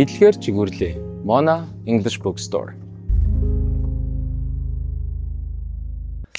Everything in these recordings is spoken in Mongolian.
Мэдлэгээр жигүүрлээ. Mona English Bookstore.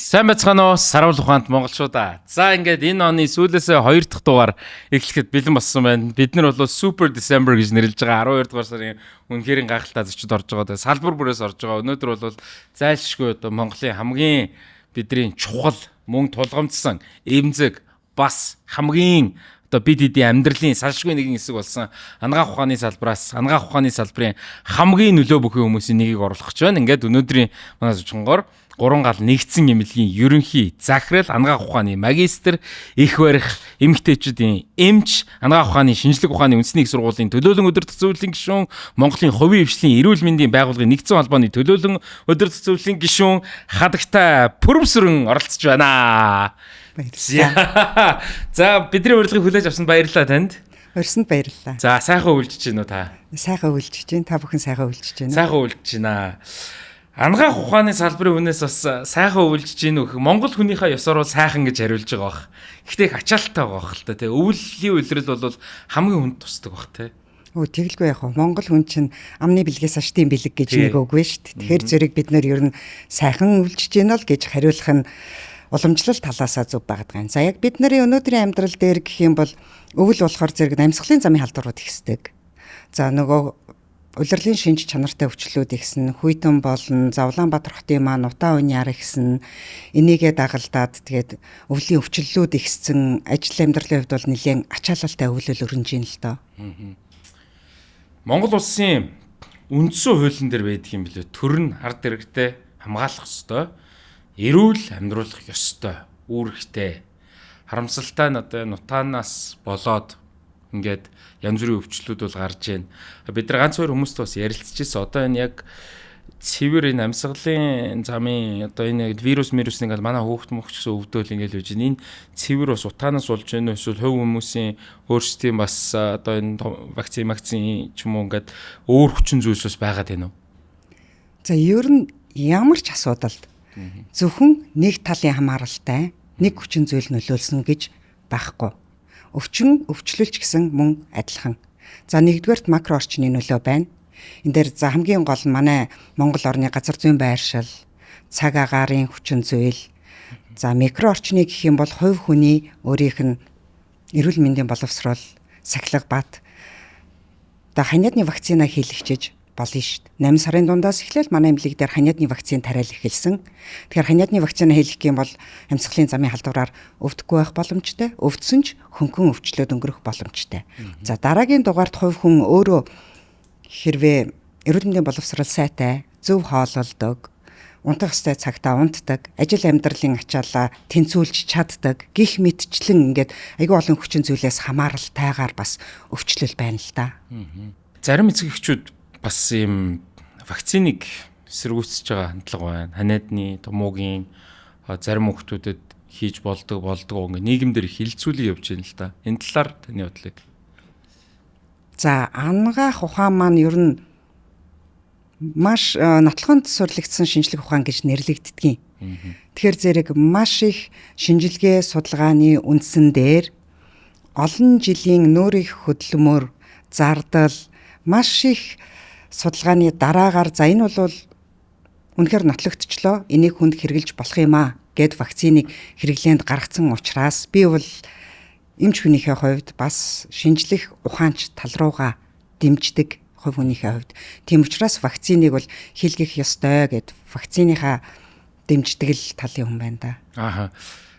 Сайн бацгаана уу? Саруул ухаант монголчуудаа. За ингээд энэ оны сүүлээсээ 2 дахь дугаар эхлэхэд бэлэн болсон байна. Бид нар бол Super December гэж нэрлэж байгаа 12 дугаар сарын үнэхээр гайхалтай зочид орж байгаа. Салбар бүрээс орж байгаа. Өнөөдөр бол зайлшгүй одоо Монголын хамгийн бидний чухал мөн тулгамдсан эмзэг бас хамгийн одоо бид хэдийн амьдралын салшгүй нэгэн хэсэг болсон анагаах ухааны салбраас анагаах ухааны салбарын хамгийн нөлөө бүхий хүмүүсийн нэгийг оруулах гэж байна. Ингээд өнөөдрийн манай зочингоор 3 гал нэгдсэн эмнэлгийн ерөнхий захирал анагаах ухааны магистр их барих эмэгтэйчүүдийн эмч анагаах ухааны шинжлэх ухааны үндэсний их сургуулийн төлөөлөн удирдах зөвлөлийн гишүүн Монголын хувийн хвшлийн эрүүл мэндийн байгууллагын нэгдсэн холбооны төлөөлөн удирдах зөвлөлийн гишүүн хадагтай Пүрэмсүрэн оролцож байна. За бидний урилгыг хүлээж авсанд баярлалаа танд. Өрсөнд баярлалаа. За сайхан үйлчж гин үү та? Сайхан үйлчж гин. Та бүхэн сайхан үйлчж байна. Сайхан үйлчж байна. Анагаах ухааны салбарын хүнээс бас сайхан үйлчж гин үү? Монгол хүнийхээ ёсоор сайхан гэж хариулж байгаа бах. Гэхдээ их ачаалттай байгаа бах л та тий. Өвлийн үйлрэл бол хамгийн хүнд тусдаг бах тий. Тэгэлгүй яг Монгол хүн чинь амны бэлгээс аштын бэлэг гэж нэг үг вэ шүү дээ. Тэгэхээр зэрэг бид нэр ер нь сайхан үйлчж гин л гэж хариулах нь уламжлал талаасаа зөв байгаад байна. За яг бид нарын өнөөдрийн амьдрал дээр гэх юм бол өвөл болохоор зэрэг амьсгалын замын халдварууд ихсдэг. За нөгөө улирлын шинж чанартай өвчлүүд ихсэн, хүйтэн болно, Завлаанбаатар хотын маань утаа уйнаар ихсэн. Энийгээ дагалдаад тэгээд өвлийн өвчлөлүүд ихсэн, ажил амьдралын хувьд бол нэлээд ачаалалтай өвлөл өрнөж ийн л доо. Монгол улсын үндсэн хуулийн дээр байдаг юм билээ. Төр нь ард иргэдэд хамгаалах ёстой. Эрүүл амьдруулах ёстой. Үүрэгтэй. Харамсалтай нь одоо нутаанаас болоод ингээд янз бүрийн өвчлүүд бол гарч байна. Бид нар ганц хоёр хүмүүстэй бас ярилцчихсан. Одоо энэ яг цэвэр энэ амьсгалын замын одоо энэ вирус ингээл манай хүүхд мөхчсөн өвдөөл ингээл үж байна. Энэ цэвэр бас утаанаас болж байна уу? Эсвэл хувь хүмүүсийн өөрсдийн бас одоо энэ вакцин ч юм уу ингээд өөр хүчин зүйлс бас байгаад байна уу? За ер нь ямар ч асуудалд зөвхөн нэг талын хамааралтай нэг хүчин зүйл нөлөөлсөн гэж байхгүй. Өвчлөлч гэсэн мөн адилхан. За нэгдүгээрт макро орчны нөлөө байна. Энд дээр за хамгийн гол нь манай Монгол орны газар зүйн байршил, цаг агаарын хүчин зүйл. За микро орчны гэх юм бол хувь хүний өөрийнх нь эрүүл мэндийн боловсрол, сахилга бат. Одоо ханиадны вакцина хийлэгчиж болно шүү дээ. 8 сарын дундаас эхлээл манай эмнэлэг дээр ханиадны вакцины тариал эхэлсэн. Тэгэхээр ханиадны вакцина хийлгэх юм бол амьсгалын замын халдвараар өвдөхгүй байх боломжтой. Өвдсөн ч хөнгөн өвчлөөд өнгөрөх боломжтой. За дараагийн дугаарт хувь хүн өөрөө хэрвээ эрүүл мэндийн боловсрол сайтай, зөв хоололдог, унтах ёстой цагтаа унтдаг, ажил амьдралын ачаалаа тэнцвүүлж чаддаг, гих мэтчлэн ингээд айгүй олон хүчин зүйлээс хамааралтайгаар бас өвчлөл байна л да. Зарим эцэг эхчүүд бас юм вакциныг эсэргүүцэж байгаа хандлага байна. Ханиадны, томоогийн зарим хүмүүстэд хийж болдог ингээ нийгэмдэр хилцүүлэг явж байна л да. Энэ талаар таны бодлыг. За анагаах ухаан маань ер нь маш нотлохонд сурлагдсан шинжлэх ухаан гэж нэрлэгддэг. Тэгэхээр зэрэг маш их шинжилгээ судалгааны үндсэн дээр олон жилийн нүүр их хөдөлмөр, зардал маш их судалгааны дараагаар за энэ бол үнэхээр нотлогдчихлоо. Энийг хүнд хэрэгжилж болох юм аа гэд вакциныг хэрэглээнд гаргацсан учраас би бол эмч хүнийхээ хувьд бас шинжлэх ухаанч тал руугаа дэмждэг хувь хүнийхээ хувьд. Тийм учраас вакциныг бол хийлгэх ёстой гэд вакциныхаа дэмждэг л талын хүн байна да. Ааха.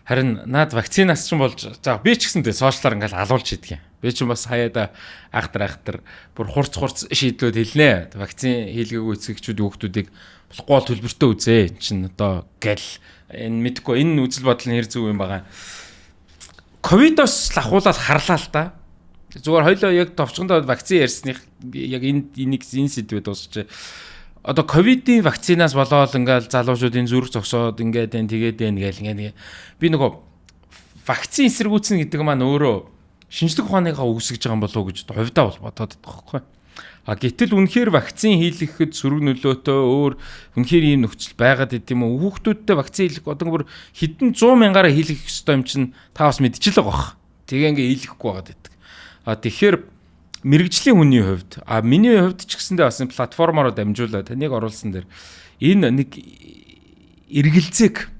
Харин наад вакцинаас ч болж за би ч гэсэн сошиалаар ингээл алуулж идэх юм. Би ч бас хаяада ахтар бүр хурц шийдлүүд хэлнэ. Вакцин хийлгээгүй эцэгчүүд хүүхдүүдийг болохгүй бол төлбөртөө үзээ. Энд чинь одоо гэл энэ мэдгүй энэ үзэл бодол нь хэр зөв юм байгаа. Ковидос лахуулаад харлаа л да. Зүгээр хоёлоо яг товчгондоо вакцин ярьсных яг энэ сэдвээ дуусчих. Одоо ковидын вакцинаас болоод ингээл залуучуудын зүрх зогсоод ингээд тэгээд ингээд би нөгөө вакцин эсэргүүцнэ гэдэг маань өөрөө шинжлэх ухааныгаа үүсгэж байгаа юм болов уу гэж хувьдаа бол бодоод байгаа байхгүй. Гэтэл үнэхээр вакцин хийлгэхэд сөрөг нөлөөтэй өөр үнэхээр ийм нөхцөл байгаад идэм үү? Хүүхдүүдтэй вакцин хийлгэх одоо бүр хэдэн 100 мянгаараа хийлгэх ёстой юм чинь та бас мэдчихэл байгаа бах. Тэгээ ингээ хийлгэхгүй байгаад идэг. Тэгэхээр мэрэгжлийн хүний хувьд миний хувьд ч гэсэндээ бас платформоор дамжуулаад таныг оруулсан дээр энэ нэг эргэлзээг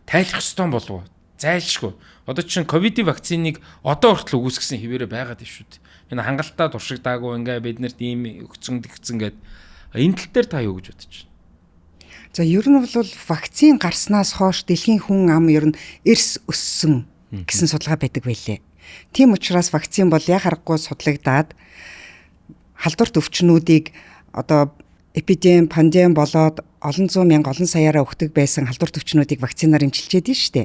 тайлах ёстой болов уу? Зайлшгүй. Одоо чинь ковидын вакциныг одоо хүртэл үгүйсгэсэн хэвээрээ байгаад байна шүү дээ. Энэ хангалттай туршигдаагүй ингээ бид нарт ийм өгцөн тэгцэн гээд энэ тал дээр та юу гэж бодож байна? За ер нь бол вакцин гарснаас хойш дэлхийн хүн ам ер нь эрс өссөн гэсэн судалгаа байдаг байлээ. Тийм учраас вакцин бол яг харахгүй судлагдаад халдварт өвчнүүдийг одоо эпидеми, пандеми болоод олон зуун мянга, олон саяараа өгдөг байсан халдварт өвчнүүдийг вакцинаар эмчилчихэд нь штэ.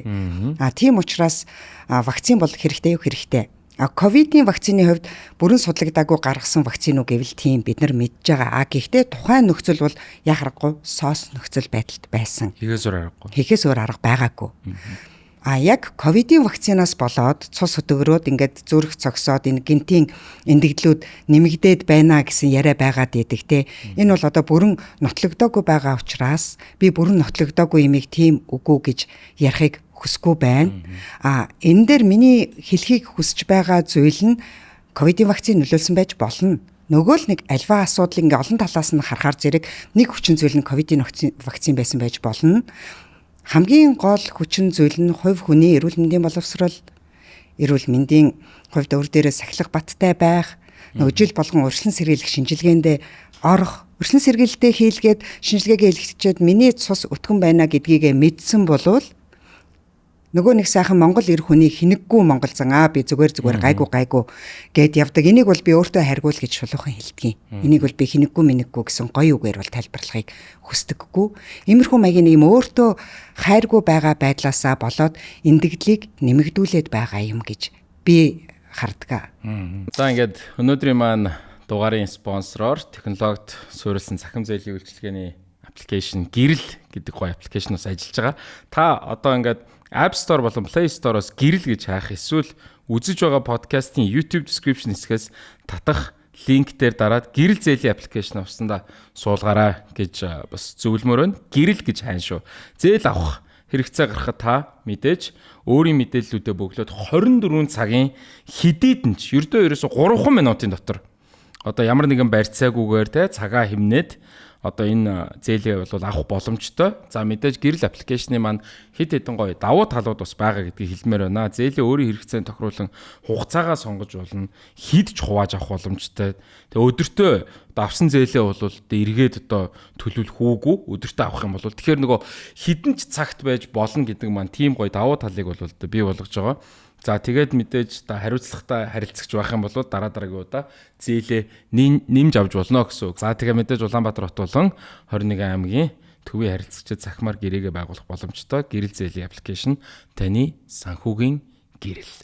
Тийм учраас вакцин бол хэрэгтэй юу хэрэгтэй. Ковидын вакцины хувьд бүрэн судлагдаагүй гаргасан вакцин уу гэвэл тийм бид нар мэдж байгаа. Гэхдээ тухайн нөхцөл бол яг харахгүй соос нөхцөл байдалд байсан. Хийхээс өөр арга байгаагүй. Яг ковидын вакцинаас болоод цус өдөгрөөд ингээд зүрх цогсоод энэ гинтийн эндэгдлүүд нэмэгдээд байна гэсэн яриа байгаад идэг те. Энэ бол одоо бүрэн нотлогдоогүй байгаа учраас би бүрэн нотлогдоогүй юмыг тийм үгүй гэж ярихыг хүсэхгүй байна. Энэ дээр миний хэлхийг хүсэж байгаа зүйл нь ковидын вакцин нөлөөлсөн байж болно. Нөгөө л нэг альва асуудал ингээ олон талаас нь харахаар зэрэг нэг хүчин зүйл нь ковидын вакцин байсан байж болно. Хамгийн гол хүчин зүйл нь хувь хүний эрүүл мэндийн боловсрол, эрүүл мэндийн хувьд өөр дээрээ сахилах баттай байх, нөгөө жил болгон урьдчилан сэргийлэх шинжилгээндээ орох, урьдчилан сэргийлэлтээ хийлгээд шинжилгээгээ илгэчихэд миний цус өтгөн байна гэдгийг мэдсэн болвол нөгөө нэг сайхан Монгол эр хүний хинэггүй монголзан би зүгээр гайгүй гэд явдаг. Энийг бол би өөртөө харьгуул гэж шулуухан хэлдэг. Энийг бол би хинэггүй минэггүй гэсэн гоё үгээр бол тайлбарлахыг хүсдэггүй. Иймэрхүү маягийн юм өөртөө хайргүй байгаа байдлаасаа болоод эндэгдлийг нэмэгдүүлээд байгаа юм гэж би харддаг. За ингээд өнөөдрийн маань дугаарын спонсороор технологид суурилсан цахим зээлийн үйлчилгээний аппликейшн Гэрэл гэдэг гоё аппликейшнаас ажиллаж байгаа. Та одоо ингээд App Store болон Play Store-оос Гэрэл гэж хаах эсвэл үзэж байгаа подкастын YouTube description хэсгээс татах линк дээр дараад Гэрэл зээлийн аппликейшн авсандаа суулгаарай гэж бас зөвлөмөр байна. Гэрэл гэж хаана шүү. Зээл авах хэрэгцээ гарахад та мэдээж өөрийн мэдээллүүдээ бөглөөд 24 цагийн хэдийдэн ч ердөө 3 минутын дотор одоо ямар нэгэн барьцаагүйгээр те цагаа хэмнээд одоо энэ зээлээ бол авах боломжтой. За мэдээж Гэрэл аппликейшны маань хэд хэдэн гоё давуу талууд бас байгаа гэдгийг хэлмээр байна. Зээлээ өөрийн хэрэгцээнд тохируулан хугацаагаа сонгож болно. Хидж хувааж авах боломжтой. Тэгээ өдөртөө авсан зээлээ бол эргээд одоо төлөвлөх үүгүй өдөртөө авах юм бол тэгэхээр нөгөө хідэн ч цагт байж болно гэдэг маань тийм гоё давуу талыг бол бий болгож байгаа. За тэгээд мэдээж та хариуцлагатай харилцагч байх юм бол дараагийн удаа зээлээ нэмж авч болно гэсэн үг. За тэгээд мэдээж Улаанбаатар хот болон 21 аймгийн төвийн харилцагчид цахимаар гэрээгээ байгуулах боломжтой. Гэрэл зээлийн аппликейшн таны санхүүгийн гэрэл.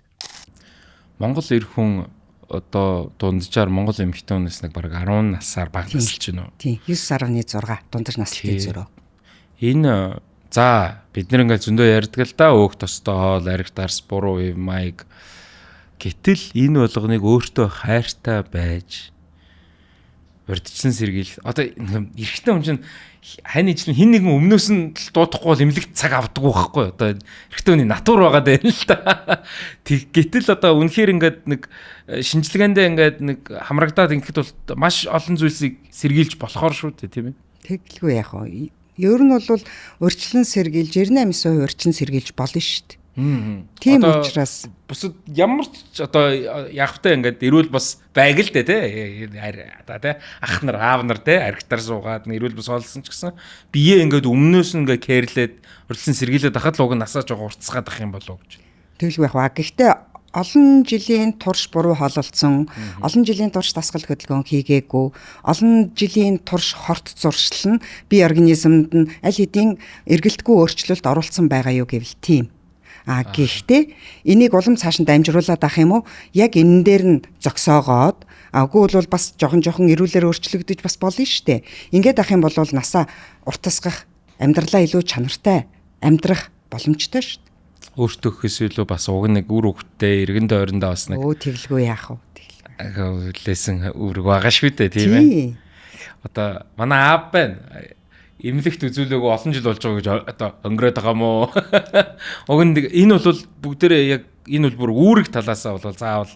Монгол эр хүн одоо дунджаар Монгол эмэгтэй хүнээс нэг бараг 10 насаар бага насэлж байна уу? Тийм 9.6 дундаж настай зөрөө. Энэ за бид нэр ингээд зөндөө ярьдаг л да өөх тостой хоол аригтаарс буруу ив майг гэтэл энэ болгоныг өөртөө хайртай байж урьдчилан сэргийлэх одоо эрэгтэй хүн чинь хань ижил хин нэгэн өмнөөс нь дуудахгүй бол эмнэлэгт цаг авдаггүй байхгүй одоо эрэгтэй хүний натур байгаа даа л да гэтэл одоо үнэхээр ингээд нэг шинжилгээндээ ингээд нэг хамрагдаад ингээд бол маш олон зүйлсийг сэргийлж болохоор шүү дээ тийм ээ тэгэлгүй яах вэ. Ер нь бол урьдчилан сэргийлж 98% урьдчилан сэргийлж болно шүү дээ. Тийм учраас бусад ямар ч одоо яахтай ингээд эрүүл бас байг л дээ тий. Одоо тий ах нар аав нар тий аргитар суугаад эрүүл бас олсон ч гэсэн бие ингээд өмнөөс нь ингээд кэрлээд урьдчилан сэргийлээд ахад л уг насаа жоо уртсгаад ах юм болов гэж. Тэгэлгүй яах вэ. Гэхдээ олон жилийн турш буруу хоололцсон, олон жилийн турш дасгал хөдөлгөөн хийгээгүй, олон жилийн турш хорт зуршил нь бие организмд нь аль хэдийн эргэлтгүй өөрчлөлт оруулсан байгаа юу гэвэл тийм. Гэхдээ энийг улам цааш нь дамжруулаад авах юм уу? Яг энэ дээр нь зогсоогоод аггүй бол бас жоохон эрүүлэр өөрчлөгдөж бас болно шүү дээ. Ингээд авах юм бол насаа уртасгах, амьдралаа илүү чанартай амьдрах боломжтой шүү дээ. Өөртөө гэхээс илүү бас уг нэг үр хөвгтөө эргэн дойрондоо бас нэг тэгэлгүй яах вэ? Лэсэн үүрэг байгаа шүү дээ тийм ээ. Одоо манай аав байна. Эмнэлэгт үзүүлээгүй олон жил болж байгаа гэж одоо өнгөрөөд байгаа мó. Уг энэ бол бүгдээрээ яг энэ бол бүр үүрэг талаасаа бол заавал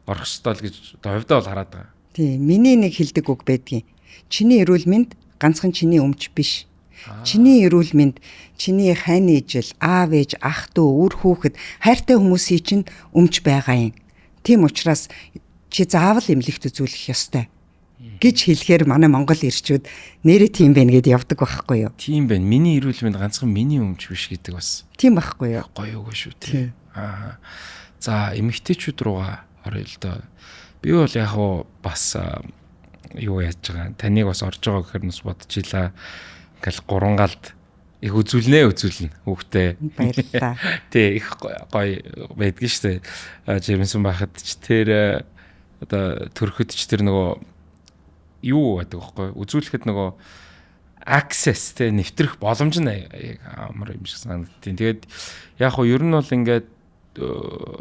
орох ёстой л гэж одоо хувьдаа бол хараад байгаа. Тийм, миний нэг хэлдэг үг байдгийн. Чиний эрүүл мэнд ганцхан чиний өмч биш. Чиний эрүүл мэнд чиний хайны ижил, аав ээж, ах дүү, үр хүүхэд, хайртай хүмүүсийн чинь өмч байгаа юм. Тийм учраас чи заавал эмнэлэгт үзүүлэх ёстой гэж хэлэхээр манай Монгол ирчүүд нэрээ тийм байна гэд явдаг байхгүй юу? Тийм байна. Миний эрүүл мэнд ганцхан миний өмч биш гэдэг бас. Тийм байхгүй юу? Гоё үгүй шүү тий. За эмэгтэйчүүд руугаа орё л доо. Би бол яг уу бас юу яаж байгаа. Таныг бас орж байгаа гэхээр бас бодчихлаа. Ингээл гурангалд их үзүүлнэ хүүхдээ. Баярлалаа. Тий их гоё байдгийн штэ. Жирэмсэн байхад ч тэр одоо төрөхөд ч тэр нөгөө юу гэдэг вэ хөөе үзүүлэхэд нөгөө access тэ нэвтрэх боломж нь амар юм шиг санагдтiin. Тэгээд яг хоо ер нь бол ингээд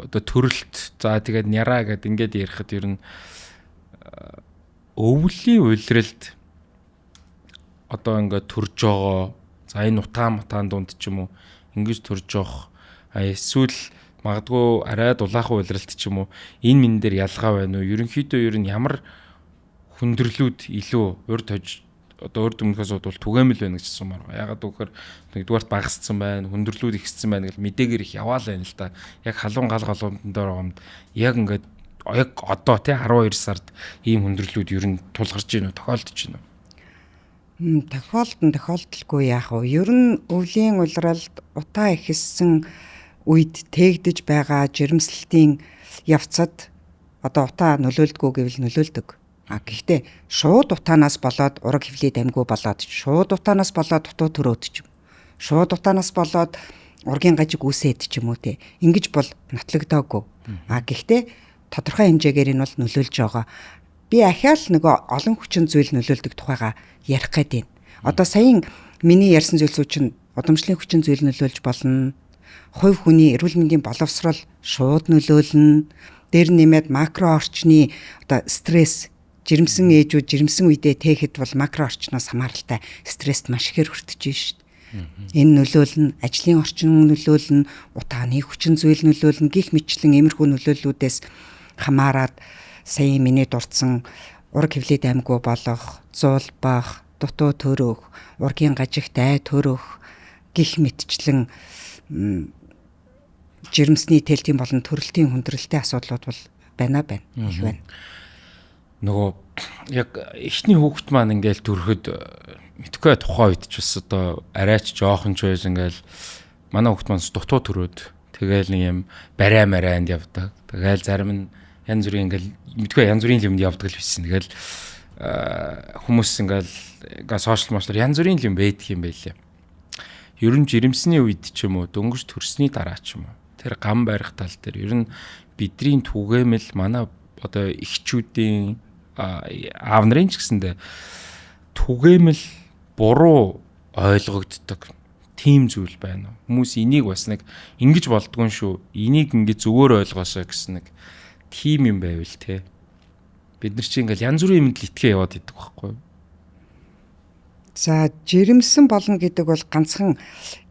одоо төрөлт за тэгээд няраа гэд ингээд ярихад ер нь өвлийн уйлралд одоо ингээд төрж байгаа за энэ утаан дунд ч юм уу ингэж төрж явах эсвэл магадгүй арай дулаахан уйлралт ч юм уу энэ мэн дээр ялгаа байна уу ерөнхийдөө ер нь ямар хүндрэлүүд илүү урд хож одоо урд өмнөхөөс бол түгээмэл байна гэж сумаар. Ягаад гэвэл нэгдүгээрт багасцсан байна, хүндрэлүүд ихссэн байна гэл мэдээгээр их яваал байна л да. Яг халуун гал голомтон дээр гомд яг ингээд яг одоо тий 12 сард ийм хүндрэлүүд ер нь тулгарч байна уу, тохиолдож байна уу? Тохиолдолгүй яах вэ? Ер нь өвлийн улиралд утаа ихссэн үед тээгдэж байгаа жирэмслэлтийн явцад одоо утаа нөлөөлдгөө гэвэл нөлөөлдөг. Гэхдээ шууд утаанаас болоод ураг хөвлөд амьгүй болоод шууд утаанаас болоод дутуу төрөөд ч юм. Шууд утаанаас болоод ургийн гажиг үсээд ч юм уу те. Ингиж бол нотлогдоогүй. Гэхдээ тодорхой хэмжээгээр энэ бол нөлөөлж байгаа. Би ахаал нөгөө олон хүчин зүйл нөлөөлдөг тухайга ярих гээд байна. Одоо саяхан миний ярьсан зүйлсүүд чинь удамшлын хүчин зүйл нөлөөлж болно. Хувь хүний эрүүл мэндийн боловсрол шууд нөлөөлнө. Дээр нэмээд макро орчны одоо стресс жирэмсэн ээжүүд жирэмсэн үедээ тэгэхэд бол макро орчноос хамааралтай стресст маш ихээр хүртэж байна шүү дээ. Энэ нөлөөлнө, ажлын орчин нөлөөлнө, утааны хүчин зүйл нөлөөлнө, гих мэтчлэн иймэрхүү нөлөөллүүдээс хамаарат сая миний дурдсан ураг хөвлөд аймгүй болох, зулбах, дутуу төрөх, ургийн гажигт ай төрөх, гих мэтчлэн жирэмсний тэлтийн болон төрөлтийн хүндрэлтэй асуудлууд бол байна их байна. Нөгөө яг эхний хүүхэд маань ингээл төрөхөд мэдхгүй тухайн үед ч бас одоо арайч жоохон ч байж ингээл манай хүүхэд маань дутуу төрөөд тэгээл нэг юм бараймаранд явдаг. Тэгээл зарим нь янз бүрийн ингээл мэдхгүй янз бүрийн юмд явдаг л байсан. Тэгээл хүмүүс ингээл сошиал мошлоор янз бүрийн юм байдаг юм байлээ. Ер нь жирэмсний үед ч юм уу дөнгөж төрсний дараа ч юм уу тэр гам барих тал дээр ер нь бидний түгээмэл манай одоо эхчүүдийн аав нарын ч гэсэндээ түгээмэл буруу ойлгогддог тийм зүйл байна. Хүмүүс энийг бас нэг ингэж болдгоо шүү. Энийг ингэ зөвөр ойлгоосоо гэсэн нэг тийм юм байвал те. Бид нар чинь ингээл янз бүрийн юмд л итгээ яваад идэг байхгүй юу? За жирэмсэн болно гэдэг бол ганцхан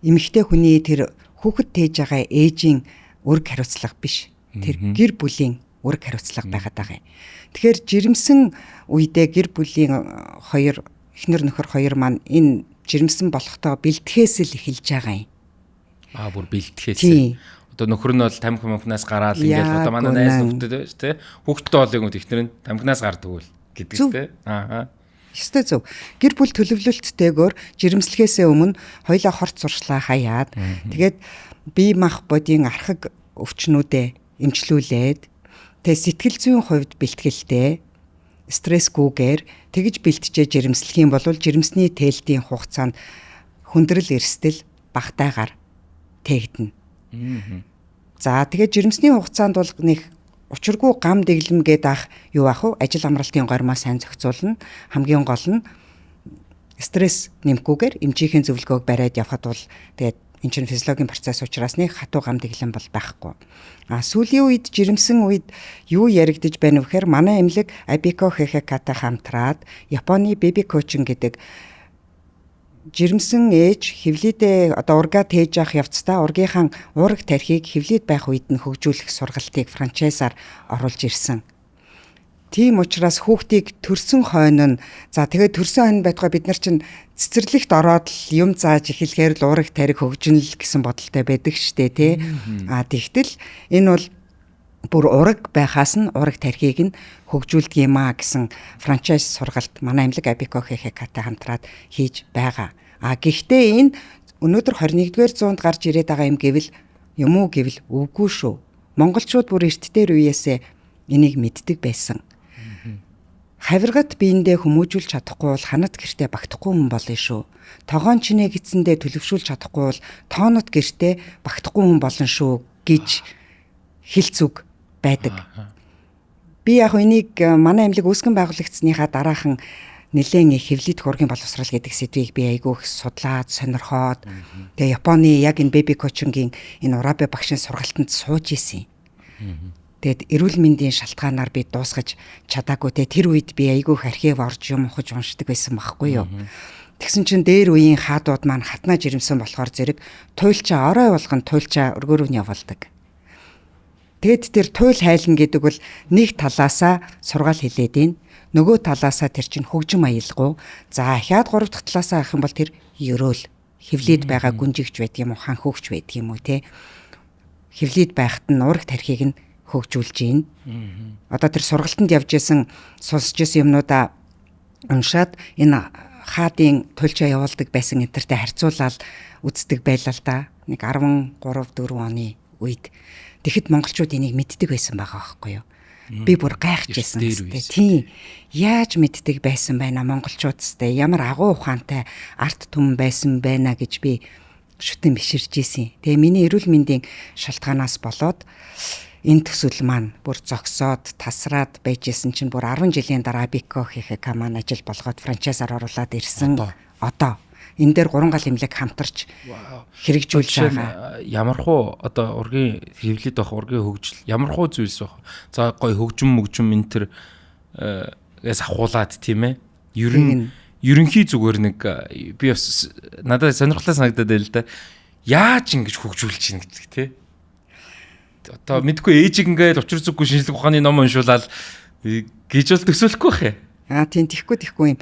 эмэгтэй хүний тэр хүүхэд тээж байгаа ээжийн үүрэг хариуцлага биш. Тэр гэр бүлийн үүрэг хариуцлага байгаад байгаа юм. Тэгэхээр жирэмсэн үедээ гэр бүлийн хоёр эхнэр нөхөр хоёр маань энэ жирэмсэн болохдоо бэлтгэхээс л эхэлж байгаа юм. Бүр бэлтгэхээс. Одоо нөхөр нь бол тамхи мөнхнээс гараад ингээл одоо манай найз нөхдөд байж тээ. Хүүхдтэй болыг ихнэр нь тамхинаас гардаг үл гэдэг тээ. Ёстой зөв. Гэр бүл төлөвлөлттэйгээр жирэмслэхээс өмнө хоёлаа хорт зуршлаа хаяад тэгээд бие мах бодийн архаг өвчнүүдээ эмчлүүлээд тэгээ сэтгэл зүйн хувьд бэлтгэлтэй стрессгүйгээр тэгж бэлтжээ жирэмслэх юм бол жирэмсний тээлтийн хугацаанд хүндрэл эрсдэл багтаагаар тээгдэнэ. За тэгээд жирэмсний хугацаанд бол нэг учиргүй гам дэглэм гээд ах юу ах вэ? Ажил амралтын гормоо сайн зохицуулна. Хамгийн гол нь стресс нэмэхгүйгээр эмчийнхээ зөвлөгөөг бариад явхад бол тэгээд энэ чинь физиологийн процесс учраас нэг хатуу гам дэглэм бол байхгүй. Сүүлийн үед жирэмсэн үед юу яригдж байна вэ гэхээр манай эмнэлэг Abiko Hekekaтай хамтраад Японы baby coaching гэдэг жирэмсэн ээж хевлидээ одоо ургаа тээж авах явцдаа ургийнхаа уураг тархийг хевлид байх үед нь хөгжүүлэх сургалтыг франчайзаар оруулж ирсэн. Тийм учраас хүүхдийг төрсөн хойно нь за тэгээд төрсөн хойно байтугай бид нар чинь цэцэрлэгт ороод л юм зааж эхлэхээр л ураг тариг хөгжинэл гэсэн бодолтой байдаг штэ тий. Тэгтэл энэ бол бүр ураг байхаас нь ураг тархийг нь хөгжүүлдэг юм гэсэн франчайз сургалт манай Амлаг Абико ХХК-тай хамтраад хийж байгаа. Гэхдээ энэ өнөөдөр 21-р зуунд гарч ирээд байгаа юм гэвэл юм уу гэвэл үгүй шүү. Монголчууд бүр эрт дээр үеэсээ энийг мэддэг байсан. Хавиргат биендээ хүмүүжүүлж чадахгүй бол ханат гэртээ багтахгүй хүн болно шүү. Тогоон чинээ гидсэндээ төлөвшүүлж чадахгүй бол тоонот гэртээ багтахгүй хүн болно шүү гэж хэлцүг байдаг. Би яг энийг манай Амлаг үүсгэн байгуулагчсныхаа дараахан нэлээд хэвлэлт ургийн боловсрал гэдэг сэдвийг би айгүй их судлаад сонирхоод тэгээ Японы яг энэ беби коучингийн энэ урабе багшийн сургалтанд сууж исэн. Тэгээд эрүүл мэндийн шалтгаанаар би дуусгаж чадаагүй те тэр үед би айгүй их архив орж юм ухаж уншдаг байсан байхгүй юу. Тэгсэн чинь дээр үеийн хаадууд маань хатнаа жирэмсэн болохоор зэрэг туйлчаа орой болгон туйлчаа өргөөрөв нь явуулдаг. Тэгэд тэр туйл хайлна гэдэг бол нэг талаасаа сургаал хэлээд ийн нөгөө талаасаа тэр чинь хөгжим аялгау. За ахаад гурав дахь талаасаа авах юм бол тэр ерөөл хевлээд байгаа гүнжигч байдаг юм уу хан хөгч байдаг юм уу те. Хевлээд байхад нь ураг тархийг нь хөгжүүлж гин. Одоо тэр сургалтанд явж исэн сонсч исэн юмнуудаа уншаад энэ хаадын туйлчаа явуулдаг байсан энтертэй харьцуулаад үздэг байлаа л да. Нэг 13 4 оны үед. Тэгэхэд монголчууд энийг мэддэг байсан байгаа байхгүй юу? Би бүр гайхажсэн тест. Тийм. Яаж мэддэг байсан байна монголчуудстай ямар агуу ухаантай арт түмэн байсан байна гэж би шүтэн биширж исэн. Тэгээ миний эрүүл мэндийн шалтгаанаас болоод энэ төсөл маань бүр зогсоод тасраад байжсэн чинь бүр 10 жилийн дараа Абико ХХК маань ажил болгоод франчайзаар оруулаад ирсэн. Одоо энэ дээр 3 гал имлэг хамтарч хэрэгжүүлж байгаа. Ямархуу одоо ургийн хэвлэлд байх ургийн хөгжил ямархуу зүйлс байх. За гой хөгжим энэ төр гээс ахуулаад тийм ээ. Ерөнхий зүгээр нэг би бас надад сонирхолтой санагдаад байл да. Яаж ингэж хөгжүүлж чинь гэдэг тийм. Одоо мэдгүй ээжиг ингээд учир зүггүй шинжлэх ухааны ном уншуулаад гэж бол төсөөлөхгүй бах юм. Тийм тэхгүй юм.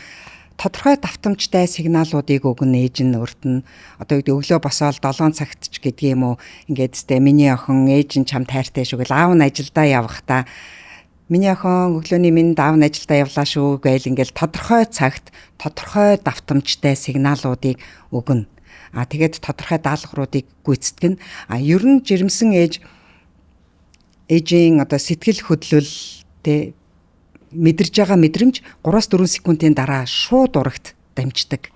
Тодорхой давтамжтай сигналуудыг өгнө ээж нь өрт нь одоо өглөө босоод 7 цагт ч гэдгийг юм уу ингээд зтэй миний охин ээж нь чам тайртай шүү гэл аав нь ажилдаа явахдаа миний охин өглөөний минь аав нь ажилдаа явлаа шүү гээл ингээд тодорхой цагт тодорхой давтамжтай сигналуудыг өгнө. Тэгээд тодорхой даалгавруудыг гүйцэтгэн. Ер нь жирэмсэн ээжийн одоо сэтгэл хөдлөлтэй мэдэрж байгаа мэдрэмж 3-4 секундын дараа шууд урагт дамждаг.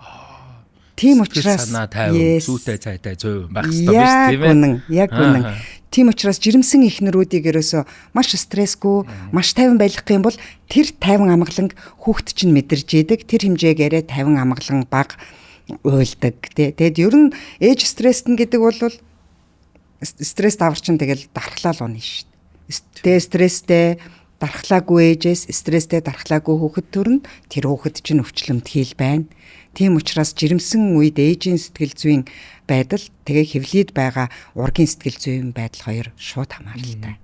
Тийм учраас санаа тайван зүйтэй цайтай зөв байх хэрэгтэй биш тийм ээ. Яг үнэн. Тийм учраас жирэмсэн эхнэрүүдийг ерөөсөө маш стрессгүй, маш тайван байх юм бол тэр тайван амгалан хүүхэд чинь мэдэрж идэг. Тэр хэмжээгээрээ тайван амгалан бага уйлдаг. Тэгээд ер нь ээж стресстэн гэдэг бол стресс даварчин тэгэл дархлаал унаа шүү дээ. Стресстэй дархлаагүй ээжээс стресстэй дархлаагүй хүүхэд төрн тэр хүүхэд чинь өвчлөмт хийл байна. Тийм учраас жирэмсэн үед ээжийн сэтгэл зүйн байдал тэгээ хэвлээд байгаа ургийн сэтгэл зүйн байдал хоёр шууд хамааралтай.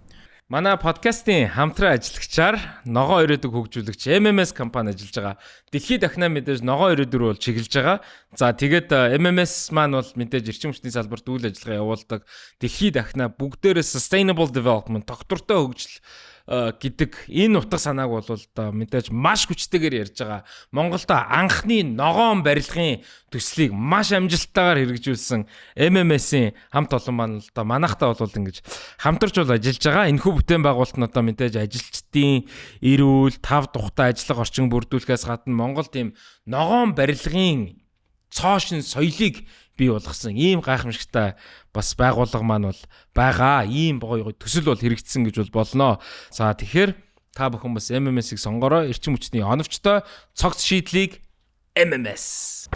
Манай подкастын хамтран ажиллагчаар ногоо өрөөдөг хөгжүүлэгч MMS компани ажиллаж байгаа. Дэлхийд дахна мэдээж ногоо өрөөдөр бол чиглэж байгаа. За тэгээд MMS маань бол мэдээж эрчим хүчний салбарт үйл ажиллагаа явуулдаг. Дэлхийд дахна бүгдээрээ sustainable development, тогтвортой хөгжил гэдэг энэ утга санааг бол мэдээж маш хүчтэйгээр ярьж байгаа. Монголд анхны ногоон барилгын төслийг маш амжилттайгаар хэрэгжүүлсэн MMS-ийн хамт олон маань л манайхтай бол ингэж хамтарч бол ажиллаж байгаа. Энэхүү бүтээн байгуулалт нь одоо мэдээж ажилчдын эрүүл, тав тухтай ажиллах орчин бүрдүүлэхээс гадна Монголд ийм ногоон барилгын цоошин соёлыг бий болгосон ийм гайхамшигтай бас байгууллага маань бол байгаа. Ийм гоё төсөл бол хэрэгжсэн гэж бол болно. За тэгэхээр та бүхэн бас MMS-ийг сонгороо. Эрчим хүчний оновчтой цогц шийдлийг MMS.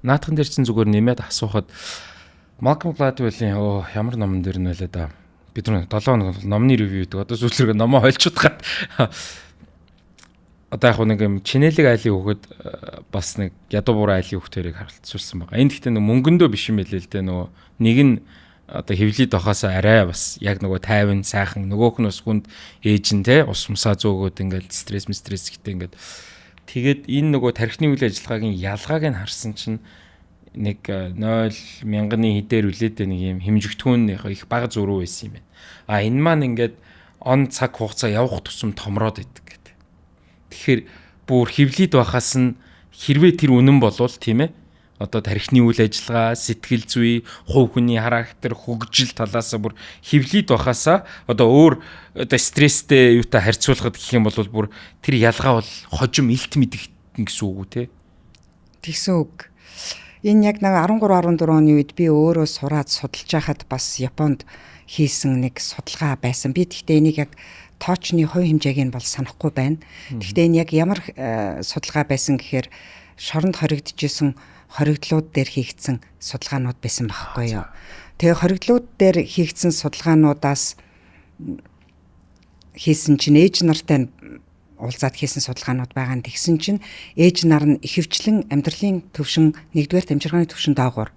наадхан дээр чинь зүгээр нэмээд асуухад Malcolm Gladwell-ийн ямар номон дээр нь байлаа да. Бид нар 7 хоног номны ревю гэдэг. Одоо сүүлрээ номоо хольчуудгаад одоо яг нэг юм чинэлэг айлын хөхөд бас нэг ядуу буруу айлын хөхтөрийг харилцуулсан байгаа. Энд гэхдээ нэг мөнгөндөө биш юм хэлээ л дээ нөгөө нэг нь одоо хөвлөд байхаас арай бас яг нөгөө тайван сайхан нөгөөх нь бас хүнд ээж нь те ус мусаа зөөгөөд ингээл стресс ихтэй ингээд тэгээд энэ нөгөө тархины үйл ажиллагаагийн ялгааг нь харсан чинь нэг 0,000 хідээр үлээдэ нэг юм хэмжигдэхүүн их бага зөрүү байсан юм байна. А энэ маань ингээд он цаг хугацаа явах тусам томроод идэг гэдэг. Тэгэхээр бүр хөвлөд байхаас нь хэрвээ тэр үнэн болвол тийм ээ одоо тархины үйл ажиллагаа, сэтгэл зүй, хувь хүний характер, хөгжил талаас бүр хөвлөд байхаасаа одоо өөр одоо стресстэй юутай харьцуулахад гэх юм бол бүр тэр ялгаа бол хожим илт мэдэгдэн гэсэн үг үү те? Тэгсэн үг. Энэ яг нэг 13 14 оны үед би өөрөө сураад судалж байхад бас Японд хийсэн нэг судалгаа байсан. Би тэгтээ энийг яг тоочны хувь хэмжээг нь бол санахгүй байна. Тэгтээ энэ яг ямар судалгаа байсан гэхээр шоронд хоригдчихсэн хоригдлууд дээр хийгдсэн судалгаанууд байсан байхгүй юу. Тэгээ хоригдлууд дээр хийгдсэн судалгаануудаас хийсэн чинь ээж нартай уулзаад хийсэн судалгаанууд байгаа нь тэгсэн чинь ээж нар нь ихэвчлэн амьдралын төвшин нэгдүгээр амжиргааны төвшин доогуур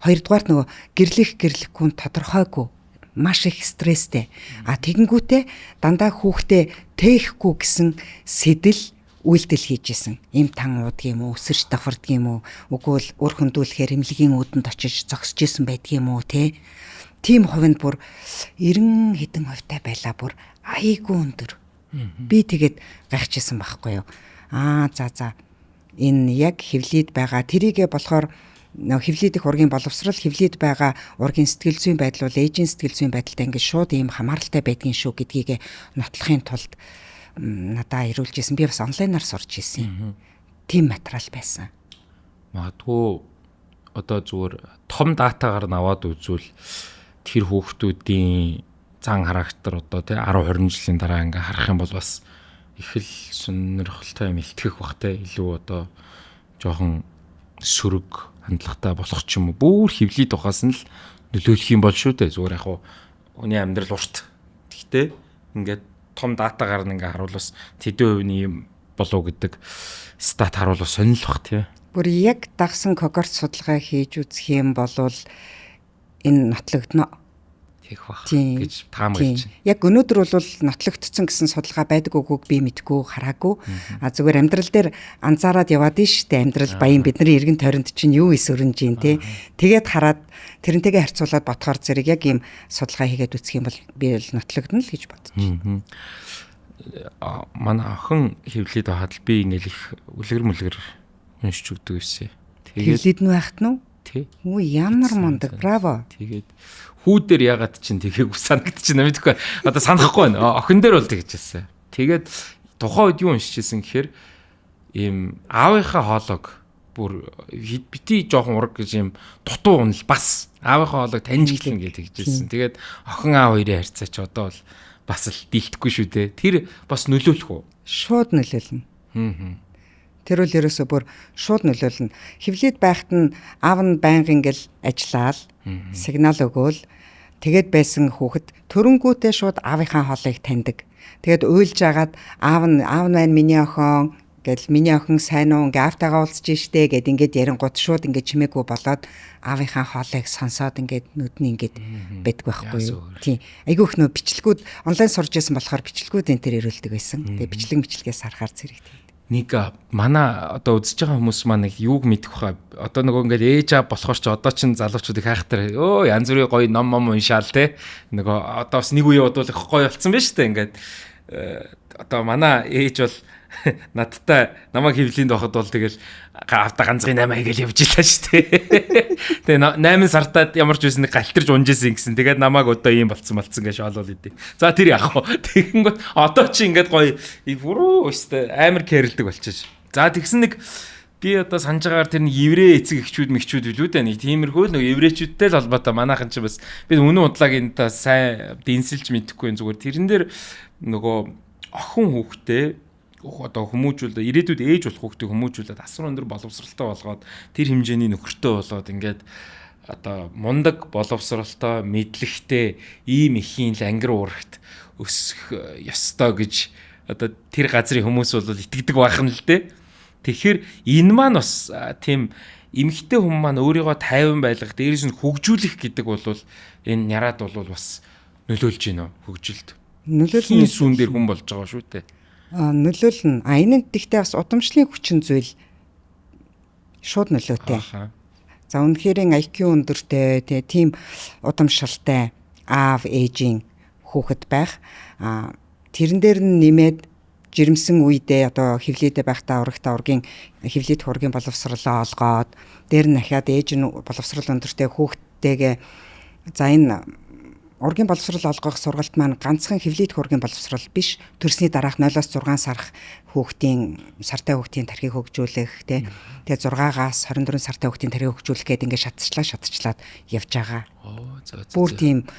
хоёрдугаар нөгөө гэрлэхгүй тодорхойгүй маш их стресстэй тэгэнгүүтээ дандаа хүүхдээ тээхгүй гэсэн сэтэл үйлдэл хийж исэн. Им тан уудг юм уу, өсөрч давхардаг юм уу, үгүй л өр хөндүүлэхээр эмнэлгийн үүдэнд очиж зогсож исэн байдаг юм уу те. Тим хувинд бүр 90 хэдэн хувьтай байлаа бүр айгүй өндөр. Би тэгээд гайхчихсан байхгүй юу. За. Энэ яг хөвлөд байгаа. Тэрийгэ болохоор хөвлөд их ургийн боловсрал хөвлөд байгаа ургийн сэтгэл зүйн байдал бол ээжийн сэтгэл зүйн байдалтай ингээд шууд ийм хамааралтай байдгийн шүү гэдгийг нотлохын тулд надаа ирүүлж ирсэн. Би бас онлайнаар сурч ирсэн. Тим материал байсан. Магадгүй одоо зүгээр том датагаар наваад үзвэл тэр хүүхдүүдийн зан характер одоо тий 10 20 жилийн дараа ингээ харах юм бол бас их л сонирхолтой юм илтгэх бахтай илүү одоо жоохон сөрөг хандлагатай болох ч юм уу. Бүр хөвлөд ухаас нь л нөлөөлөх юм бол шүү дээ. Зүгээр яг хүний амьдрал урт. Гэхдээ ингээд том датагаар нь ингээ харуулвал тэдэн хувийн юм болов гэдэг стат харуулвал сонирхол бах тий. Бүр яг дагсан когорт судалгаа хийж үзэх юм бол энэ нотлогдно. Тех бах гэж таамаглаж байна. Яг өнөөдөр бол нотлогдсон гэсэн судалгаа байдаг үгүйг би мэдгүй хараагүй. Зүгээр амьдрал дээр анзаараад яваад штэ амьдрал баян бидний эргэн тойронд чинь юу эс өрнж юм те. Тэгээд хараад тэрнтэйгээ харьцуулаад бодохоор зэрэг яг ийм судалгаа хийгээд үзэх юм бол би л нотлогдно л гэж бодож байна. Манай охин хөвлөд байхад л би ингээл их үлгэр уншиж өгдөг байсан. Хөвлөд нь байхад нь үү ямар мундаг браво. Тэгээд хүүдээр ягаад чинь тэгийг санагдчихна мэдгүй. Одоо санахгүй байна. Охин дээр бол тэгж хэлсэн. Тэгээд тухайн үед юу уншижсэн гэхээр ийм аавынхаа хоолойг бүр бити жоохон ураг гэж ийм дутуу унал бас аавынхаа хоолойг таньж гэлэн гэж хэлжсэн. Тэгээд охин аав хоёрын харьцаа ч одоо бол бас л дийлдэхгүй шүү дээ. Тэр бас нөлөөлөх үү? Шууд нөлөөлнө. Тэр үл ерөөсө бүр шууд нөлөөлнө. Хөвлөд байхад нь аав нь байнга ингээл ажиллаал, сигнал өгөөл тэгээд байсан хүүхэд төрөнгүүтээ шууд аавынхаа хоолойг таньдаг. Тэгээд уйлж агаад аав нь маань миний охин гэл миний охин сайн уу ингээ аавтайгаа уулзж штэ гэд ингээд ярингууд шууд ингээ чимээгүй болоод аавынхаа хоолойг сонсоод ингээд нүдний ингээд бэдг байхгүй юу. Тийм. Айгүйх нөө бичлэгүүд онлайн сурж байсан болохоор бичлэгүүд энэ төр ирүүлдэг байсан. Тэгээд бичлэгээс харахаар зэрэг тийм. Нэг манай одоо үзэж байгаа хүмүүс маань юуг мэдэх вэ? Одоо нөгөө ингээд ээж аав болохоор ч одоо ч залуучууд их хайхтар янз бүрийн гоё ном уншаал те. Нөгөө одоо бас нэг үе бодвол их гоё болцсон байна шүү дээ ингээд. Одоо манай ээж бол надтай намайг хөвлөнд байхад бол тэгэл автаа ганцхан 8 гэл явж илаа шүү дээ. Тэгээ 8 сартад ямар ч байсан галтэрж унжсэн гэсэн. Тэгээд намайг одоо ийм болцсон гэж шоолол идэв. За тэр яах вэ? Тэгэнгүүт одоо чи ингээд гоё бүрөө өстэй амар кэрлдэг болчихж. За тэгсэн нэг би одоо санаж байгаагаар тэр нэг еврей эцэг эхчүүд билүү дээ. Нэг тиймэрхүү нэг еврейчүүдтэй л холбоотой манайхан ч бас би үнэн удаагийн та сайн дэнсэлж мэдэхгүй зүгээр тэрэн дээр нөгөө охин хүүхдээ одоо хүмүүжүүлээд ирээдүйд ээж болох хүүхдийг хүмүүжүүлээд асар өндөр боловсралтай болгоод тэр хэмжээний нөхөртэй болоод ингээд одоо мундаг боловсралтай мэдлэгтэй ийм ихийн лангир уурагт өсөх ёстой гэж одоо тэр газрын хүмүүс бол итгэдэг байх нь л дээ. Тэгэхээр энэ маань бас тийм эмэгтэй хүмүүс маань өөрийгөө тайван байлгах, дээрээс нь хөгжүүлэх гэдэг бол энэ няраад бол бас нөлөөлж байна хөгжилд. Нөлөөлнө сүүн дээр хүн болж байгаа шүү дээ. Нөлөөлнө. Энэ гэхдээ бас удамшлын хүчин зүйл шууд нөлөөтэй. За үнэхээр IQ өндөртэй тийм удамшилтай аав ээжийн хүүхэд байх. Тэрэн дээр нь нэмээд жирэмсэн үедээ одоо хевлийдэ байхдаа ургийн хевлийд ургийн боловсролоо олгоод дээр нь дахиад ээж нь боловсрол өндөртэй хүүхдтэйгээ за энэ ургийн боловсрол олгох сургалт маань ганцхан хевлийд ургийн боловсрол биш. Төрсний дараах 0-6 сарх сартай хүүхдийн тархийг хөгжүүлэх тэгээ 6-аас 24 сартай хүүхдийн тархийг хөгжүүлэх гэдэг ингээд шатчлаад явж байгаа. Бүр тийм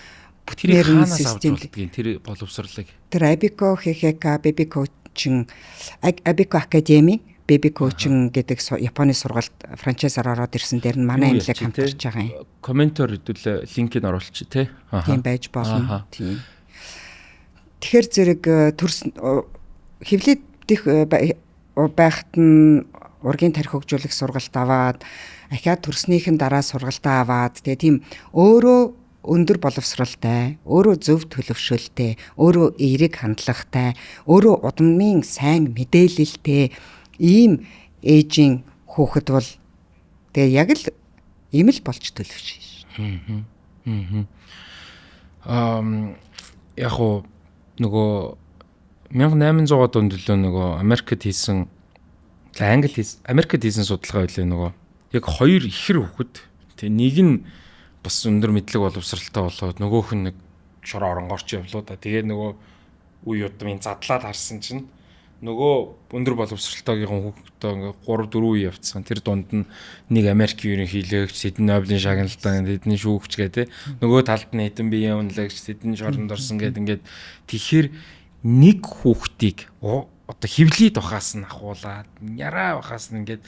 бүтнээр нь систем тэр боловсролыг тэр Abico HHK Baby Coaching Abico Academy Baby Coaching гэдэг Японы сургалт франчайзаар ороод ирсэн дээр нь манай эмнэлэг хамтарч байгаа юм. Комментор хэдүүл линкийг оруулчих тий. Тийм байж болно. Тийм. Тэгэхээр зэрэг хевлийд байхад нь ургийн тархи хөгжүүлэх сургалт аваад ахиад төрснийхэн дараа сургалтаа аваад тэгээ тийм өөрөө өндөр боловсралтай, өөрөө зөв төлөвшөлтэй, өөрөө эерэг хандлагатай, өөрөө удамын сайн мэдээлэлтэй ийм ээжийн хүүхэд бол тэгээ яг л ийм л болж төлөвшөж. Яг уу нөгөө 1800-аад онд л нөгөө Америкт хийсэн судалгаа байлаа нөгөө яг хоёр ихэр хүүхэд. Тэгээ нэг нь бас өндөр мэдлэг боловсралтай болоод нөгөөх нь нэг шор оронгорч явлаа да. Тэгээ нөгөө үе удмын задлаад харсан чинь нөгөө өндөр боловсралтайгийн хүүхдтэй ингээ 3-4 үе явцсан. Тэр дунд нь нэг Америк ерөнхийлөгч, Сидней Нобелийн шагналтай, тэдний шүүгч гэдэг. Нөгөө талд нь хэдэн биеийн үнэлэгч, Сидней шоронд орсон гэдэг ингээд тэгэхээр нэг хүүхдийг одоо хевлийд бахаас нь ахуулаад яраа бахаас нь ингээд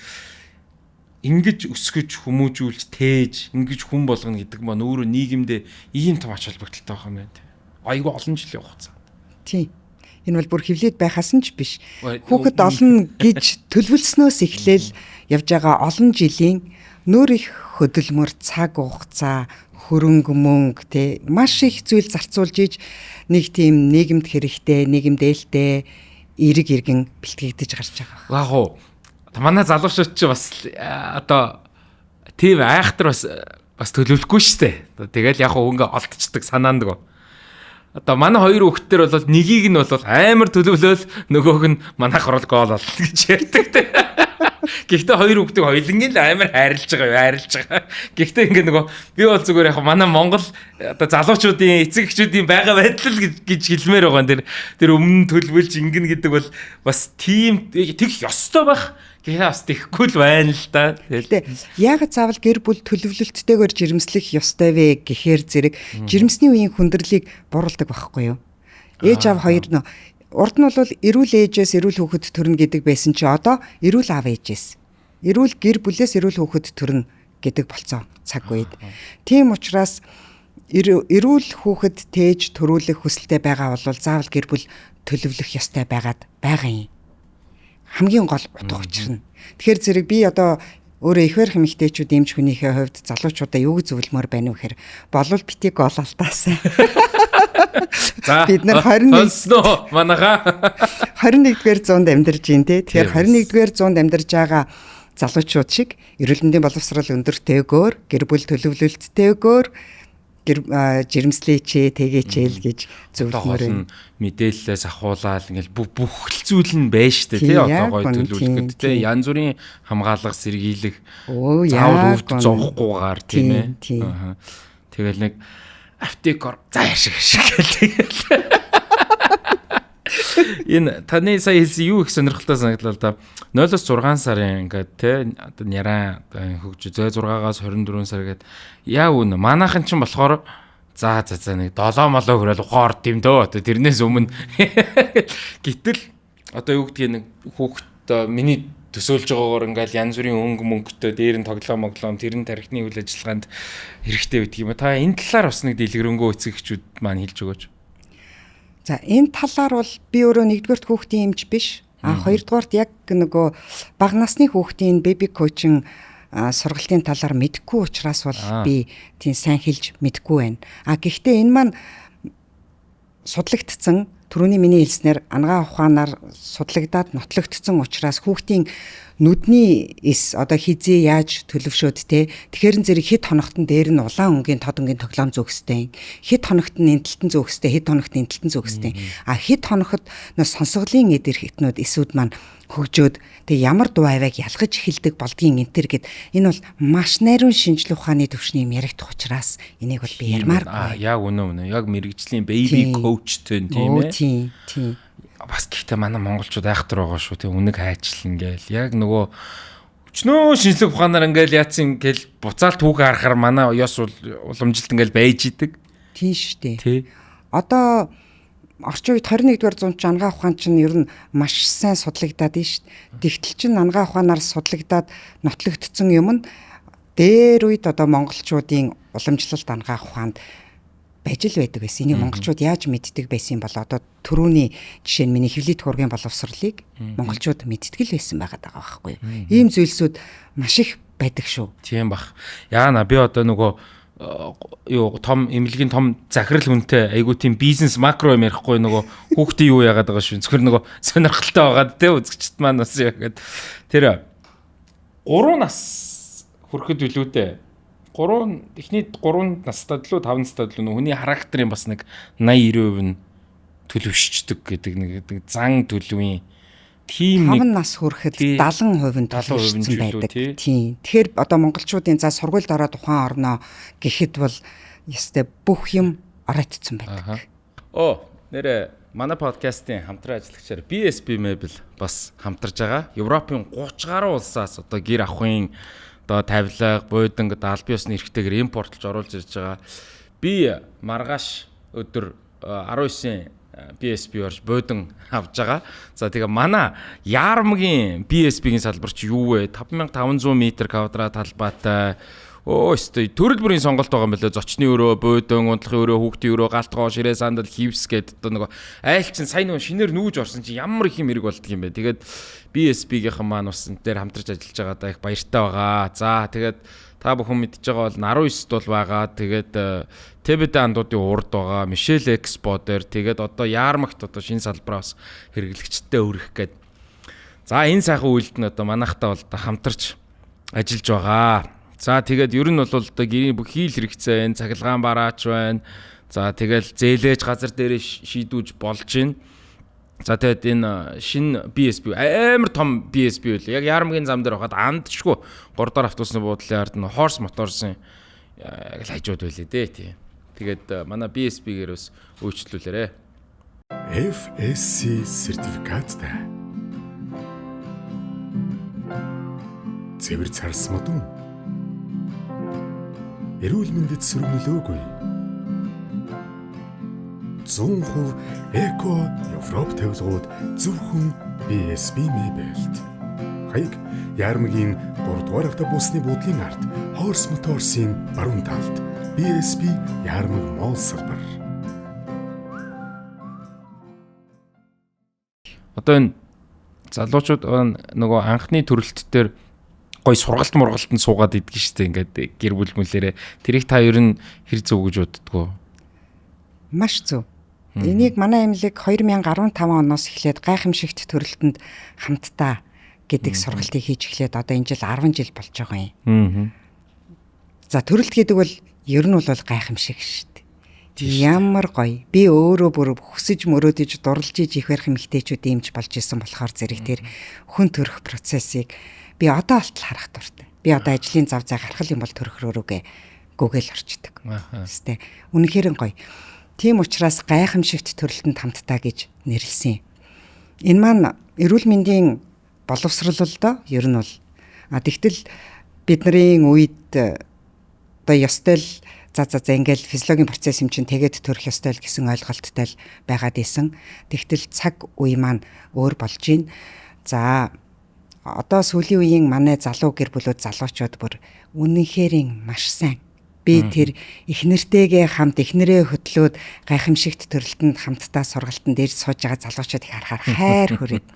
ингэж өсгөж хүмүүжүүлж тээж ингэж хүн болгоно гэдэг маань өөрөө нийгэмдээ ийм том ач холбогдолтой байх юм байна. Айгүй олон жил явах цаа. Тийм. Энэ бол бүр хевлийд байхаас нь ч биш. Хүүхэд олно гэж төлөвлөснөөс эхлээл явж байгаа олон жилийн нөр их хөдөлмөр, цаг хугацаа, хөрөнгө мөнгө маш их зүйл зарцуулж иж нэг тийм нийгэмд хэрэгтэй, нийгэмд ээлтэй эерэг иргэн бэлтгэгдэж гарч байгаа. Яг уу манай залуучууд ч бас одоо тийм айхтар бас төлөвлөхгүй шүү дээ. Тэгэл яг хөө ингээ олдчихдаг санаандаг. Одоо манай хоёр хүүхдтэр бол нэгийг нь бол амар төлөвлөөл нөгөөх нь манайх орол гол олно гэж ярьдаг те. Гэхдээ хоёр хүүхдийг хоёулангийн л амар хайрлаж байгаа. Гэхдээ ингээ нөгөө би бол зүгээр яг манай Монгол одоо залуучуудын эцэг эхчүүдийн байгаа байдал гэж хэлмээр байгаа. Тэр өмнө төлөвлөж ингэн гэдэг бол бас тийм тэгэх ёстой байх. Гэхдээ бас тэхгүй л байна л да. Гэхдээ яг заавал гэр бүл төлөвлөлттэйгээр жирэмслэх ёстой вэ гэхээр зэрэг жирэмсний үеийн хүндрэлийг буруулдаг байхгүй юу? Ээж аав хоёр нь урд нь бол эрүүл ээжээс эрүүл хүүхэд төрнө гэдэг байсан чи одоо эрүүл аав ээжээс эрүүл гэр бүлээс эрүүл хүүхэд төрнө гэдэг болцсон цаг үед. Тийм учраас эрүүл хүүхэд тээж төрүүлэх хүсэлтэй байгаа бол заавал гэр бүл төлөвлөх ёстой байгаа юм. Хамгийн гол утга учир нь. Тэгэхээр зэрэг би одоо өөрөө их барих эмэгтэйчүүд эмч хүнийхээ хувьд залуучуудаа юу гэж зөвлөмөр байна вэ гэхээр болвол бити гол алтаасаа. За бид нар 21-р зуунд амьдарч байна те. Тэгэхээр 21-р зуунд амьдарч байгаа залуучууд шиг эрүүл мэндийн боловсрал өндөртэйгээр, гэр бүл төлөвлөлттэйгээр жирэмслээч тэгээч л гэж зөвлөмөр байна. Мэдээлэлээс ахуулаад ингээл бүх л зүйл нь байна штэ тий одоо гоё төлөвлөхөд тий янз бүрийн хамгаалах сэргийлэх заавал өвд зовхгүйгээр тийм ээ. Тэгэл нэг аптекор заашиг тэгэл. Энэ таны сая хэлсэн юу их сонирхолтой санагдлаа л да. 0-6 сарын ингээд те одоо няраа хөгж 6-аас 24 сар гээд яа үн манайхан ч болохоор за нэг 7 молоо хөрөөл ухаар тийм дөө тэрнээс өмнө гэтэл одоо юу гэдгийг нэг хүүхэд миний төсөөлж байгаагаар ингээл янз бүрийн мөнгөтэй дээр нь тоглоом тэрэн тархины үйл ажиллагаанд хэрэгтэй байдаг юм. Та энэ талаар бас нэг дэлгэрэнгүй эцэгчүүд маань хэлж өгөөч. За энэ талаар бол би өөрөө нэгдүгээрт хүүхдийн эмч биш. Хоёрдугаарт яг нөгөө бага насны хүүхдийн беби коучинг сургалтын талаар мэдэхгүй учраас бол би тийм сайн хэлж мэдэхгүй байна. Гэхдээ энэ маань судлагдсан түрүүний миний хэлснээр ангаа ухаанаар судлагдаад нотлогдсон учраас хүүхдийн нүдний эс одоо хизээ яаж төлөвшөөд те тэгэхээр зэрэг хэд хоногтон дээр нь улаан өнгийн тод өнгийн тоглоом зөөхстэй хэд хоногт нь энтэлтэн зөөхстэй хэд хоногт нь энтэлтэн зөөхстэй хэд хоногт нөө сонсголын эдэр хитнүүд эсүүд маань хөгжөөд тэг ямар дуу авайг ялгаж эхэлдэг болдгийн энтер гэд энэ бол маш найрын шинжлэх ухааны төвшний юм яригдах учраас энийг бол би ярмаар яг үнэ яг мэрэгжлийн baby coachтэй тийм ээ тийм бас гэхдээ манай монголчууд айхтар байгаа шүү тийм үнэг хайчлан гээл яг нөгөө өчнөө шинжлэх ухаанаар ингээл яатсан ингээл буцаал түүх харахаар манай ёс уламжилт ингээл байж идэг тийм шүү дээ тий одоо орчин үед 21-р зуунд ч ангаа ухаан чинь ер нь маш сайн судлагдаад байна шүү дээ. Тэгтэл чинь ангаа ухаанаар судлагдаад нотлогдсон юм нь дээр үед одоо монголчуудын уламжлалт ангаа ухаанд байж л байдаг байсан. Энийг монголчууд яаж мэддэг байсан бол одоо түрүүний жишээ нь миний хэвлэлт хургийн боловсролыг монголчууд мэддэг л байсан байгаа байхгүй юу. Ийм зүйлсүүд маш их байдаг шүү. Тийм бах. Яана би одоо нөгөө юу том эмнэлгийн том захирал хүнтэй айгуу тийм бизнес макро юм ярихгүй нөгөө хүүхдийн юу яагаад байгаа шүү. Зөвхөр нөгөө сонирхолтой байгаад те үзэгчд маань бас яагаад тэр 3 нас хүрэхэд билүү дээ. 3 настай л 5 настай л хүний характерын бас нэг 80-90% нь төлөвшчдөг гэдэг нэг зан төлөвийн тийм 5 нас хүрэхэд 70% нь төлөвшсөн байдаг. Тийм. Тэгэхээр одоо монголчуудын за сургуульд ороод ухаан орноо гэхэд бол ёстой бүх юм оройтцсан байдаг. Нэрэ манай подкастын хамтран ажиллагчаар BSB Mebel бас хамтарж байгаа. Европын 30 гаруй улсаас одоо гэр авахын одоо тавилга, бууданг, албан ёсны эрхтэйгээр импортлж оруулж ирж байгаа. Би маргааш өдөр 19 BSB орж буудан авж байгаа. За тэгээ манай Яармгийн BSB-ийн салбар чи юу вэ? 5500 м² талбайтай. Өстой төрөл бүрийн сонголт байгаа юм байна лээ. Зочны өрөө, буудан, унтлахын өрөө, хүүхдийн өрөө, галтгоо, ширээ сандал, хивс гэдэг одоо нөгөө айл чин сайн нөгөө шинээр нүүж орсон чи ямар их юм эрг болдго юм бэ. Тэгээд BSB-гийнхэн маань бас энэ дээр хамтарч ажиллаж байгаадаа их баяртай байгаа. За тэгээд та бүхэн мэдж байгаа бол 19-т бол байгаа. Тэгээд ТБД андуудын урд байгаа. Мишель Экспо дээр тэгээд одоо Яармагт одоо шинэ салбараас хэрэглэгчтэй өргөх гээд. За энэ сайхан үйлд нь одоо манайхтай бол хамтарч ажиллаж байгаа. За тэгээд ер нь бол одоо гэрийн бүх хийл хэрэгцээ энэ цахилгаан бараач байна. За тэгэл зээлээж газар дээр шийдүүлж болж байна. За тэгээд энэ шинэ BSB амар том BSB үл яг Яармгийн зам дээр байхад андчгүй 3 дахь автобусны буудлын ард нь хорс моторсын яг л хажууд байлээ дээ тий. Тэгээд манай BSB-гээр бас өөрчлөлөөрэй. FSC сертификаттай. Цэвэр царс модон. Эрүүл мэндэд сөрөглөөгүй. 100% эко Европ тавилгууд зөвхөн BSB Mebel-д. Хаяг Яармгийн 3 дугаар автобусны буудлын ард хорс моторсын баруун талд BSB Яармаг мол салбар. Одоо энэ залуучууд нөгөө анхны төрөлт дээр гой сургалт суугаад идэх штеп ингээд гэр бүл мүлээрээ тэрийг та ер нь хэр зөв гэж боддгоо? Маш зөв. Энийг манай эмнэлэг 2015 оноос эхлээд гайхамшигт төрөлтөнд хамтдаа гэдэг сургалтыг хийж эхлээд одоо энэ жил 10 жил болж байгаа юм. За төрөлт гэдэг бол ер нь бол гайхамшиг штеп. Ямар гоё. Би өөрөө бүр хүсэж мөрөөдөж дурлж иж их барих эмэгтэйчүүд имж болж исэн болохоор зэрэг тэр хүн төрөх процессыг би одоо болтол харах дуртай. Би одоо ажлын зав зай гарах юм бол төрөх рүүгээ гүгэл орчдөг. Тэстэй. Үнэхээр гоё. Тийм учраас гайхамшигт төрөлтөнд хамтдаа гэж нэрлсэн. Энэ маань эрүүл мэндийн боловсрол л доо ер нь бол. Тэгтэл бидний үед одоо ёстой л За ингээл физиологийн процесс юм чинь тэгээд төрөх ёстой л гэсэн ойлголттой л байгаад исэн. Тэгтэл цаг үе маань өөр болж байна. За одоо сүүлийн үеийн манай залуу гэр бүлүүд залуучууд бүр үнэнхээр маш сайн. Би тэр эхнэртэйгээ хамт эхнэрээ хөтлөөд гайхамшигт төрөлтөнд хамтдаа сургалтанд ирж сууж байгаа залуучууд их харахаар хайр хүрээд.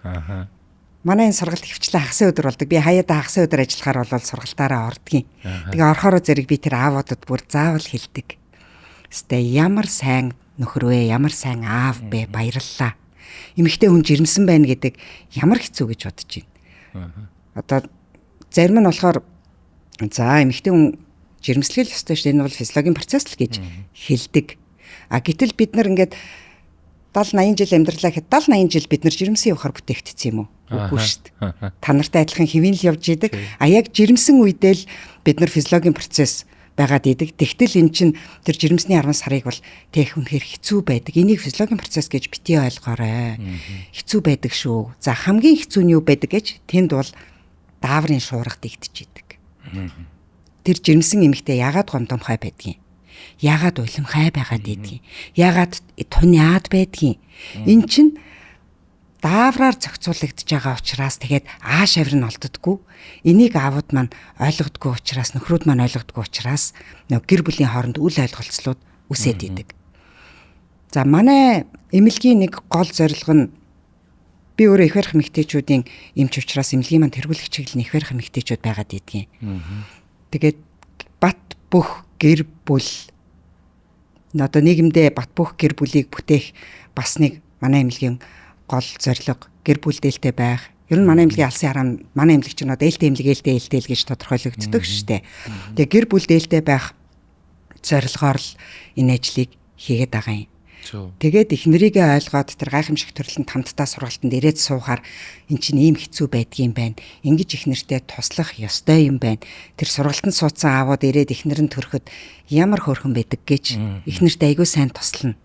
Ааха. Манай энэ сургалт хөвчлээ хагас өдөр болдог. Би хаяада хагас өдөр ажиллахаар бол сургалтаараа ордгийн. Тэгээ орохороо зэрэг би тэр аавуудад бүр заавал хэлдэг. Гэтэ ямар сайн нөхөр вэ? Ямар сайн аав бэ? Баярлалаа. Эмэгтэй хүн жирэмсэн байна гэдэг ямар хэцүү гэж бодож байна. Одоо зарим нь болохоор за эмэгтэй хүн жирэмслэл ёстой шүү дээ. Энэ бол физиологийн процесс л гэж хэлдэг. Гэтэл бид нар ингээд 70 80 жил амьдралаа гэхэд 70 80 жил бид нар жирэмсэн явахаар бүтээгдсэн юм уу? Үгүй шүү дээ. Та нартай адилхан хэвэн л явж идэг. Яг жирэмсэн үедээ л бид нар физиологийн процесс байгаад идэг. Тэгтэл эн чинь тэр жирэмсний 10 сарыг бол тех үнэхээр хэцүү байдаг. Энийг физиологийн процесс гэж бити ойлгоорой. Хэцүү байдаг шүү. За хамгийн хэцүү нь юу байдаг гэж тэнд бол дааврын шуурга дэгдэж идэг. Тэр жирэмсэн эмэгтэй яагаад гомдомхай байдгийг, яагаад улимхай байгаад идгийг, яагаад туниад байдгийг. Эн чинь даавраар зохицуулагдж байгаа учраас тэгээд ааш авир нь олддоггүй. Энийг аавууд маань ойлгодгүй учраас, нөхрүүд маань ойлгодгүй учраас гэр бүлийн хооронд үл ойлголцлууд үсээд идэг. За манай эмнэлгийн нэг гол зорилго нь би өөрөө их барих эмэгтэйчүүдийн эмч учраас эмнэлгийн маань тэргүүлэх чиглэл нь их барих эмэгтэйчүүд байгаад идгийг. Тэгээд бат бүх гэр бүл одоо нийгэмдээ бат бүх гэр бүлийг бүтээх бас нэг манай эмнэлгийн гол зорилго гэр бүл дээлтэй байх. Ер нь манай эмнэлгийн алсын хараа манай эмнэлэг чинь одоо ээлтэй эмнэлэг ээлтэй л гэж тодорхойлогддог шүү дээ. Тэгээ гэр бүл дээлтэй байх зорилгоор л энэ ажлыг хийгээд байгаа юм. Тэгээд их нэрийгээ ойлгоод тэр гайхамшиг төрлөнд хамтдаа сургалтанд ирээд суухаар эн чинь ийм хэцүү байдгийм байна. Ингэж их нэртэй туслах ёстой юм байна. Тэр сургалтанд суудсан аавууд ирээд их нэр нь төрөхөд ямар хөөрхөн байдаг гэж их нэртэй айгүй сайн туслана.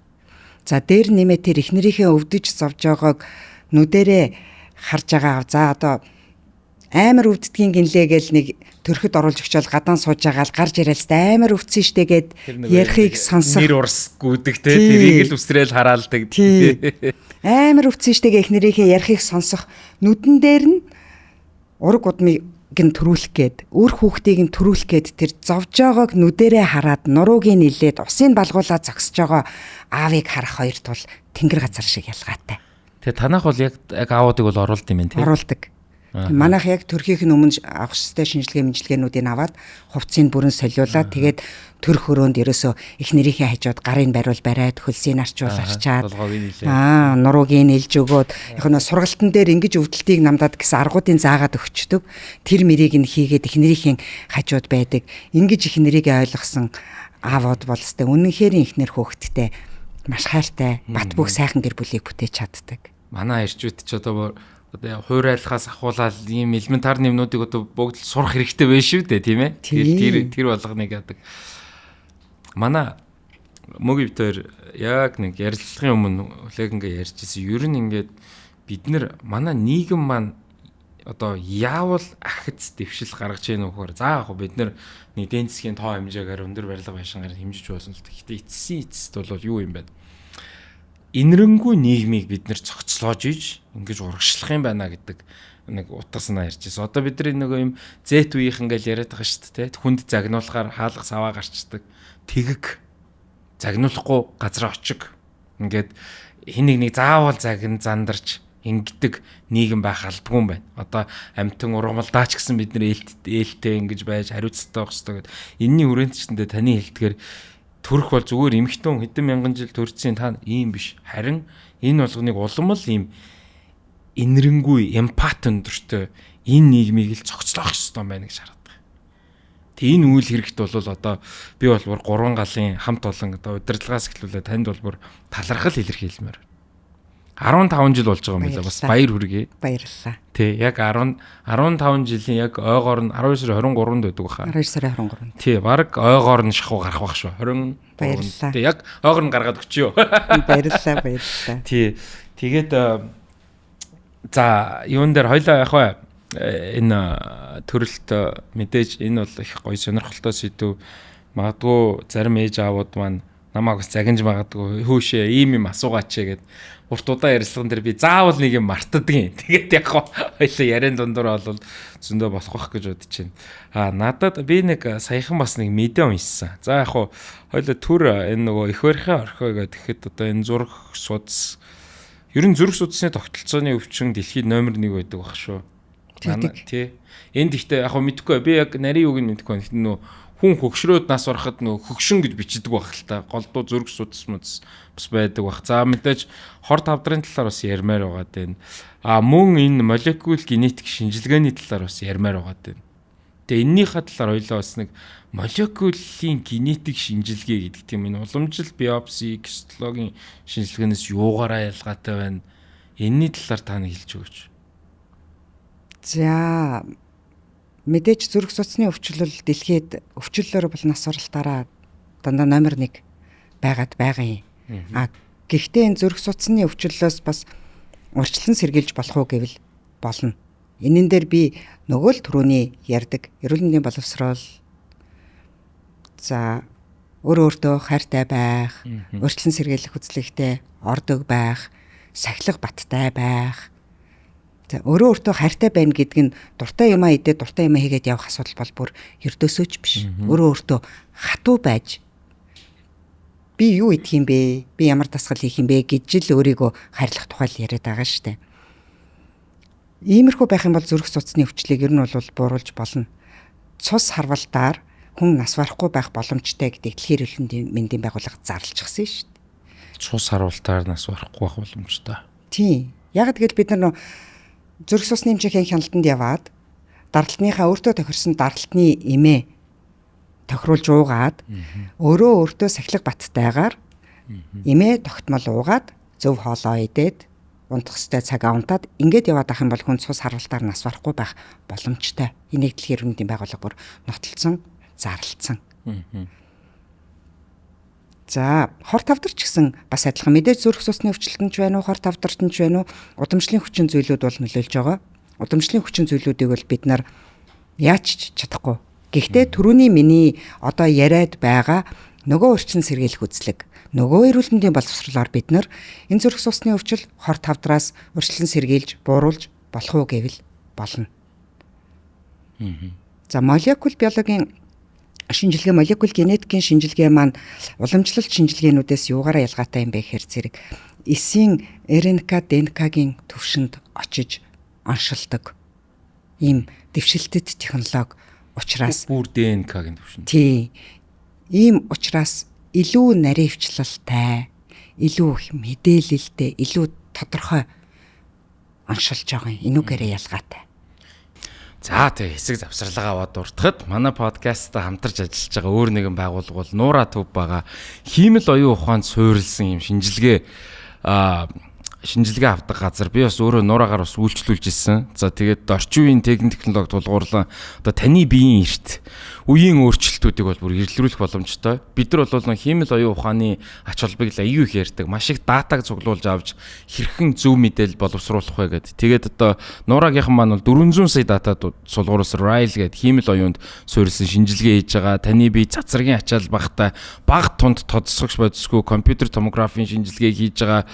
За дээр нэмээ тэр их нэрийнхээ өвдөж зовж байгааг нүдэрээ харж байгаа. За одоо амар өвддгийн гинлээ гэл нэг төрөхөд оруулж өгчөөл гадаан сууж байгаа л гарч ирээл амар өвдсөн штэ гэд ярихыг сонсох. Нэр урс гүдэг те тэрийг л үсрээл хараалдаг. Амар өвдсөн штэ гэх нэрийнхээ ярихыг сонсох. Нүдэн дээр нь ураг удмыг нь төрүүлэх гээд өөр хүүхдийг нь төрүүлэх гээд тэр зовж байгааг нүдэрээ хараад нурууг нь нилээд усыг балгуулаад зогсож байгаа аавыг харах хоёр тул тэнгэр газар шиг ялгаатай. Тэгээ танах бол яг аавуудыг бол оруулд юм те. Оруулдаг. Манайх яг төрхийнх нь өмнө авах ёстой шинжилгээнүүдийг аваад хувцсыг бүрэн солиулаад тэгээд төр хөрөөнд ерөөсөө их нэрийнхээ хажууд гарын бариул бариад хөлсийг арчуул арчаад нурууг нэлж өгөөд яг нь сургалтын дээр ингэж өвдөлтийг намдаад гэсэн аргуудын заагаад өгчдөг. Тэр мэрийг нь хийгээд их нэрийнхээ хажууд байдаг. Ингэж их нэрийгээ ойлгосон аавууд бол өстэй үнэнхээр их нэр хөөхттэй маш хайртай бат бөх сайхан гэр бүлийг бүтээж чаддаг. Манай ирчүүд ч одоо хуурайлахаас ахуулаад ийм элементар юмнуудыг одоо бүгд сурах хэрэгтэй байх шүү дээ, тийм ээ. Тэр болгоныг яадаг. Манай мөгийн битээр яг нэг ярилцлагын өмнө хүлээг ингээ ярьжсэн. Ер нь ингээд бид нар манай нийгэм маань одоо яавал ахиц дэвшил гаргаж ийн нөхөр. За яг бид нар нэг эдийн засгийн тоо хэмжээгээр өндөр барилга байшингаар хэмжиж байсан л гэхдээ эцэст бол юу юм бэ? Инэрэнгүй нийгмийг бид нэр цогцлоож иж ингэж урагшлах юм байна гэдэг нэг утгаснаа ярьжсэн. Одоо бид нар нэг юм Z үеийнх ингээл яриад байгаа шүү дээ. Хүнд загнуулахаар хаалга саваа гарчдаг. Тэгэг загнуулахгүй газар очиг. Ингээд хин нэг заавал загин зандарч ингэдэг нийгэм байх албагүй юм байна. Одоо амтэн ургамалдаач гэсэн бид нар ээлтэй ингэж байж хариуцлагатай байх хэрэгтэй гэдэг. Энийний хүрээнд ч гэсэн таны хэлдгээр төрөх бол зүгээр эмхтэн хэдэн мянган жил төрчихсэн та ийм биш. Харин энэ болгоныг улам л ийм инэрэнгүй эмпат өндөртэй энэ нийгмийг л цогцлоох ёстой байна гэж хараад байгаа. Тэг энэ үйл хэрэгт бол одоо би бол 3 галын хамт олон одоо удирдлагаас эхлүүлээ танд бол бүр талархал илэрхийлмээр. 15 жил болж байгаа юм байна. Бас баяр хүргэе. Баярлалаа. Тий, яг 15 жилийн яг ойгоор нь 12 сарын 23-нд байдаг баха. 12 сарын 23-нд. Тий, баг ойгоор нь шахуу гарах байх шүү. 20. Баярлалаа. Тий, яг ойгоор нь гаргаад өчөө. Баярлалаа. Тий. Тэгээд за юун дээр хоёлаа яг бай энэ төрөлт мэдээж энэ бол их гоё сонирхолтой сэдв Магадгүй зарим ээж аавууд маань намайг бас загинж магадгүй хөөшөө ийм юм асуугаач гэгээд урт удаа ярилцлаган дээр би заавал нэг юм мартадгийн. Тэгээд яг хоёлаа яриан дундуур бол зөндөө болох байх гэж бодож байна. Надад би нэг саяхан бас нэг мэдээ уншсан. За яг хоёлаа төр энэ нөгөө их барихын орхио гэхэд одоо энэ зураг судас ер нь зураг судасны тогтолцооны өвчин дэлхийд номер 1 байдаг баг шүү. Тий. Энд ихтэй яг мэдгүй би яг нарийн үг нь мэдгүй байна. Нөө хүн хөгшрөөд нас барахад нөө хөгшин гэж бичдэг байх л та. Голдуу зураг судас мөс бас байдаг байх. За мэдээж хор тавдрын талаар бас ярмаар байгаа дээ. Мөн энэ молекул генетик шинжилгээний талаар бас ярмаар байгаа дээ. Тэгээ эннийхээ талаар хоёлаа бас нэг молекулын генетик шинжилгээ гэдэг тийм энэ уламжил биопси, гистологийн шинжилгээнээс юугаараа ялгаатай байна? Энэний талаар та нэг хэлж өгөөч. За мэдээж зүрх судасны өвчлөл дэлхийд өвчлөлөөр бол нас оролтаараа дандаа номер 1 байгаад байгаа юм. Гэхдээ энэ зүрх судасны өвчлөлөөс бас урьдчилан сэргийлж болох уу гэвэл болно. Энэн дээр би нөгөө л түрүүний ярьдаг эрүүл мэндийн боловсрол за өөртөө хайртай байх, урьдчилан сэргийлэх үзлэгтэй ордог байх, сахилах баттай байх. За өөртөө хайртай байна гэдг нь дуртай юмаа идээд дуртай юмаа хийгээд явах асуудал бол бүр ердөөсөөч биш. Өөртөө хатуу байж би юу идэх юм бэ? Би ямар дасгал хийх юм бэ гэж л өөрийгөө хайрлах тухай л яриад байгаа шүү дээ. Иймэрхүү байх юм бол зүрх судасны өвчлийг ер нь бол бууруулж болно. Цус харвалтаар хүн нас барахгүй байх боломжтой гэдэг дэлхийн эрүүл мэндийн байгууллага зарлчихсан шүү дээ. Цус харвалтаар нас барахгүй байх боломжтой. Тийм. Яг тэгэл бид нар зүрх судасны хэмжээний хяналтанд яваад даралтныхаа өөртөө тохирсон даралтны эмээ тохируулж уугаад өөртөө сахилах баттайгаар эмээ тогтмол уугаад зөв хоолоо идээд унтах ёстой цагаа унтаад ингээд яваад ах юм бол хүн цус харвалтаар нас барахгүй байх боломжтой. Энийг дэлхийн эрүүл мэндийн байгууллага бүр нотолцсон, зарлалцсан. За хор тавдарч гэсэн бас адилхан мэдээж зүрх судасны өвчлөлтөнд ч байна уу, хор тавдартанд ч байна уу, удамшлын хүчин зүйлүүд бол нөлөөлж байгаа. Удамшлын хүчин зүйлүүдийг бол бид нар яаж чадахгүй. Гэхдээ түрүүний миний одоо яриад байгаа нөгөө урьдчилан сэргийлэх үзлэг, нөгөө эрүүл мэндийн боловсролоор бид нар энэ зүрх судасны өвчл хор тавдраас урьдчилан сэргийлж, бууруулж болох уу гэвэл болно. За молекул биологийн шинжилгээ, молекул генетикийн шинжилгээ маань уламжлалт шинжилгээнүүдээс юугаараа ялгаатай юм бэ гэхээр зэрэг эсийн РНК, ДНК-гийн төвшөнд очиж оншилдог ийм дэвшилтэт технологи учраас бүр ДНК-гийн төвшөнд. Тий. Ийм учраас илүү наривчлалтай, илүү их мэдээлэлтэй, илүү тодорхой оншилж байгаа юм. Энүүгээрээ ялгаатай. За тэг хэсэг завсралгаа аваад дуртахад манай подкасттай хамтарч ажиллаж байгаа өөр нэгэн байгууллага бол Нура Төв байгаа. Хиймэл оюун ухаанд суурилсан юм шинжилгээ авдаг газар. Би бас өөрөө Нурагаар бас үйлчлүүлж ирсэн. За тэгээд орчин үеийн техник технологи тулгуурлан одоо таны биеийн эрт үеийн өөрчлөлтүүдийг бол бүр ирлүүлэх боломжтой. Бид нар бол хиймэл оюун ухааны ач холбогыг аюу их ярьдаг. Маш их датаг цуглуулж авч хэрхэн зөв мэдээлэл боловсруулах вэ гэдэг. Тэгээд одоо Нурагийнхан маань бол 400 сая дата сулгууруулсан RILE гэдэг хиймэл оюунд суурилсан шинжилгээ хийж байгаа. Таны бие цацрагийн ачаал багтай бага тунд тодсгогч бодисгүй компьютер томографийн шинжилгээг хийж байгаа.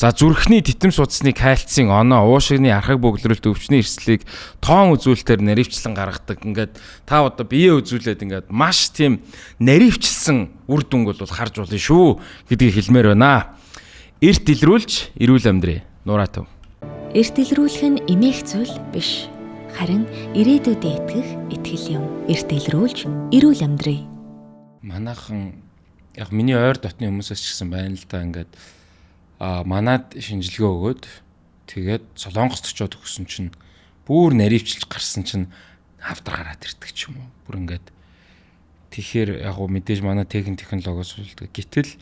За зүрхний титэм судасны кальцийн оноо, уушигны архаг бөглөрөлт өвчний эрсдлийг тоон үзүүлэлтээр наривчлан гаргадаг. Ингээд та одоо бие үзүүлээд ингээд маш тийм наривчилсан үр дүнг бол харж болно шүү гэдгийг хэлмээр байна. Эрт илрүүлж, эрүүл амьдрий. Нура Төв. Эрт илрүүлэх нь эмээх зүйл биш. Харин ирээдүйдээ итгэх итгэл юм. Эрт илрүүлж, эрүүл амьдрий. Манайхан яг миний ойр дотны хүмүүсээс ч гэсэн байна л да ингээд манад шинжилгээ өгөөд тэгээд Солонгост очиод өгсөн чинь бүр наривчилж гарсан чинь хавдар гараад ирдэг ч юм уу. Бүр ингээд тэгэхээр яг гоо мэдээж манай техник технологиос үлддэг. Гэтэл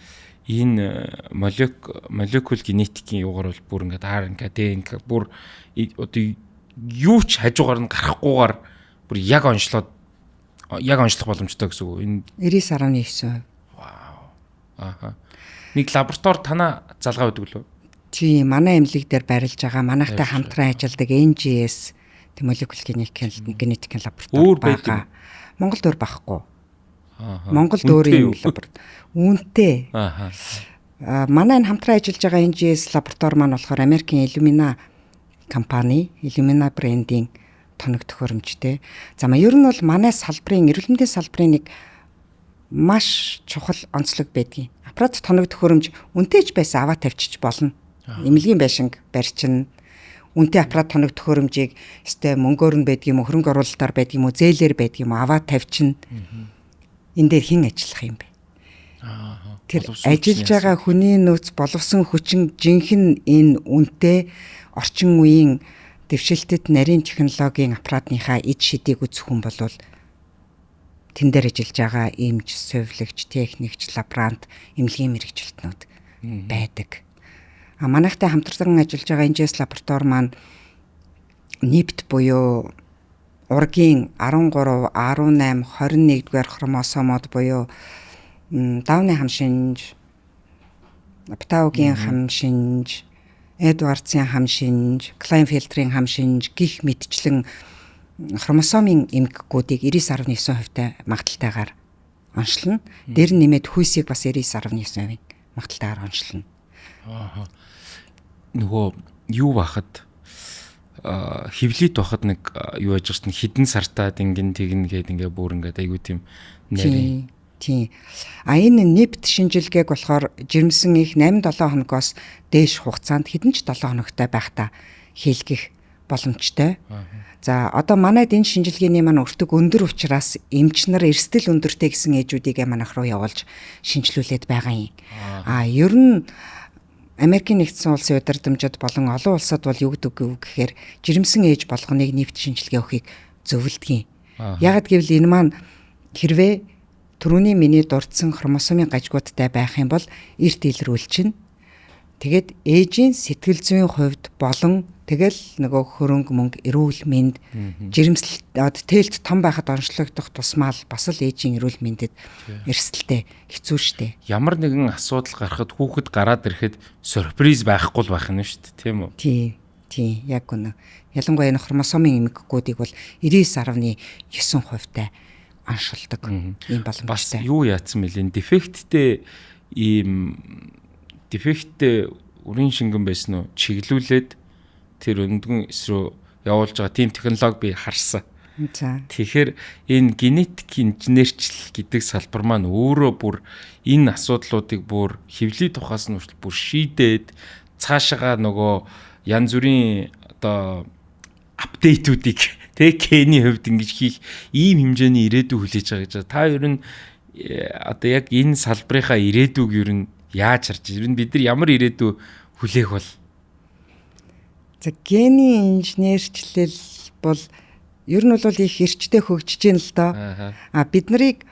энэ молекул генетикийн юугаар бол бүр ингээд RNK, ДНК бүр одоо юу ч хажуугаар нь гарахгүйгээр бүр яг онцлох боломжтой гэсэн үг. Энэ 99.9%. Вау. Аха. Нэг лаборатори танаа залгаа байдаг лөө. Чи манай эмнэлэг дээр барилж байгаа манайхтай хамтран ажилладаг NGS молекул генетикийн лаборатори байгаа. Монголд өөр байхгүй. Монголд өөр юм лаборатори. Үүнтэй. Манай энэ хамтран ажиллаж байгаа NGS лаборатори маань болохоор Америкийн Illumina компани, Illumina брендийн тоног төхөөрөмжтэй. За ер нь бол манай салбарын эрүүл мэндийн салбарын нэг маш чухал онцлог байдгийг. Аппарат тоног төхөөрөмж үнэтэйч байсан аваа тавьчих болно. Эмнэлгийн байшинг барьчин. Үнэтэй аппарат тоног төхөөрөмжийг өстэй мөнгөөр нь байдаг юм уу, хөрөнгө оруулалтаар байдаг юм уу, зээлээр байдаг юм уу, аваа тавьчин. Энд дээр хэн ажиллах юм бэ? Тэр ажиллаж байгаа хүний нөөц боловсон хүчин жинхэнэ энэ үнэтэй орчин үеийн дэвшилтэд нарийн технологийн аппаратныхаа эд шидийг үзэх хүн болвол тэн дээр ажиллаж байгаа эмч, сувилагч, техникч, лаборант, эмнэлгийн мэргэжилтнүүд байдаг. Манайхтай хамтарсан ажиллаж байгаа NGS лаборатори маань NIPT буюу ургийн 13, 18, 21-р хромосомод буюу Дауны хам шинж, Птаугийн хам шинж, Эдвардсын хам шинж, Клайнфелдрийн хам шинж гих мэтчлэн хромосомын эмгэгүүдийг 99.9% магадaltaйгаар онцлно. Дээр нь нэмээд хүйсийг бас 99.9% магадaltaйгаар онцлно. Нөгөө юу бахад хевлит бахад нэг юу яж гэрт хідэн сартаад ингэн тэгнэ гээд ингээ бүр ингээ айгуу тийм нарийн. Тийм. Энэ NIPT шинжилгээг болохоор жирэмсэн их 8-7 хоногоос дээш хугацаанд хэдэн ч 7 хоногтой байхдаа хийлгэх боломжтой. За одоо манайд энэ шинжилгээний маань өртөг өндөр учраас эмч нар эрсдэл өндөртэй гэсэн ээжүүдийг манайх руу явуулж шинжилүүлээд байгаа юм. Ер нь Америкийн нэгдсэн улсын удирдамжид болон олон улсад бол юу гэдэг вэ гэхээр жирэмсэн ээж болгоныг NIPT шинжилгээ өгөхийг зөвлөдөг юм. Яагад гэвэл энэ маань хэрвээ түрүүний миний дурдсан хромосомын гажгуудтай байх юм бол эрт илрүүлчин. Тэгээд ээжийн сэтгэл зүйн хувьд болон тэгэл нөгөө хөрөнгө мөнгө эрүүл мэнд жирэмсэл тээлт том байхад онцлогдох тусмаа бас л ээжийн эрүүл мэндэд эрсдэлтэй хэцүү шттэ. Ямар нэгэн асуудал гарахад хүүхэд гараад ирэхэд сюрприз байхгүй л байх нь шүү дээ, тийм үү? Тийм, яг үнэ. Ялангуяа энэ хромосомын эмгэгүүдийг бол 99.9% аншилдаг ийм боломжтой. Бас юу яатсан мэлээ дефекттэй үрийн шингэн байсан уу чиглүүлээд тэр өндгөн эсрүү явуулж байгаа тийм технологи би харсан. За. Тэгэхээр энэ генетик инженерчл гэдэг салбар маань өөрөө бүр энэ асуудлуудыг бүр хевлийн тухаас нь бүр шийдээд цаашаага нөгөө янз бүрийн одоо апдейтүүдийг гений хувьд ингэж хийх ийм хэмжээний ирээдүй хүлээж байгаа гэж. Та ер нь одоо яг энэ салбарынхаа ирээдүйг ер нь яаж харж байна? Ер нь бид нар ямар ирээдүй хүлээх бол? За гений инженерчлэл бол ер нь бол их эрчтэй хөгжиж байна л доо. Бид нарыг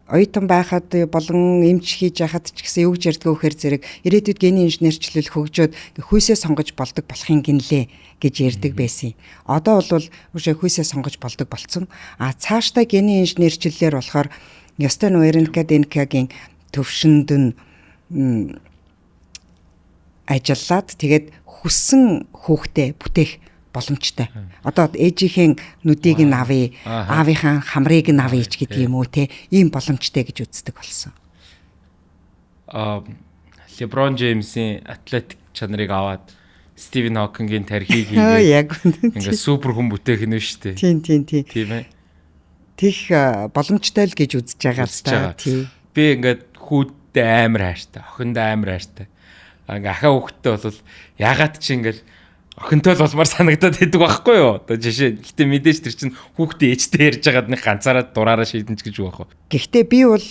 оюутан байхад болон эмч хийж яхад ч гэсэн юу гэж ярьдгаа вэхээр зэрэг ирээдүйд гений инженерчлэл хөгжөөд хүйсээ сонгож болдог болохын гинлээ гэж ярьдаг байсан. Одоо бол үгүй хүйсээ сонгож болдог болцсон. Цаашдаа гений инженерчлэлээр болохоор Ёстен Уэренкаденкагийн төвшөнд нь ажиллаад тэгээд хүссэн хүүхдээ бүтээх боломжтой. Одоо ээжийнхэн нүдийг нь авъя, аавынхаа хамрыг нь авъя ч гэдэг юм уу те. Ийм боломжтой гэж үздэг болсон. LeBron James-ийн атлетик чанарыг аваад Стивен Хокингийн тархийг хийгээд яг ингээд супер хүн бүтээх нь шүү дээ. Тийм. Тийм ээ. Тех боломжтой л гэж үзэж байгаа л та. Тийм. Би ингээд хүүдтэй амар хайртай, охиндоо амар хайртай. Ингээ ахаа хүүхдтэй бол ягаад чи ингээл охинтой л болмаар санагдаад байдаг байхгүй юу? Одоо жишээ гэхдээ мэдээж тэр чинь хүүхдээ ээжтэй ярьж байгаад нэг ганцаараа дураараа шийдэн ч гэж үг байхгүй. Гэхдээ би бол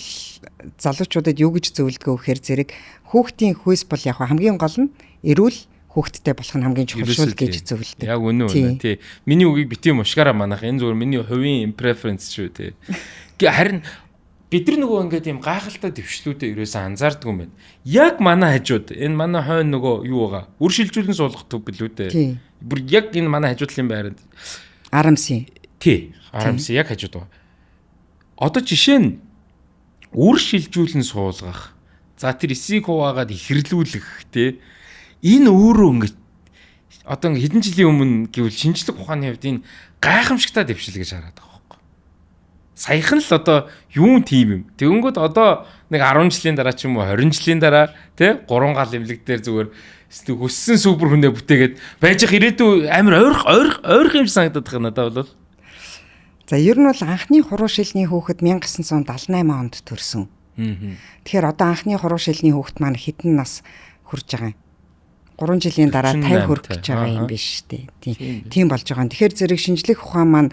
залуучуудад юу гэж зөвлөдгөө гэхээр зэрэг хүүхдийн хүйс бол яг хамгийн гол нь эрүүл хүүхдтэй болох нь хамгийн чухал шүү гэж зөвлөдөг. Яг үнэн тий. Миний үгийг битгий мушгаараа манах энэ зүгээр миний хувийн преференс шүү тий. Харин бид нар нөгөө ингээд юм гайхалтай дэвшлүүдээ ерөөсөө анзаардаг юм байна. Яг манай хажууд энэ манай хойно нөгөө юу байгаа? Үр шилжүүлэн суулгах төв билүү дээ. Бүр яг энэ манай хажуудлын байранд RMC. Тий. RMC яг хажууд байгаа. Одоо жишээ нь үр шилжүүлэн суулгах. За тэр эсийг хуваагаад ихэрлүүлэх тий. Энэ өөрөө ингээд одоо хэдэн жилийн өмнө гэвэл шинжлэх ухааны хувьд энэ гайхамшигтай дэвшил гэж хараад байгаа. саяхан л одоо юун тим юм. Тэгэнгүүт одоо нэг 10 жилийн дараа ч юм уу 20 жилийн дараа тий 3 гал имлэг дээр зүгээр хөссөн супер хүнээ бүтээгээд байж их ирээдүй амар ойрох юм санагдаад байна надад бол. За ер нь бол анхны хуруу шилний хүүхэд 1978 онд төрсөн. Тэгэхээр одоо анхны хуруу шилний хүүхэд маань хэдэн нас хүрж байгаа юм? 3 жилийн дараа 50 хүрэх гэж байгаа юм биш үү? Тийм болж байгаа. Тэгэхээр зэрэг шинжлэх ухаан маань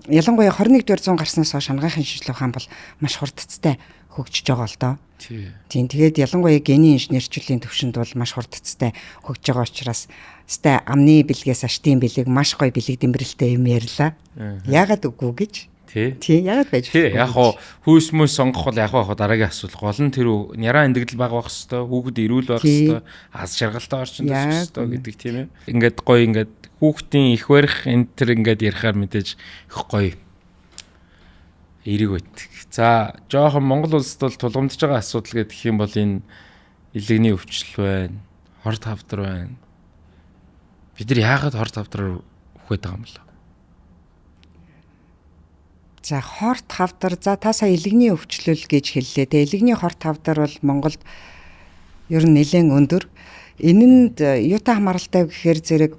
ялангуяа 21-р зуун гарснаас хойш хангайхын шинжлэх ухаан бол маш хурдцтай хөгжиж байгаа л доо. Тийм. Тэгээд ялангуяа генийн инженерчлэлийн төвшөнд бол маш хурдцтай хөгжиж байгаа учраас сте амны бэлгээс аштын бэлэг маш гоё бэлэг дэмбэрэлтэй юм ярьлаа. Яагаад үгүй гэж? Тий, яагаад байж вэ? Яг хоо хүйс мөс сонгох бол яг хоо дараагийн асуудал. Гол нь тэр няраа эндэгдэл бага байх хэвээр, хүүхэд эрүүл байх хэвээр, аз жаргалтай орчинд байх хэвээр гэдэг тийм ээ. Ингээд гоё ингээд хүүхдийн их барих энэ тэр ингээд ярихаар мэдээж их гоё эерэг байт. За, жоохон Монгол улсад бол тулгамдж байгаа асуудал гэдэг юм бол энэ илэгний өвчлөл байна, хор тавдар байна. Бид нар яагаад хор тавдраар үхээд байгаа юм бэ? За хорт хавдар за та сая илэгний өвчлөл гэж хэллээ. Тэгээ илэгний хорт хавдар бол Монголд ер нь нэлээд өндөр. Энэнд юутай хамааралтай гэхээр зэрэг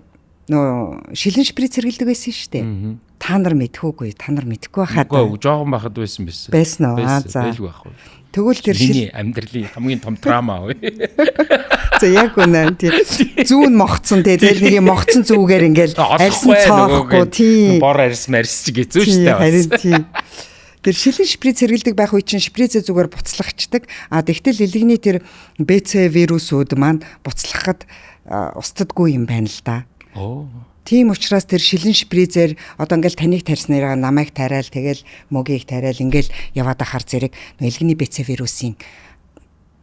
нөө шилэн шприц хэрэглэдэг байсан шүү дээ. Та нар мэдхүүгүй, та нар мэдхгүй байхад. Үгүй жоохон байхад байсан байсан. Байсан уу? За. Байлгүй байхгүй. Тэгвэл тэр миний амьдралын хамгийн том драма вэ? За яг үнэн тий. Зүүн могцсон тий. Тэгэл нэг юм могцсон зүгээр ингээл альсан цоохгүй тий. Бор арьс марьс ч гэзүү штэ бас. Харин тий. Тэр шилэн шприц хэрэглэдэг байх үе чинь шприцээ зүгээр буцлагчдаг. Тэгтэл илэгний тэр БЦ вирусүүд маань буцлахад устдаггүй юм байна л да. Тийм учраас тэр шилэн шприцээр одоо ингээл таныг тарьснараа намайг тариал тэгэл мөгийг тариал ингээл яваад ахаар зэрэг илэгний БЦ вирусын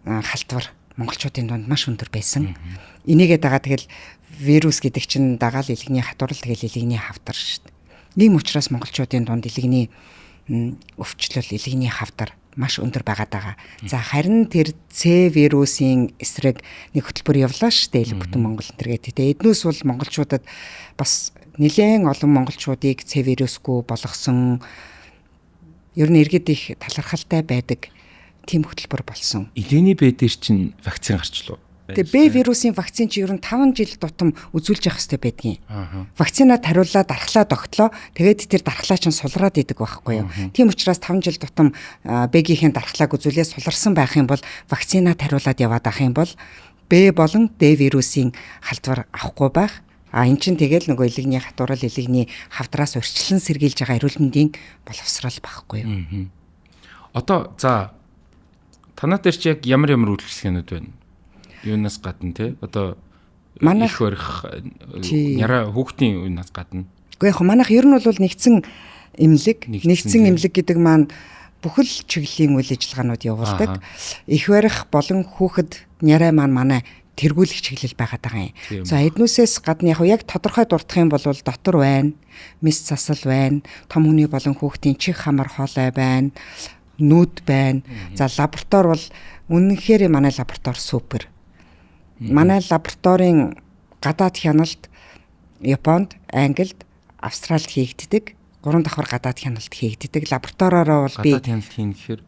халтвар монголчуудын дунд маш өндөр байсан. Энийгээ дагаа тэгэл вирус гэдэг чинь дагаал илэгний хатварл тэгэл илэгний хавдар шүү дээ. Ийм учраас монголчуудын дунд илэгний өвчлөл илэгний хавдар маш өндөр байгаад байгаа. За харин тэр С вирусын эсрэг нэг хөтөлбөр явлаа шүү дээ бүтэн Монгол энтергээд. Тэгээ эднээс бол монголчуудад бас нэлээд олон монголчуудыг С вирусгүй болгосон ер нь иргэд их талархалтай байдаг тийм хөтөлбөр болсон. Илэгний Б дээр чинь вакцин гарчлаа. Тэгээ Б вирусын вакцин чи ер нь 5 жил тутам үзүүлж явах хэрэгтэй байдгийн. Вакцинад хариуллаа дархлаа тогтлоо. Тэгээд тэр дархлаа чинь сулраад идэг байхгүй юу. Тийм учраас 5 жил тутам Б-гийн дархлааг үзүүлээ суларсан байх юм бол вакцинад хариулаад яваад ах юм бол Б болон Д вирусын халтвар авахгүй байх. Эн чинь тэгэл нөгөө илэгний хатварал илэгний хавдраас урьдчилан сэргийлж байгаа эрүүл мэндийн боловсрал байхгүй юу. Одоо за танаа дээр чи яг ямар үйлчлэгчнүүд байна? Юунаас гадна те одоо их барих няраа хүүхдийн юунаас гадна. Гэхдээ яг манайх ер нь бол нэгдсэн эмнэлэг гэдэг маань бүхэл чиглэлийн үйл ажиллагаанууд явуулдаг. Их барих болон хүүхэд няраа маань тэргүүлэх чиглэл байгаад байгаа юм. За эднүүсээс гадна яг тодорхой дурдах юм бол дотор байна, мэс засал байна, том хүний болон хүүхдийн чих хамар хоолой байна, нүүд байна. За лаборатори бол үнэнхээр манай лаборатори супер. Манай лабораторийн гадаад хяналт Японд, Англид, Австралид хийгддэг. 3 давхар гадаад хяналт хийгддэг. Лабораториороо бол би гадаад хяналт хийн гэхээр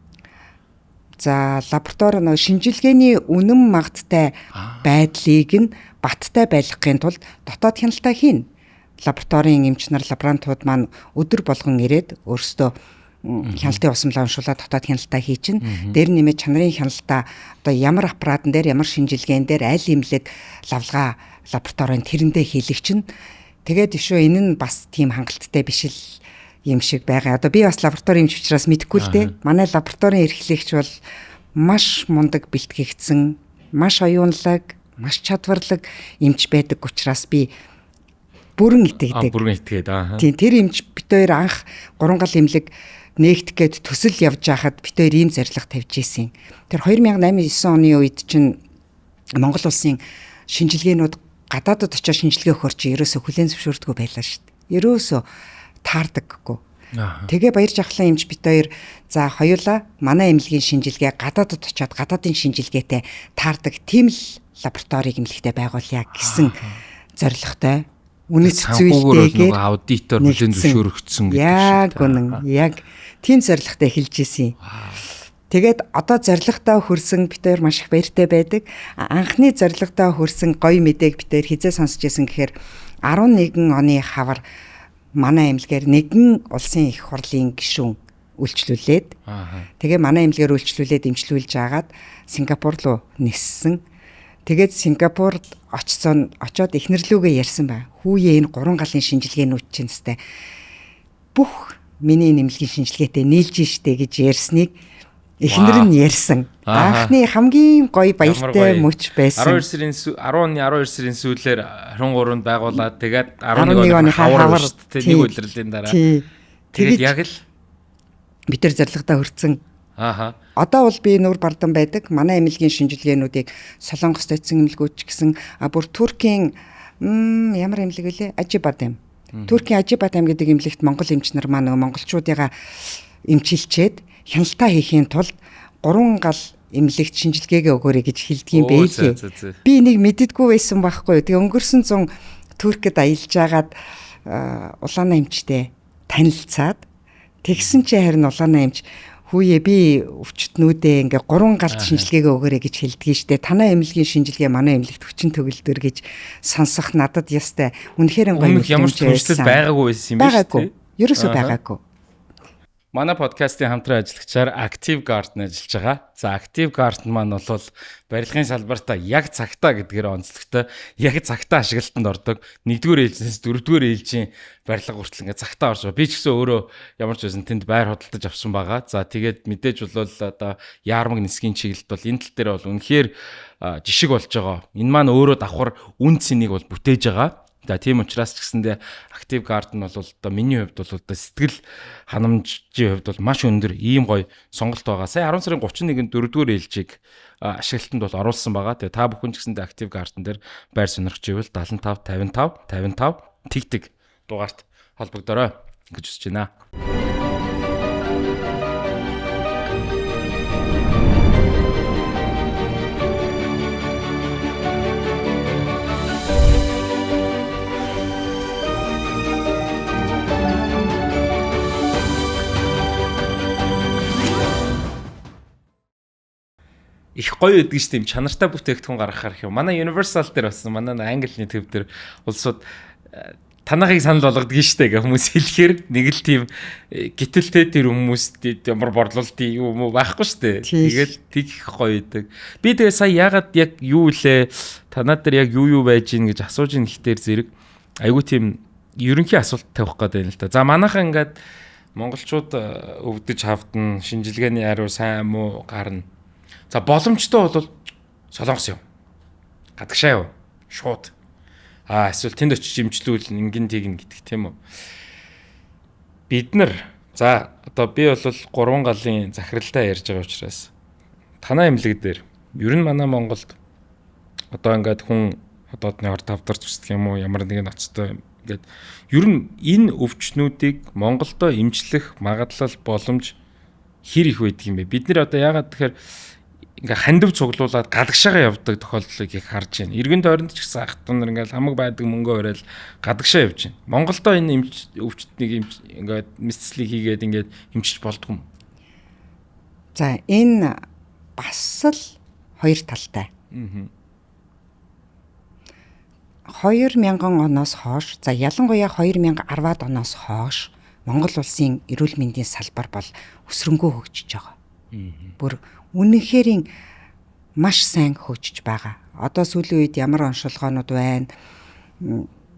за лаборатори нөө шинжилгээний үнэн магттай байдлыг нь баттай байлгахын тулд дотоод хяналтаа хийн. Лабораторийн эмч нар лаборантууд маань өдөр болгон ирээд өөрсдөө хяналтын усамлаа уншуулаад дотоод хяналтаа хий чинь дээр нэмээд чанарын хяналтаа одоо ямар аппаратн дээр ямар шинжилгээн дээр аль имлэг лавлгаа лабораторийн тэрэндээ хийлэг чинь тэгээд ишөө энэ нь бас тийм хангалттай биш л юм шиг байгаа. Одоо би бас лабораторийн эмч учраас мэдэхгүй л дээ. Манай лабораторийн эрхлэгч бол маш мундаг бэлтгэгдсэн, маш оюунлаг, маш чадварлаг эмч байдаг учраас би бүрэн итгэдэг. Бүрэн итгээд тийм тэр эмч бит хоёр анх 3 гал имлэг нээгдэх гээд төсөл явж байхад бит хоёр ийм зорилго тавьж ийсэн. Тэр 2008-9 оны үед чинь Монгол улсын шинжилгээнүүд гадаадд очиж шинжилгээ өгөхөр чи ерөөсө хүлээн зөвшөөрдөггүй байлаа шүү дээ. Ерөөсө таардаггүй. Тэгээ баяр жахлан эмч бит хоёр за хоёулаа манай эмнэлгийн шинжилгээ гадаадд очиод гадаадын шинжилгээтэй таардаг тийм л лабораторийг эмнэлэгтээ байгуулъя гэсэн зорилготой үнэт зүйлтэйгээр зүйлтэйгээр аудитор бүлээн зөвшөөрөгдсөн гэдэг яг үнэн яг тийм зорилготой эхэлж исэн юм. Тэгээд одоо зорилготой хүрсэн битээр маш их баяртай байдаг. Анхны зорилготой хүрсэн гоё мэдээг битээр хизээ сонсч ирсэн гэхээр 11 оны хавар манай эмнэлгээр нэгэн улсын их хурлын гишүүн үйлчлүүлээд тэгээ манай эмнэлгээр үйлчлүүлээд эмчлүүлж агаад Сингапур руу ниссэн. Тэгээд Сингапурд очоод эхнэрлүүгээ ярьсан бай. Хүүе энэ 3 галын шинжилгээнүүд чинь тест бүх миний нэмлэгийн шинжилгээтэй нийлж штэ гэж ярьсныг эхнэр нь ярьсан. Анхны хамгийн гоё баяртай мөч байсан. 12 сарын сүүлээр 23-нд байгуулад тэгээд 11 оны хавар нэг удирлын дараа. Тэгээд яг л бид нар зорилготой хүрсэн. Одоо бол би нүүр бардан байдаг. Манай эмнэлгийн шинжилгээнүүдийг Солонгост очсон эмнэлгүүч гэсэн бүр Туркийн ямар эмнэлэг вэ? Ажибадем. Туркийн Ажибадем гэдэг эмнэлэгт монгол эмч нар маань монголчуудыгаа эмчилчээд хяналтаа хийхийн тулд 3 гал эмнэлэгт шинжилгээгээ өгөөрэй гэж хэлдгийм байлээ. Би энийг мэддэггүй байсан байхгүй. Тэгээ өнгөрсөн 100 Туркид аялж агаад улаана эмчтэй танилцаад тэгсэн чи харин улаана эмч хүүе би өвчтнүүдээ ингээ 3 галт шинжилгээгээ өгөөрэй гэж хэлдгийг штэ. Танай эмнэлгийн шинжилгээ манай эмнэлэгт хүчин төгөлдөр гэж сонсох надад ястай. Үнэхээр гоё юм. Ямар ч хөвчлөл байгаагүй байсан юм байна шүү дээ. Ерөөсөө байгаагүй. Манай подкастын хамтран ажиллагчаар Active Garden ажиллаж байгаа. За Active Garden маань бол барилгын салбартаа яг цагтаа гэдгээр онцлогтой. Яг цагтаа ашиглалтанд ордог. 1-р ээлжнээс 4-р ээлжийн барилга хүртэл ингээ цагтаа орж байгаа. Би ч гэсэн өөрөө ямар ч байсан тэнд байр худалдаж авсан байгаа. За тэгээд мэдээж бол одоо яармаг нисгийн чиглэлд бол энэ тал дээр бол үнэхээр жишг болж байгаа. Энэ маань өөрөө давхар үн цэнийг бол бүтээж байгаа. За тийм учраас ч гэсэндээ Active Garden бол одоо миний хувьд бол одоо сэтгэл ханамжийн хувьд бол маш өндөр ийм гоё сонголт байгаа. Сая 10 сарын 31-нд 4-р ээлжийг ашиглалтанд бол оруулсан байгаа. Тэгээ та бүхэн ч гэсэндээ Active Garden дээр байр сонирхож ивэл 75 55 55 тэг дугаарт холбогдорой гэж хүсэж байна. Их гоё гэдэг чинь тийм чанартай бүтээгдэхүүн гаргахаар их юм. Манай Universal дээр болсон, манай Английн төв дээр улсууд танахыг санал болгодог штэ гэх хүмүүс хэлэхээр нэг л тийм гítэлтэй тэр хүмүүст ямар борлуулалтын юм уу байхгүй штэ. Тэгээд тэг их гоё гэдэг. Би тэгээ сая ягаад яг юу лээ танад дээр яг юу байж гин гэж асууж ин ихтер зэрэг айгу тийм ерөнхий асуулт тавих гээд байна л да. За манайхан ингээд монголчууд өвдөж хавдна, шинжилгээний хариу сайн муу гарна. За боломжтой бол Солонгос юм. Гадагшаа юу? Шууд. Эсвэл тэнд очиж имжлүүл ингэн тэгнэ гэдэг тийм үү. Бид нар за одоо би бол 3 галын захиралтай ярьж байгаа учраас танай эмнэлэг дээр ер нь манай Монголд одоо ингээд хүн одоодны хор тавдар зүсдэг юм уу ямар нэгэн ноцтой ингээд ер нь энэ өвчнүүдийг Монголдо эмчлэх магадлал боломж хэр их байдаг юм бэ? Бид нэр одоо яагаад тэгэхээр ингээ хандив цуглуулад гадагшаага явдаг тохиолдлыг их харж байна. Иргэн тойронд ч гэсэн ах トゥ нар ингээл хамаг байдаг мөнгөө өрөөл гадагшаа явж байна. Монголдо энэ өвчтнийг ингээд мэдслийг хийгээд ингээд эмчиж болдгоо юм. За энэ бас л хоёр талтай. 2000 оноос хойш, за ялангуяа 2010-ад оноос хойш Монгол улсын эрүүл мэндийн салбар бол өсрөнгөө хөгжиж байгаа. Бүр үнэнхээр маш сайн хөгжиж байгаа. Одоо сүүлийн үед ямар оншилгоонууд байна,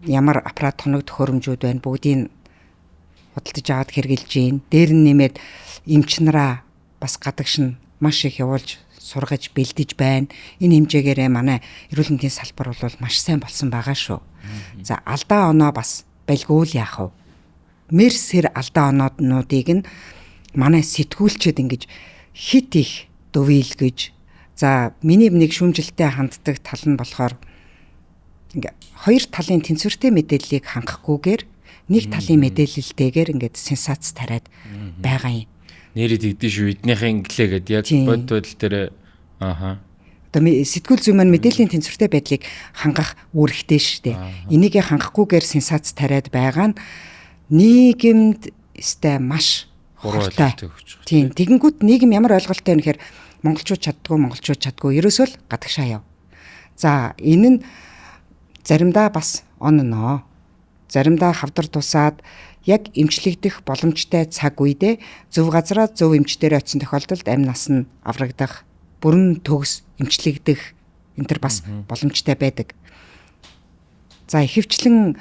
ямар аппарат тоног төхөөрөмжүүд байна, бүгдийг худалдаж аваад хэрэгжилж гин. Дээр нь нэмээд эмч нараа бас гадагш нь маш их явуулж сургаж бэлдэж байна. Энэ хэмжээгээрээ манай эрүүл мэндийн салбар бол маш сайн болсон байгаа шүү. За алдаа оноо бас байлгүй л яах вэ? Мерсэр алдаа онооднуудыг нь манай сэтгүүлчэд ингэж хит их дувилгэж, за миний нэг шүүмжилттэй ханддаг тал нь болохоор ингээ хоёр талын тэнцвэртэй мэдээллийг хангахгүйгээр нэг талын мэдээлэлтэйгээр ингээд сенсац тариад байгаа юм. Нэрээ тэгдэж шүү эднийхэн инглээ гэдэг яг бодит байдал дээр Одоо одоо сэтгүүл зүйн маань мэдээллийн тэнцвэртэй байдлыг хангах үүрэгтэй шүү дээ. Энийг хангахгүйгээр сенсац тариад байгаа нь нийгэмд өстэй маш хуралтай. Тийм. Тэгэнгүүт нийгэм ямар ойлголттой вэ гэхээр монголчууд чаддгүй ерөөсөө л гадагшаа яв. За энэ нь заримдаа бас онноо. Заримдаа хавдар тусаад яг эмчлэгдэх боломжтой цаг үедээ зөв газараа зөв эмчдэрээ очисон тохиолдолд амь нас нь аврагдах, бүрэн төгс эмчлэгдэх энэ төр бас боломжтой байдаг. За ихэвчлэн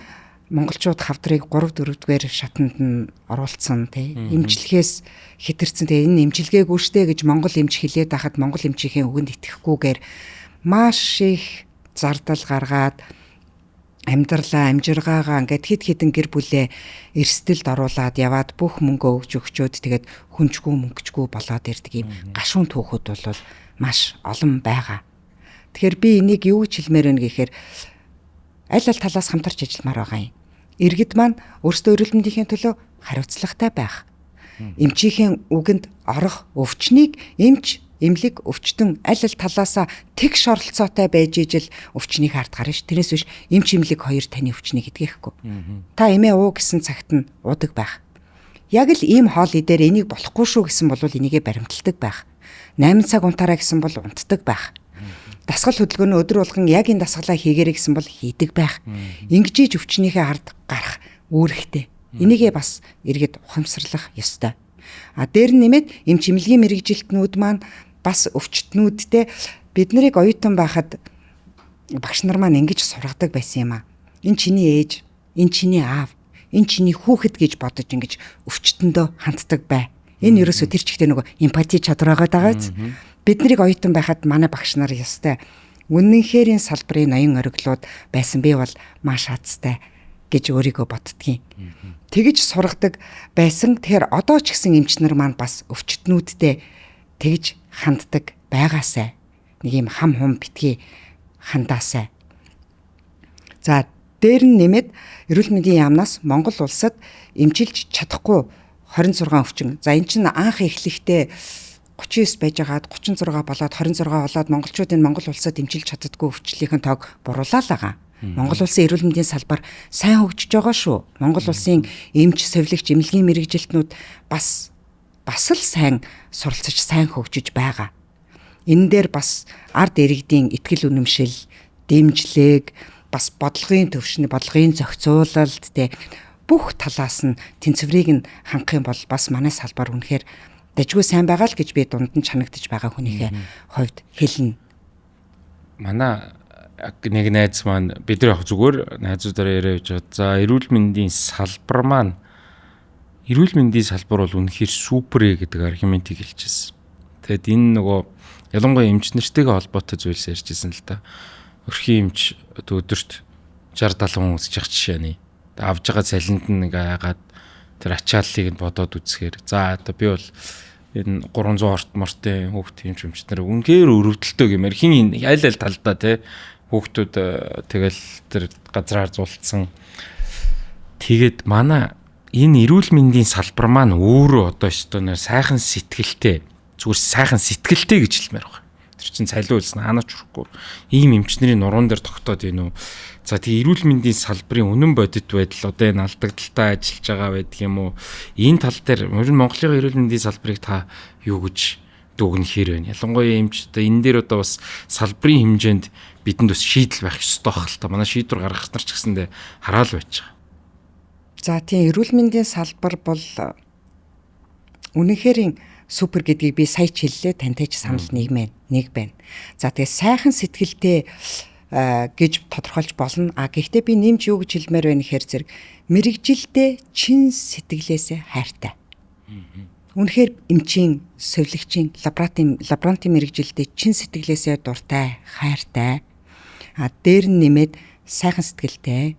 монголчууд хавдрыг 3-4-р шатанд нь оруулсан тий. Эмчлэхээс хэтэрсэн тий. Энэ эмчилгээгүй штэ гэж монгол эмч хэлээд байхад монгол эмчийн үгэнд итгэхгүйгээр маш их зардал гаргаад амьдралаа, амжиргаагаа ингээд хид хідэн гэр бүлээ эрсдэлд оруулаад яваад бүх мөнгөө өгчөөд тэгээд хүнчгүй мөнгөчгүй болоод ирдэг юм гашуун түүхүүд бол маш олон байгаа. Тэгэхээр би энийг юу гэж хэлмээр вэ гэхээр аль талаас хамтарч ажилламаар байгаа юм. Иргэд маань өөрсдөө эрүүл мэндийн төлөө хариуцлагатай байх. Эмчийн үгэнд орох өвчнийг эмлэг өвчтөн аль талаасаа тэгш оролцоотой байж ижил өвчнийг хард гарна ш. Тэрнээс биш эмч эмлэг хоёр таны өвчнийг эдгэхгүй. Та эмээ уу гэсэн цагт нь уудаг байх. Яг л ийм хоол идээр энийг болохгүй шүү гэсэн бол энийгээ баримталдаг байх. 8 цаг унтаараа гэсэн бол унтдаг байх. Дасгал хөдөлгөөнөө өдөр болгон яг энэ дасгалаа хийгээрэй гэсэн бол хийдэг байх. Ингэж өвчнийхээ хард гарах үүрэгтэй. Энийгээ бас иргэд ухамсарлах ёстой. Дээр нь нэмээд эмч эмнэлгийн мэрэгжилтнүүд маань бас өвчтнүүдтэй бид нарыг оюутан байхад багш нар маань ингэж сургадаг байсан юм аа. Энэ чиний ээж, энэ чиний аав, энэ чиний хүүхэд гэж бодож ингэж өвчтөндөө ханддаг бай. Энэ ерөөсөө тэр чигтээ нөгөө эмпати чадвар байгаа даа. Бид нарыг оюутан байхад манай багш нар ёстой үнэнхэрийн салбарын ноён ориглууд байсан би бол маш хацтай гэж өөрийгөө боддгийн. Тэгж сургадаг байсан. Тэгэхээр одоо ч гэсэн эмч нар маань бас өвчтнүүдтэй тэгж ханддаг байгаасай. Нэг юм хам хум битгий хандаасай. За дээр нь нэмээд эрүүл мэндийн яамнаас Монгол улсад эмчилж чадахгүй 26 өвчин. За эн чинь анх эхлэхдээ 39 байж байгаад 36 болоод 26 болоод монголчуудын Монгол улсад эмчилж чаддаггүй өвчлөлийн тоог буруулаад байгаа. Монгол улсын эрүүл мэндийн салбар сайн хөгжиж байгаа шүү. Монгол улсын эмч, совилогч, эмнэлгийн мэрэгжилтнүүд бас л сайн суралцж, сайн хөгжиж байгаа. Энэ дээр бас ард иргэдийн итгэл үнэмшил, дэмжлэг, бас бодлогын төвшин, бодлогын зохицуулалт те бүх талаас нь тэнцвэрийг нь хангах юм бол бас манай салбар үнэхээр дажгүй сайн байгаа л гэж би дунд нь чанагдж байгаа хүнийхээ хувьд хэлнэ. Манай нэг найз маань бид нар яг зүгээр найзуудаараа яриа явж байгаа. За эрүүл мэндийн салбар бол үнэхээр супер гэдэг аргументыг хэлчихсэн. Тэгэд энэ нөгөө ялангуяа эмч нартэйгээ холбоотой зүйлс ярьжсэн л да. Өрхийн эмч өдөрт 60-70 хүн үзэж явах жишээ нь. Авж байгаа цалинд нэг яагаад тэр ачааллыг нь бодоод үзэхээр за одоо би бол энэ 300 орт мортой хүүхд эмч нар үнэхээр өрөвдөлтөө гэмээр хин аль талдаа те хүүхдүүд тэгэл тэр газраар зулцсан. Тэгээд манай энэ эрүүл мэндийн салбар маань өөрөө одоо өстөнөр сайхан сэтгэлтэй зүгээр сайхан сэтгэлтэй гэж хэлмээр байна. Тэр чинь цалин үлсэн ханаач хүрэхгүй. Ийм эмчнэрийн нуруунд дээр тогтоод байна уу? За тэгээ эрүүл мэндийн салбарын үнэн бодит байдал одоо энэ алдагдaltaй ажиллаж байгаа байдаг юм уу? Энэ тал дээр Монголын эрүүл мэндийн салбарыг та юу гэж дүгнэхээр байна? Ялангуяа эмч одоо энэ дээр одоо бас салбарын хэмжээнд бидэнд бас шийдэл байх ёстой байх л та. Манай шийдвэр гаргах нар ч гэсэндээ хараал байж байгаа. За тийм эрүүл мэндийн салбар бол үнэнхээр супер гэдгийг би сая ч хэллээ, тантай ч санал нэг байна. За тэгээ сайхан сэтгэлтэй гэж тодорхойлж болно. Гэхдээ би нэмж юу гэж хэлмээр байна гэхээр зэрэг мэрэгжилдээ чин сэтгэлээсээ хайртай. Үнэхээр эмчийн, совилогчийн, лаборантын мэрэгжилдээ чин сэтгэлээсээ дуртай, хайртай. Дээр нь нэмээд сайхан сэтгэлтэй,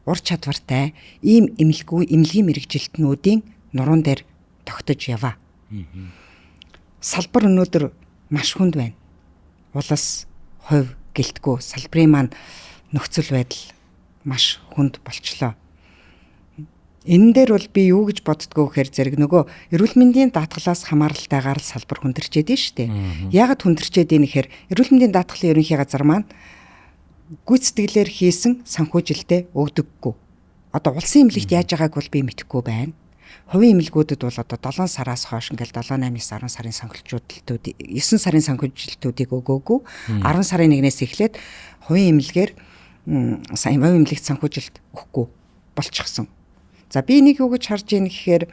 ур чадвартай ийм эмнэлгийн мэрэгжилтнүүдийн нуруунд дээр тогтож яваа. Салбар өнөөдөр маш хүнд байна. Улас, хувь гэлтгүй салбарын маань нөхцөл байдал маш хүнд болчлоо. Энэ дээр бол би юу гэж боддгоо гэхээр зэрэг нөгөө эрүүл мэндийн даатгалаас хамааралтайгаар салбар хүндэрчээд нь шүү дээ. Яагаад хүндэрчээд ийм гэхээр эрүүл мэндийн даатгалын ерөнхий газар маань гүйцэтгэлээр хийсэн санхүүжилтээ өгдөггүй. Одоо улсын эмнэлэгт яаж байгааг бол би мэдэхгүй байна. Хувийн эмнэлгүүдэд бол одоо 7 сараас хойш ингээл 7-8-10 сарын санхүүжилтүүд 9 сарын санхүүжилтүүдийг өгөөгүй. 10 сарын 1-ээс эхлээд хувийн эмнэлгээр хувийн эмнэлэгт санхүүжилт өгөхгүй болчихсон. За би энийг юу гэж харж ийн гэхээр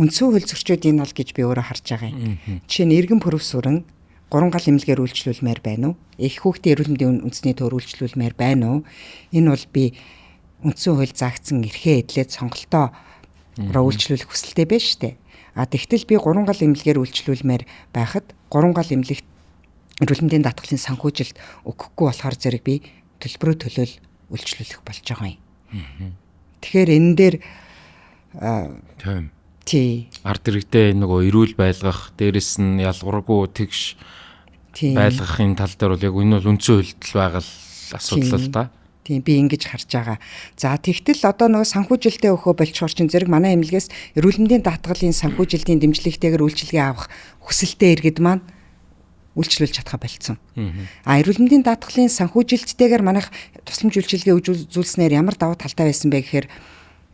үндсэн хууль зөрчөөд энэ бол гэж би өөрөө харж байгаа юм. Жишээ нь иргэн пөрөвсүрэн 3 гал эмнэлгээр үйлчлүүлмээр байна уу? Их хүүхдийн эрүүл мэндийн үндэсний төр үйлчлүүлмээр байна уу? Энэ бол би үндсэн хууль заагдсан эрхээ эдлээд сонголтоо үйлчлүүлэх хүсэлтэй байна шүү дээ. Тэгтэл би 3 гал эмнэлгээр үйлчлүүлмээр байхад 3 гал эмнэлэгт эрүүл мэндийн даатгалын санхүүжилт өгөхгүй болохоор зэрэг би төлбөрөө төлөөл үйлчлүүлэх болж байгаа юм. Тэгэхээр энэ дээр тий ард иргэдэд нөгөө эрүүл байлгах, дээрэс нь ялгуургүй тэгш байлгахын тал дээр бол яг энэ бол үндсэн хуульд байгаа асуудал л да. Тийм би ингэж харж байгаа. За тэгтэл одоо нөгөө санхүүжилтээ өгөхөө болчихор чинь зэрэг манай эмнэлгээс эрүүл мэндийн даатгалын санхүүжилтийн дэмжлэгтэйгээр үйлчилгээ авах хүсэлтэй иргэд маань үйлчлүүлж чадхаа болцсон. Эрүүл мэндийн даатгалын санхүүжилттэйгээр манайх тусламж үйлчилгээ үзүүлснээр ямар давуу талтай байсан бэ гэхээр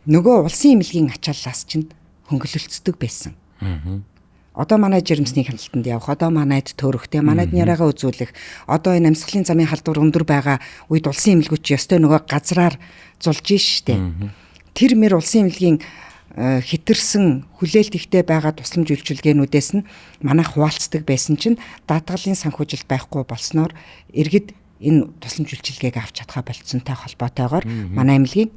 нөгөө улсын эмнэлгийн ачааллаас чинь хөнгөлөлцдөг байсан. Одоо манай жирэмсний хяналтанд явах, одоо манайд төөрөхтэй, манайд няраага үзүүлэх, одоо энэ амьсгалын замын халдвар өндөр байгаа үед улсын эмнэлгүүч ёстой нөгөө газраар зулж штэ. Тэр мэр улсын эмнэлгийн хитэрсэн хүлээлт ихтэй байгаа тусламж үйлчилгээнүүдээс нь манайх хуваалцдаг байсан чинь даатгалын санхүүжилт байхгүй болсноор иргэд энэ тусламж үйлчилгээг авч чадхаа болцсонтой холбоотойгоор манай эмнэлгийн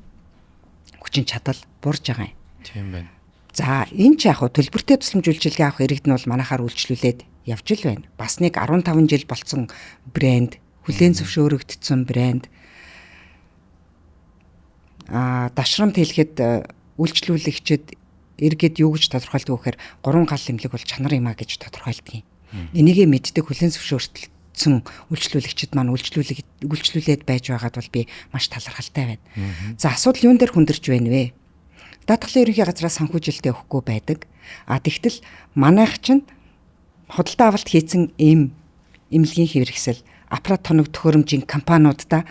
хүчин чадал буурж байгаа юм. Тийм байна. За энэ ч яг хөө төлбөртэй тусламж үйлчилгээ авах иргэд нь бол манайхаар үйлчлүүлээд явж л байна. Бас нэг 15 жил болцсон брэнд, хүлээн зөвшөөрөгдсөн брэнд. Дашрамт хэлэхэд үйлчлүүлэгчид иргэд юу гэж тодорхойлдог вэ гэхээр 3 гал эмнэлэг бол чанар юм а гэж тодорхойлдог юм. Энийгээ мэддэг хүлээн зөвшөөрөлтсөн үйлчлүүлэгчид маань үйлчлүүлээд байж байгаад бол би маш талархалтай байна. За асуудал юун дээр хүндэрч байна вэ? Даатгалын ерөнхий газраас санхүүжилтээ өгөхгүй байдаг. Тэгтэл манайх чинь худалдаа авалт хийсэн эмнэлгийн хэрэгсэл аппарат тоног төхөөрөмжийн компаниудаа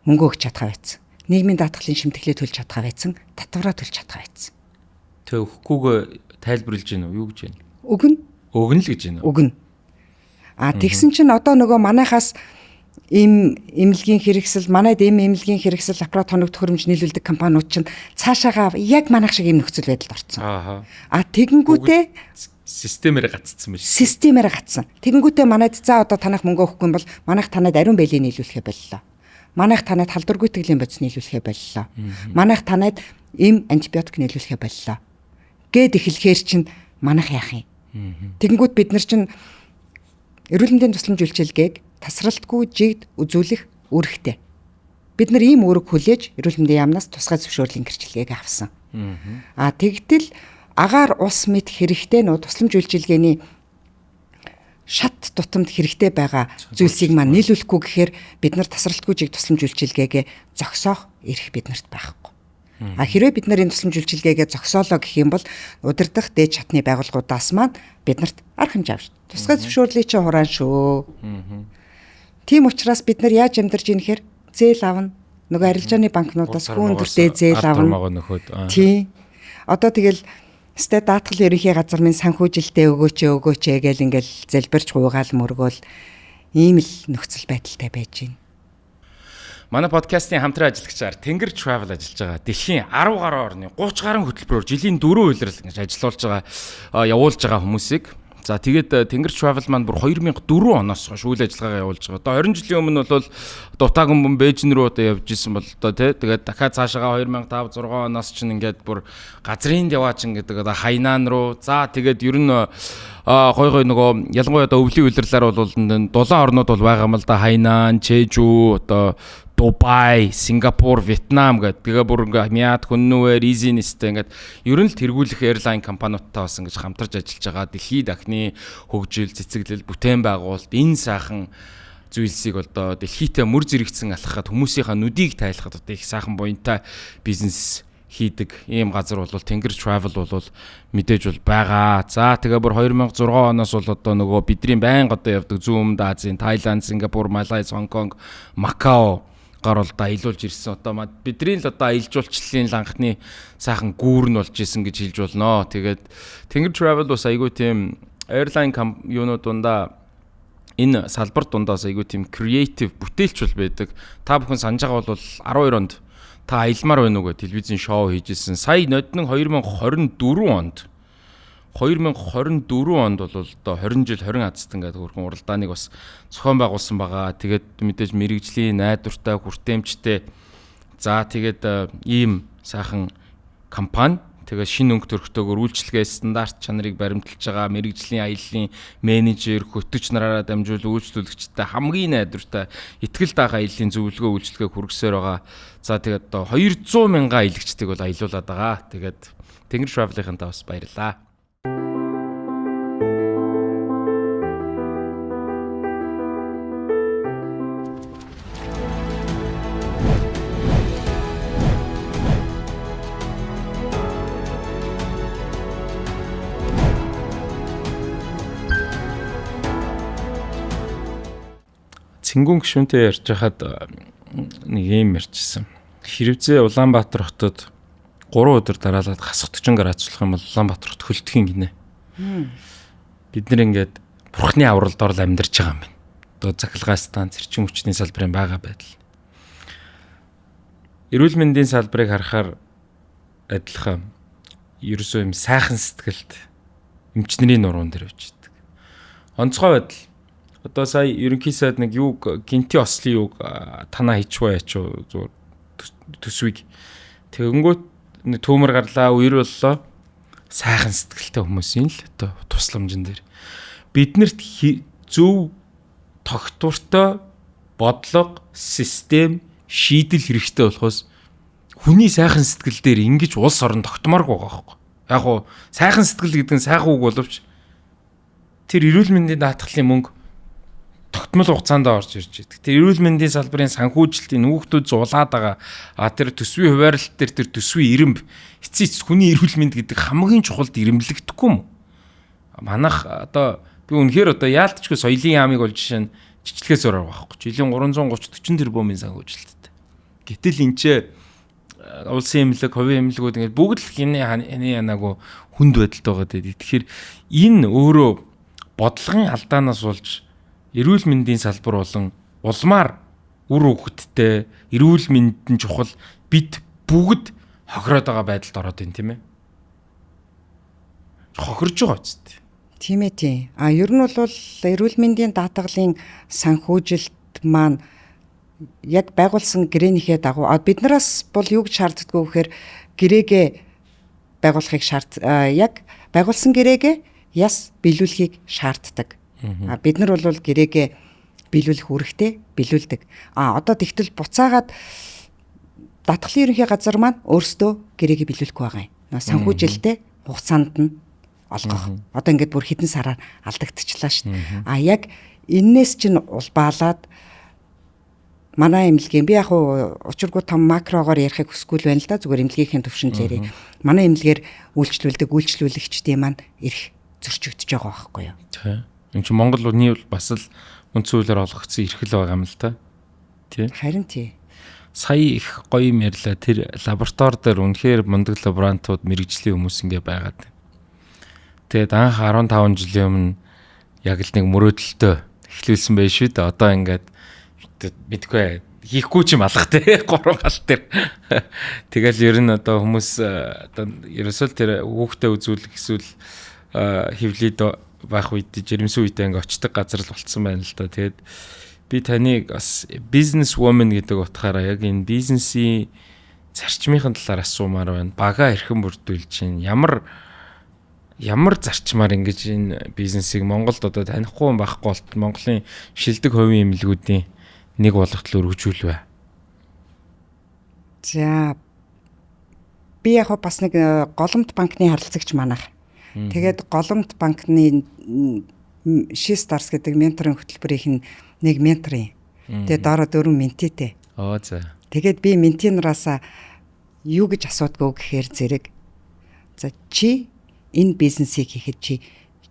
мөнгө өгч чадхаа байсан. Нийгмийн даатгалын шимтгэлээ төлж чадхаа байсан, татвараа төлж чадхаа байсан. Тэг өгөхгүйгээ тайлбарлаж гин үү? Юу гэж байна? Өгнө л гэж байна. Өгнө. Тэгсэн чинь одоо нөгөө манайхаас эмнэлгийн хэрэгсэл, манайд эмнэлгийн хэрэгсэл аппарат тоног төхөөрөмж нийлүүлдэг компаниуд чинь цаашаага яг манайх шиг юм нөхцөл байдалд орсон. Тэгэнгүүтээ системээр гаццсан байна. Системээр гацсан. Тэгэнгүүтээ манайд за одоо танах мөнгө өгөхгүй юм бол манайх танайд ариун байлыг нийлүүлэхэ боллоо. Манайх танайд халдвар гүйтгэлийн бодис нийлүүлэхэ боллоо. Манайх танайд антибиотик нийлүүлэхэ боллоо. Гэд эхлэхээр чинь манайх яах юм? Тэгэнгүүт бид нар чинь эрүүл мэндийн тусламж үйлчилгээг тасралтгүй жигд үзүүлэх үүрэгтэй. Бид нар ийм үүрэг хүлээж эрүүл мэндийн яамнаас тусгай зөвшөөрлийн гэрчлэгийг авсан. Тэгтэл агаар ус мэд хэрэгтэй нөө тусламж үйлчилгээний шат тутамд хэрэгтэй байгаа зүйлсийг маань нийлүүлэхгүй гэхээр бид нар тасралтгүй жиг тусламж үйлчилгээгээ зогсоох эрх биднэрт байхгүй. Хэрвээ бид нар энэ тусламж үйлчилгээгээ зогсоолоо гэх юм бол удирдах дээд шатны байгууллагуудаас маань биднэрт арга хэмжээ авч тусгай зөвшөөрлийг чинь хураан шүү. Тийм учраас бид нар яаж амьдарч ийн гэхээр зээл авна. Нөгөө арилжааны банкнуудаас хүн төртэй зээл авна. Тийм. Одоо тэгэл сте даатгал ерөнхий газар минь санхүүжилтээ өгөөч гээл ингээл залбирч гуйгаал мөргөөл ийм л нөхцөл байдалтай байж байна. Манай подкастын хамтран ажиллагчаар Тэнгэр Travel ажиллаж байгаа. Дэлхийн 10 гаруй орны 30 гаруй хөтөлбөрөөр жилийн 4 үйлрэл ингэж ажиллуулж байгаа, явуулж байгаа хүмүүсийг. За тэгээд Тэнгэр Travel маань бүр 2004 оноос хойш үйл ажиллагаагаа явуулж байгаа. Одоо 20 жилийн өмнө бол Дутаагүй бомб Бээжин рүү одоо явж исэн бол одоо тэгээд дахиад цаашаага 2005 6 оноос чинь ингээд бүр газрын яваач ингээд одоо Хайнан руу. За тэгээд ер нь гой нөгөө ялангуяа одоо өвлийн үйлрлэлээр бол 7 орнууд бол байгаа юм л да. Хайнан, Чежу, одоо Дубай, Сингапур, Вьетнам гэдэг. Тэгээ бүр ингээ Мят, Хүннүвэр, Изинистэй ингээд ер нь л тэргүүлэх airline компаниудтай бас ингэж хамтарч ажиллаж байгаа. Дэлхийд дахны хөгжил, цэцэглэл, бүтээн байгуулалт энэ сайхан зүйлсийг одоо дэлхийдээ мөр зэрэгцэн алхахад хүмүүсийнхаа нүдийг тайлахад одоо их сайхан буянтай бизнес хийдэг ийм газар бол Тэнгэр Travel бол мэдээж бол байгаа. За тэгээ бүр 2006 оноос бол одоо нөгөө бидний байнга одоо явдаг Зүүн Азийн, Тайланд, Сингапур, Малайз, Хонконг, Макао гар бол да аялуулж ирсэн. Одоо бидний л одоо аялал жуулчлалын анхны сайхан гүүр нь болж исэн гэж хэлж болно. Тэгээд Тэнгэр Travel бас айгүй тийм airline юунууд дундаа энэ салбар дундаас айгүй тийм creative бүтээлч бол байдаг. Та бүхэн санаж байгаа бол 12 онд та аялмаар байна уу гэж телевизэн шоу хийжсэн. Сая ноднон 2024 онд бол одоо 20 жил 20 азтан гэдэг хөрхөн уралдааныг бас зохион байгуулсан байгаа. Тэгээд мэдээж мэрэгжлийн найдвартай, хүртээмжтэй. За тэгээд ийм сайхан компани тэгээд шинэ өнгө төрхтэйгээр үйлчлэгээ стандарт чанарыг баримталж байгаа мэрэгжлийн аяллаа менежер, хөтөч нараараа дамжуул үйлчлүүлэгчтэй хамгийн найдвартай итгэл даах аяллаа зөвлөгөө үйлчлэгээ хүргэсээр байгаа. За тэгээд одоо 200 мянган аялагчдыг бол аялуулад байгаа. Тэгээд Тэнгэр Travel-ийнхантаа бас баярлалаа. Цингүн гишүүнтэй ярьж хахад нэг юм ярьжсэн. Хэрвээ Улаанбаатар хотод 3 өдөр дараалаад хасах 40 градуслах юм бол Улаанбаатар хот хөлдөх юм гинэ. Бид нэр ингээд бурхны авралдоор л амьдарч байгаа юм байна. Одоо захилгаан станц, эрчим хүчний салбарын бага байдал. Эрүүл мэндийн салбарыг харахаар адилхан ерөөсөө юм сайхан сэтгэлд эмчнэрийн нуруунд дэр өчдөг. Онцгой байдал. Одоо сая ерөнхий сайд нэг юуг гинти ослын юуг танаа хийчвэ ячуу төсвийг тэгэнгүүт төмөр гарлаа үер боллоо сайхан сэтгэлтэй хүмүүсийн л одоо тусламжин дээр биднэрт зөв тогтвортой бодлого систем шийдэл хэрэгтэй болохоос хүний сайхан сэтгэл дээр ингэж улс орон тогтмооргүй байгаа байхгүй. Яг уу сайхан сэтгэл гэдэг нь сайхан үг боловч тэр эрүүл мэндийн даатгалын мөнгө тогтмол хугацаанд орж ирж байдаг. Тэр эрүүл мэндийн салбарын санхүүжилтийн хүүхдүүд зулаад байгаа. Тэр төсвийн хуваарлалт дээр тэр төсвийн ирэмб эцэц хүний эрүүл мэнд гэдэг хамгийн чухалд ирэмблэгдэхгүй юм. Манайх одоо би үнэхээр одоо яалтчгүй соёлын яамыг бол жишээ нь жижиглээс орох байхгүй. Жилийн 330-40 тэрбумын санхүүжилттэй. Гэтэл энэ ч улсын эмнэлэг, хувийн эмнэлгүүд ингээд бүгд л хинэ янаагүй хүнд байдалтай байгаа гэдэг. Тэгэхээр энэ өөрөө бодлогын алдаанаас болж эрүүл мэндийн салбар болон улмаар үр хөвгттэй эрүүл мэнд нь чухал бид бүгд хохироод байгаа байдалд ороод байна тийм ээ. Хохирж байгаа үст. Тийм ээ тийм. Ер нь бол эрүүл мэндийн даатгалын санхүүжилт маань яг байгуулсан гэрээнийхээ дагуу бид нараас бол юу гэж шаарддаггүй гэхээр гэрээгээ байгуулахыг яг байгуулсан гэрээгээ яс биелүүлэхийг шаарддаг. Бид нар бол гэрээгээ биелүүлэх үүрэгтэй биелүүлдэг. Одоо тэгтэл буцаагаад даатгалын ерөнхий газар маань өөрсдөө гэрээгээ биелүүлэх байгаа юм. Санхүүжилттэй хугацаанд нь олгох. Одоо ингээд бүр хэдэн сараар алдагдчихлаа шүү дээ. Яг энээс чинь улбаалаад манай эмнэлгийн би яг учиргүй том макрогоор ярихыг хүсгүй л байна л да. Зүгээр эмнэлгийнхээ төвшөнд л ярив. Манай эмнэлгээр үйлчлүүлэгчдийн маань ирэх зөрчигдөж байгаа байхгүй юу? Тийм. Энд чинь Монгол улны бас л үндсүүлээр олгогдсон эрхэл байгаа юм л та. Тий. Харин тий. Сая их гоё юм ярьлаа. Тэр лаборатори дээр үнэхээр мундаг лаборантууд мэрэгжлийн хүмүүс ингээ байгаад. Тэгээд анх 15 жилийн өмнө яг л нэг мөрөөдөлтөө эхлүүлсэн байж шүү дээ. Одоо ингээд мэдгүй хийхгүй ч юм алах те 3 гал дээр. Тэгэл ер нь одоо хүмүүс одоо ерөөсөө тэр хүүхдээ үзүүлэх эсвэл хөвлөд байх үед жирэмсэн үедээ ингээ очдог газар л болцсон байна л да. Тэгээд би таныг бас бизнес woman гэдэг утгаараа яг энэ бизнесийн зарчмын талаар асуумаар байна. Бага хэрхэн бүрдүүлж чинь ямар зарчмаар ингэж энэ бизнесийг Монголд одоо танихгүй байхгүй болт Монголын шилдэг хувийн эмнэлгүүдийн нэг болготол өргөжүүлвэ. За би яг бас нэг голомт банкны харилцагч манайх. Тэгээд голомт банкны Шистарс гэдэг менторын хөтөлбөрийн нэг менторын. Тэгээд дараа 4 ментитэй. За. Тэгээд би ментинараасаа юу гэж асуудгүй гэхээр зэрэг за чи энэ бизнесийг хийхэд чи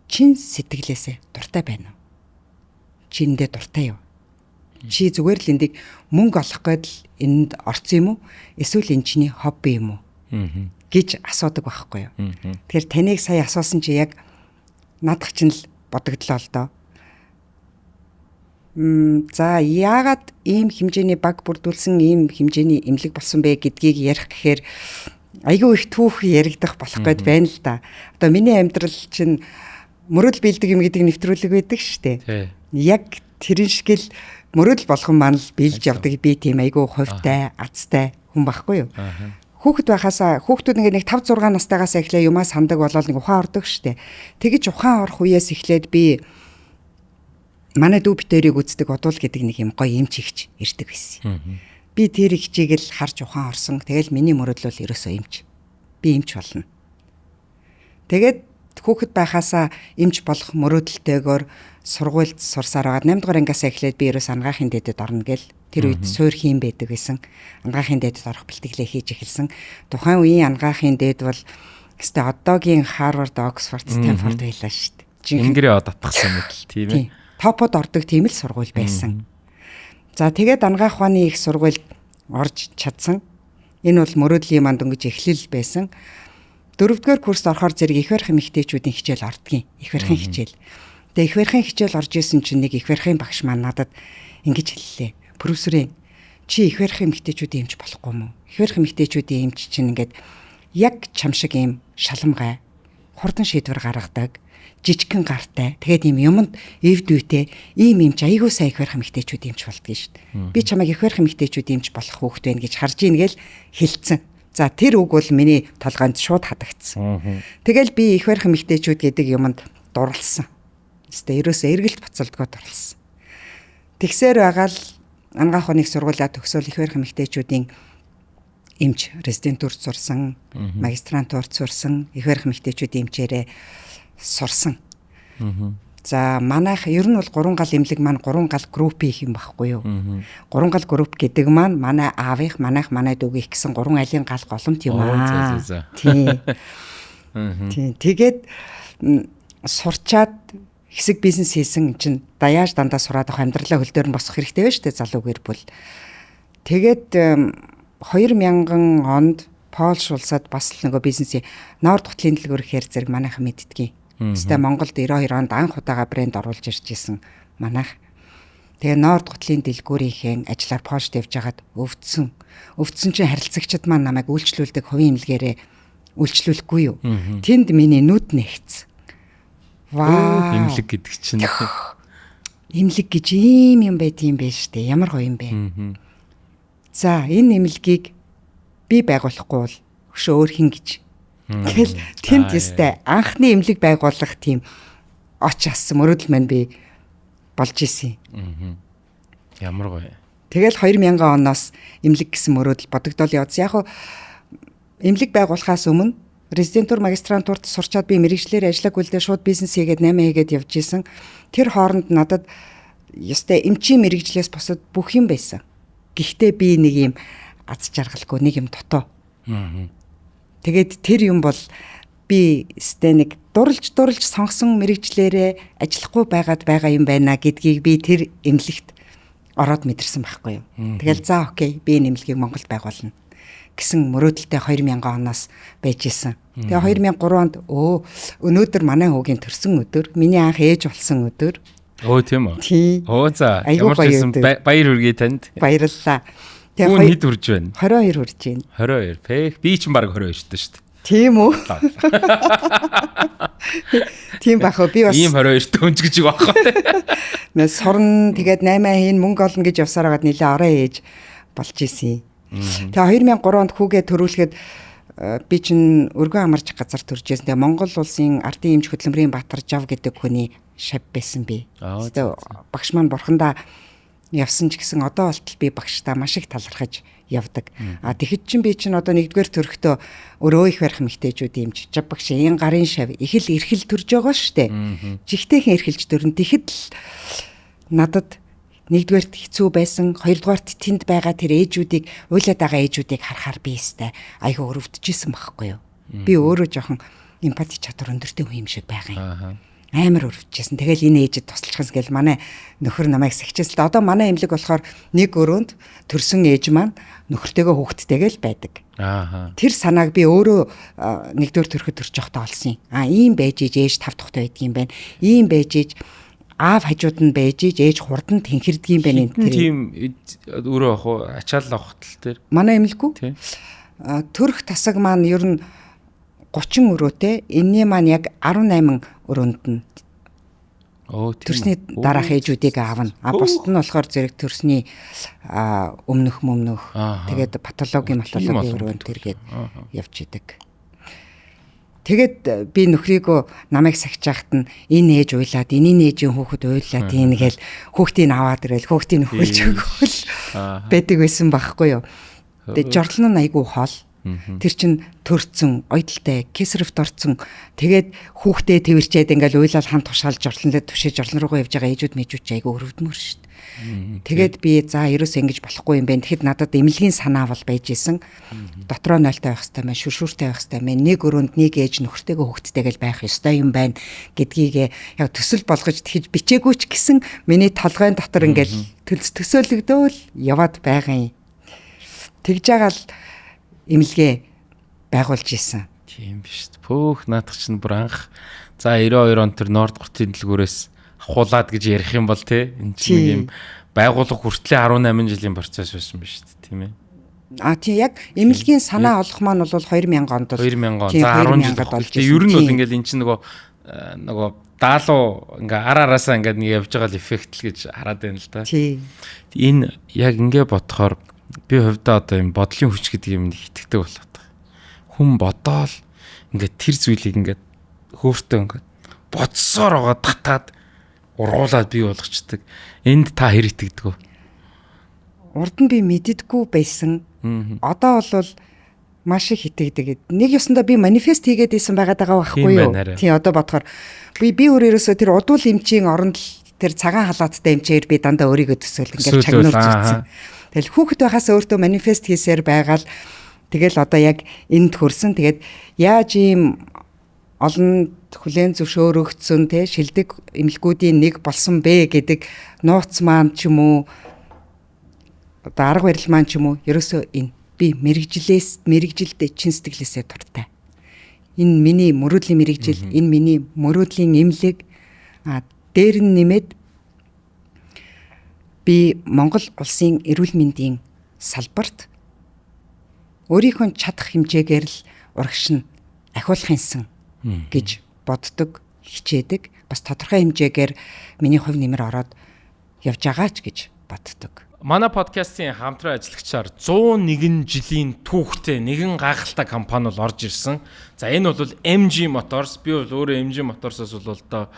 чин сэтгэлээсээ дуртай байна уу? Чи эндээ дуртай юу? Чи зүгээр л эндийг мөнгө олох гээд л энд орсон юм уу? Эсвэл энэ чиний хобби юм уу? гэж асуудаг байхгүй юу? Тэгэхээр таныг сая асуусан чи яг надах чинь л бодогдлоо л доо. За яагаад ийм хэмжээний баг бүрдүүлсэн ийм хэмжээний эмнэлэг болсон бэ гэдгийг ярих гэхээр айгүй их түүх яригдах болох гээд байна л да. Одоо миний амьдрал чинь мөрөдөл биелдэг юм гэдэг нэвтрүүлэг байдаг шүү дээ. Яг тэрэн шиг л мөрөдөл болгон маань л биелж явдаг би тийм айгүй хувьтай, азтай хүн байхгүй юу? Хүүхэд байхасаа хүүхдүүд ингээд нэг 5 6 настайгаас эхлээ юмаа сандаг болол нэг ухаан ордог шүү дээ. Тэгэж ухаан орох үеэс эхлээд би манай дүү битэрийг үздэг бодвол гэдэг нэг юм гоё эмч ихч ирдэг байсан. Би тэр ихчийг л харж ухаан орсон. Тэгэл миний мөрөдлөл ерөөсөө эмч. Би эмч болно. Тэгээд хүүхэд байхасаа эмч болох мөрөдөлтэйгээр сургуульд сурсаар байгаа. 8 дугаар ангиасаа эхлээд би ерөөс ангаахын дэдэд орно гэл тэр үед суур хийм байдаг байсан. Ангаахын дэдэд орох бэлтгэлээ хийж эхэлсэн. Тухайн үеийн ангаахын дэд бол өстой одоогийн Harvard, Oxford, Stanford байлаа шүү дээ. Ингэрээ татгсан мэт тийм ээ. Топод ордог тийм л сургууль байсан. За тэгээд ангаах ухааны их сургуульд орж чадсан. Энэ бол мөрөдлийн манд өнгөж эхлэл байсан. 4-р курст орохоор зэрэг их барих эмэгтэйчүүдийн хичээл ордгийн. Их барихын хичээл. Тэгээ их барихын хичээл орж исэн чинь нэг их барихын багш маань надад ингэж хэллээ. Профессорын чи их барих эмэгтэйчүүдийн эмч болохгүй мүү? Их барих эмэгтэйчүүдийн эмч чинь ингээд яг чам шиг юм шаламгай, хурдан шийдвэр гаргадаг, жижигхэн гартай. Тэгээд ийм юмд эвд үйтэй ийм эмч айгуу сайн их барих эмэгтэйчүүдийн эмч болдгийг шүү дээ. Би чамайг их барих эмэгтэйчүүдийн эмч болох хүүхэд байна гэж харж ийн гэл хэлцэн. За тэр үг бол миний толгойд шууд хадагдсан. Тэгэл би их барих эмэгтэйчүүд гэдэг юмд дурлсан. Эсвэл ерөөсөө эргэлт буцалдгаа дурлсан. Тэгсээр байгаа л ангаах ухааны сургуулиа төгсөөл их барих эмэгтэйчүүдийн эмч резидентурт сурсан, магистрантурт сурсан, их барих эмэгтэйчүүдийн эмчээрээ сурсан. За манайх ер нь бол 3 гал эмнэлэг маань 3 гал групп их юм багхгүй юу? 3 гал групп гэдэг маань манай аавынх, манайх, манай дүүгийнх гэсэн 3 айлын гал голомт юм аа. Тийм. Тэгээд сурчаад хэсэг бизнес хийсэн чинь даяаж дандаа сураад авах амьдралаа хөл дээр нь босох хэрэгтэй байна шүү дээ залуу гэр бүл. Тэгээд 2000 онд Польш улсад бас л нөгөө бизнесийн Норд хотлийн дэлгүүрхээр зэрэг манайхан мэддгийг. Эсвэл Монголд 92 онд анх удаага брэнд оруулж ирж исэн манайх. Тэгээ Норд хотлийн дэлгүүрийнхээ ажиллаар Польшд явж хагаад өвдсөн. Өвдсөн чинь харилцагчид маань намайг үйлчлүүлдэг хувийн эмнэлгээрээ үйлчлүүлэхгүй юу. Тэнд миний нүд нэгц. Ваа. Эмнэлэг гэдэг чинь. Эмнэлэг гэж ийм юм байт юм бэ штэ. Ямар гоё юм бэ. За энэ эмнэлгийг би байгуулахгүй бол өшөө өөр хин гэж. Тэгэл тэнд өстэй анхны эмнэлэг байгуулах тийм оч ассан мөрөдөл маань би болж исэн. Ямар гоё. Тэгэл 2000 оноос эмнэлэг гэсэн мөрөдөл бодогдол явуулсан. Яг хуу эмнэлэг байгуулахаас өмнө резидентур магистрантурт сурчаад би мэрэгчлэр ажиллаг үлдээ шууд бизнес хийгээд 8 хийгээд явж исэн. Тэр хооронд надад ёстой эмчийн мэрэгчлээс босод бүх юм байсан. Гэхдээ би нэг юм аз жаргалгүй нэг юм дотоо. Тэгээд тэр юм бол би өстэй нэг дурлж сонгосон мэрэгчлэрээ ажиллахгүй байгаа юм байна гэдгийг би тэр эмнэлэгт ороод мэдэрсэн байхгүй юу. Тэгэл за окей би энэ эмнэлгийг Монголд байгуулна гэсэн мөрөөдөлтэй 2000 оноос байж исэн. Тэгээ 2003 онд өнөөдөр манай хүүгийн төрсөн өдөр, миний анх ээж болсон өдөр. Тийм үү? За ямар ч байсан баяр хүргэе танд. Баярлалаа. Хүн хэд хүрж байна? 22 хүрж байна. 22. Пэх би ч баг 22 шүү дээ. Тийм үү? Тийм бах уу? Би бас ийм 22-т өнжгөж байгаа байхгүй. Нэ сурна тэгээд 8 хийн мөнгө олно гэж явсаар хагаад нэлээ орой ээж болж исэн. Тэгээ 2003 онд хүүгээ төрүүлэхэд би чинь өргөн амарч газар төрж байсан. Тэгээ Монгол улсын ардын эмч хөтөлмөрийн Баатар Жав гэдэг хүний шав байсан би. Тэгээ багш маань бурхандаа явсан ч гэсэн одоо болтол би багштай маш их талархаж явдаг. Тэгэхэд чинь би чинь одоо 1-р төрөхдөө өөрөө их барих эмэгтэйчүүд эмч жав багш энэ гарын шав их л эрхэл төрж байгаа штэ. Жигтэйхэн эрхэлж төрн тэгэхэд л надад нэгдүгээрт хэцүү байсан, хоёрдугаарт тэнд байгаа тэр ээжүүдийг, уйлаад байгаа ээжүүдийг харахаар би өстэй айгүй өрөвдөжсэн байхгүй юу. Би өөрөө жоохон эмпати чадвар өндөртэй хүн юм шиг байгаа юм. Амар өрөвдөжсэн. Тэгэл энэ ээжэд тусалчихсан гэл манай нөхөр намайг сахижсэн. Одоо манай эмнэлэг болохоор нэг өрөөнд төрсөн ээж маань нөхөртэйгээ хүүхдтэйгээ л байдаг. Тэр санааг би өөрөө нэгдүгээр төрөхөд төрж явахдаа олсон юм. Ийм байж ээж 5 дахьтай байдаг юм байна. Ийм байж ээж аав хажууд нь байж ээж хурдан тэнхэрдэг юм байна энэ. Тийм өөрөө ах уу ачаал авах тал дээр. Манай эмнэлэггүй. Төрөх тасаг маань ер нь 30 өрөөтэй. Энэний маань яг 18 өрөөнд нь төрсний дараах ээжүүдийг аавна. Бусд нь болохоор зэрэг төрсний өмнөх тэгээд патологийн өрөөнд тэргээд явж идэг. Тэгээд би нөхрийгөө намайг сахижаахт нь энэ ээж уйлаад энэний ээжийн хүүхэд уйлаад ингээл хүүхдийг аваад ирэл хүүхдийг нөхөлж өгөөл байдаг байсан байхгүй юу. Тэгээд жорлон нь айгүй хоол. Тэр чин төрцөн, ойдолтой, кесаревт орцсон. Тэгээд хүүхдээ тэрчээд ингээл уйлал хам тушаалж жорлонлоо түшээ жорлон руугаа явж байгаа ээжүүд мэжүүч айгүй өрөвдмөр шүү дээ. Тэгээд би за ерөөсөө ингэж болохгүй юм байна. Тэгэхэд надад эмнэлгийн санаа бол байж исэн. Дотроо 0-тай байх хэрэгтэй мэн, шүршүүртэй байх хэрэгтэй мэн. Нэг өрөөнд нэг ээж нөхөртэйгээ хүүхдтэйгээ байх ёстой юм байна гэдгийг яг төсөл болгож тэгж бичээгүй ч гэсэн миний толгойн дотор ингээл төсөөлөгдөөл яваад байгаа юм. Тэгж байгаа л эмнэлгээ байгуулж исэн. Тийм биш. Пөөх наадах чинь бүр анх за 92 он тэр Норд гуртын дэлгүүрээс хулаад гэж ярих юм бол те энэ чинь нэг юм байгууллага хүртлээ 18 жилийн процесс байсан биз дээ тийм ээ. Тийм яг эмнэлгийн санаа олох маань бол 2000 онд 2000 он за 10 жил болж байна. Ер нь бол ингээл эн чинь нөгөө даалуу ингээ араасаа ингээд нэг явж байгаа л эффект л гэж хараад байна л да. Тийм. Энэ яг ингээ бодохоор би хувьдаа одоо юм бодлын хүч гэдэг юм итгэдэг болоод байгаа. Хүн бодоол ингээд тэр зүйлийг ингээд хөөртөө ингээд бодсоор байгаа татаад ургуулад бий болгочдөг. Энд та хэр итгэдэг вэ? Урд нь би мэддэггүй байсан. Одоо бол маш их итгэдэг. Нэг ёсондоо би манифест хийгээд исэн байгаад байгаа байхгүй юу? Тийм одоо бодохоор би өөрөөсөө тэр удуул эмчийн оронд тэр цагаан халааттай эмчээр би дандаа өөрийгөө төсөөл ингээд чагнуур зүтсэн. Тэгэл хүүхэд байхаас өөртөө манифест хийсээр байгаал тэгэл одоо яг энд хөрсөн. Тэгээд яаж ийм олон хүлээн зөвшөөрөгдсөн те шилдэг эмнэлгүүдийн нэг болсон бэ гэдэг нууц маань ч юм уу одоо арга барил маань ч юм уу ерөөсөө энэ би мэрэгжилдээ чин сэтгэлээсээ дуртай. Энэ миний мөрөөдлийн мэрэгжил, энэ миний мөрөөдлийн эмнэлэг дээр нь нэмээд би Монгол улсын эрүүл мэндийн салбарт өөрийнхөө чадах хэмжээгээр л урагш нь ахиулах юмсан гэж боддог, хичээдэг. Бас тодорхой хэмжээгээр миний хувь нэмэр ороод явж байгаа ч гэж боддог. Манай подкастын хамтран ажиллагчаар 101 жилийн түүхтэй нэгэн гайхалтай компани бол орж ирсэн. За энэ бол MG Motors. Би бол өөрөө MG Motors-оос бол одоо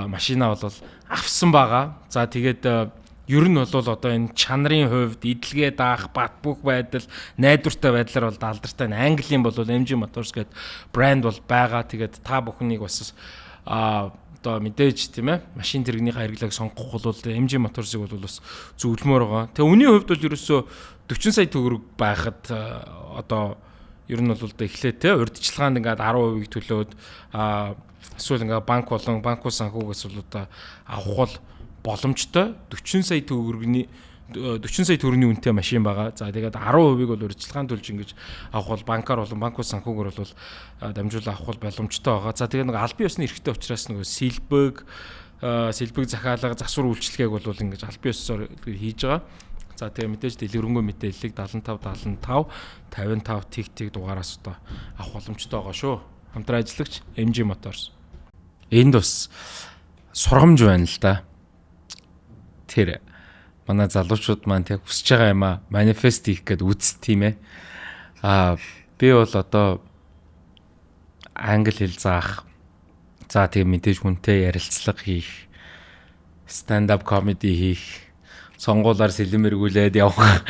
машина бол авсан байгаа. За тэгээд ер нь бол одоо энэ чанарын хувьд эдлгээ даах, бат бөх байдал, найдвартай байдлаар бол алдартай. Английн бол MG Motors гэдэг брэнд бол байгаа. Тэгээд та бүхнийг бас одоо мэдээж тийм ээ машин тэрэгнийхээ хэрэглээг сонгох бол MG Motors-ыг бол бас зөвлөмөр байгаа. Тэгээ үний хувьд бол ерөөсөө 40 сая төгрөг байхад одоо ер нь бол эхлээд те урьдчилгаанд ингээд 10% төлөөд эсвэл ингээд банк болон банкуй санхүүгээс бол одоо авах бол боломжтой 40 сая төгрөгийн үнэтэй машин байгаа. За тэгээд 10%-ийг бол урьдчилгаанд төлж ингэж авах бол банкар болон банкуй санхүүгээр бол дамжуулан авах бол боломжтой байгаа. За тэгээд нэг албан ёсны эрхтэй учраас нэг сэлбэг захиалга, засвар үйлчлэгээг бол ингэж албан ёсоор хийж байгаа. За тэгээд мэдээж дэлгэрэнгүй мэдээллийг 75 55 тэг дугаараас одоо авах боломжтой байгаа шүү. Хамтран ажиллагч MG Motors. Энд бас сургамж байна л да. Тэр манай залуучууд маань тэг хүсэж байгаа юм а манифест хийх гээд үз тийм ээ. Би бол одоо англи хэл заах. За тэг мэдээж хүнтэй ярилцлага хийх, stand up comedy хийх, сонгуулаар сэлэм эргүүлээд явах.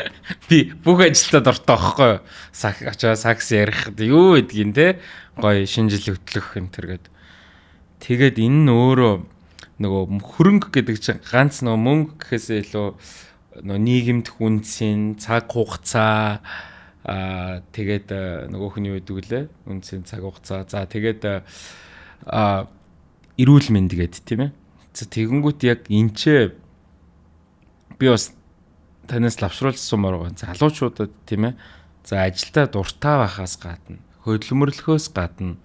Би бүх ажилтад дуртай байхгүй юу? Сакс ярих юу гэдгийг те гоё шинжил хөтлөх энэ төр гээд. Тэгээд энэ нь өөрөө нөгөө хөрөнгө гэдэг чинь ганц нөгөө мөнгө гэхээсээ илүү нөгөө нийгэмд хүнсийн цаг хугацаа тэгээд нөгөө хүний байдаг лээ үнцэн цаг хугацаа за тэгээд эрүүл мэнд гэдэг тийм ээ. За тэгэнгүүт яг энчээ би бас танаас лавшруулсан байгаа залуучуудад тийм ээ. За ажилдаа дуртай байхаас гадна хөдөлмөрлөхөөс гадна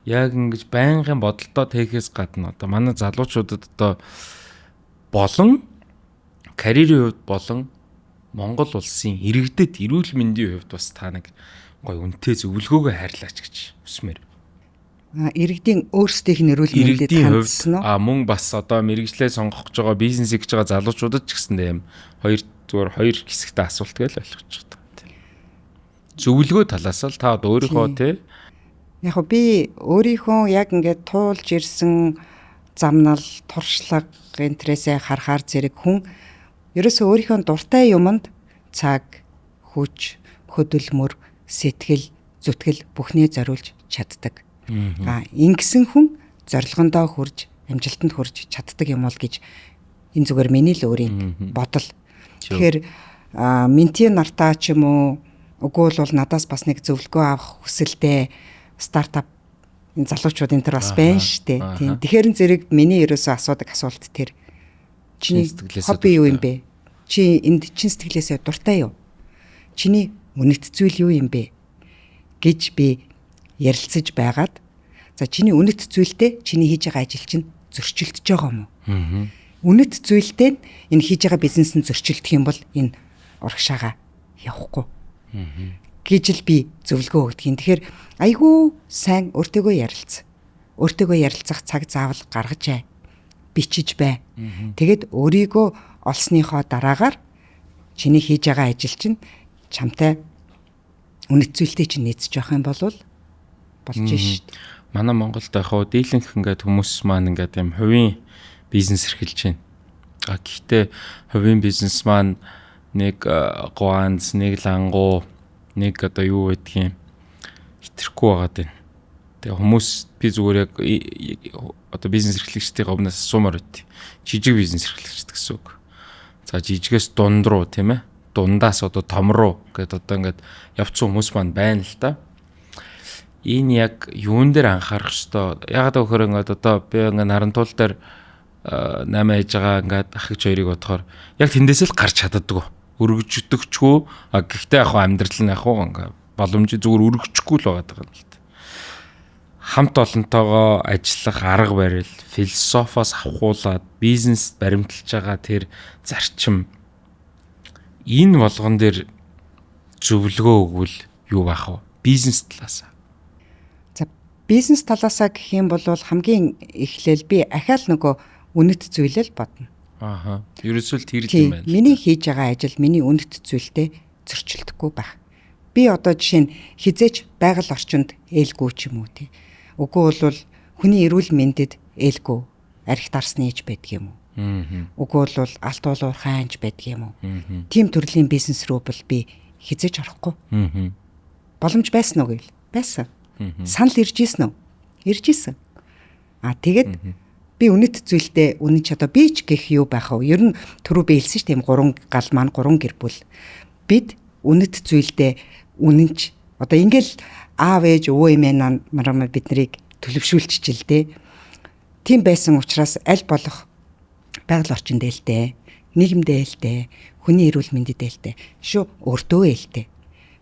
яг ингэж байнгын бодолтой тэхээс гадна одоо манай залуучуудад одоо болон карьерийн хувьд болон Монгол улсын иргэдэд эрүүл мэндийн хувьд бас та нэг гой үнэтэй зөвлөгөөгөө хайрлаач гэж хүсмээр. Иргэдийн өөрсдийнх нь эрүүл мэндэд хандсан уу? Мөн бас одоо мэрэгжлээ сонгох гэж байгаа бизнес хийж байгаа залуучуудад ч гэсэндээ юм хоёр хэсэгтээ асуулт гээл ойлгож байгаа. Зөвлөгөө талаас л та өөрийнхөө тий яг би өөрийнхөө яг ингээд туулж ирсэн замнал туршлага энтрээсээ харахаар зэрэг хүн ерөөсөө өөрийнхөө дуртай юмд цаг, хүч, хөдөлмөр, сэтгэл, зүтгэл бүхнээ зориулж чаддаг. Ингэсэн хүн зорилгондоо хүрж, амжилтанд хүрж чаддаг юм бол гэж энэ зүгээр миний л өөрийн бодол. Тэгэхээр ментийн нартаа ч юм уу үгүй бол надаас бас нэг зөвлөгөө авах хүсэлтэй стартап энэ залуучуудын тэр бас байна шүү дээ. Тийм. Тэгэхээр зэрэг миний ерөөсөө асуудаг асуулт тэр чиний хобби юу юм бэ? Чи энд чин сэтгэлээсээ дуртай юу? Чиний үнэт зүйл юу юм бэ? гэж би ярилцаж байгаад за чиний үнэт зүйлдээ чиний хийж байгаа ажил чинь зөрчилдөж байгаа юм уу? Үнэт зүйлдээ энэ хийж байгаа бизнес нь зөрчилдөх юм бол энэ урагшаага явахгүй. Гэж л би зөвлөгөө өгдөг юм. Тэгэхээр айгүй сайн өөртөөгөө ярилцсан. Өөртөөгөө ярилцах цаг заавал гаргаж бичиж бай. Тэгэд өөрийгөө олсныхоо дараагаар чиний хийж байгаа ажил чинь чамтай үнэт зүйлтэй чинь нийцж явах юм бол болж шít. Манай Монголд яг хоо дийлэнх ингээд хүмүүс маань ингээд юм хувийн бизнес эрхэлж байна. Гэхдээ хувийн бизнес маань нэг ганц нэг лангуу нэг одоо юу гэдгийг хитрхгүй байгаад байна. Тэгээ хүмүүс би зүгээр яг одоо бизнес эрхлэгчдийн говнаас асуумаар байт. Жижиг бизнес эрхлэгчд гэсэн үг. За жижигээс дунд руу тийм ээ. Дундаас одоо том руу гэдэг одоо ингээд явцсан хүмүүс маань байна л да. Энэ яг юун дээр анхаарах ёстой. Ягаад гэвэл ингээд одоо би ингээд нарантуул дээр 8 ээж байгаа ингээд ах гэж хоёрыг бодохоор яг тэндээс л гарч чаддаггүй. Өргөждөгчгүй гэхдээ яг амьдрал нь яг ингээд боломж зүгээр өргөжчихгүй л байгаа юм л та. Хамт олонтойгоо ажиллах арга барил, философоос авахуулаад бизнест баримталж байгаа тэр зарчим энэ болгон дээр зөвлөгөө өгвөл юу байх вэ? Бизнес талаас. За бизнес талаасаа гэх юм бол хамгийн эхлээл би ахаал нөгөө үнэт зүйлэл бодно. Ерөөсөө тэр юм байна. Миний хийж байгаа ажил миний үнэт зүйлтэй зөрчилдөхгүй байх. Би одоо жишээ нь хизээч байгаль орчинд ээлгүй ч юм уу тий. Үгүй бол хүний эрүүл мэндэд ээлгүй арх дарсны ээж байдаг юм уу? Үгүй бол алт уулуур хаанч байдаг юм уу? Тим төрлийн бизнес рүү бол би хизээч орохгүй. Боломж байсан уу гэвэл байсан. Санал ирж ийсэн үү? Ирж ийсэн. Тэгээд би үнэт зүйлдээ үнэн ч одоо би ч гэх юу байх вэ? Ер нь түрүү би хэлсэн ш тийм 3 гал маань 3 гэр бүл. Бид үнэт зүйлдээ үнэн ч одоо ингээл аав ээж өвөө эмээ нараа бид нарыг төлөвшүүлчихжээ. Тийм байсан учраас аль болох байгаль орчинд ээлтэй, нийгэмдээ ээлтэй, хүний эрүүл мэндэд ээлтэй, шүү өртөө ээлтэй.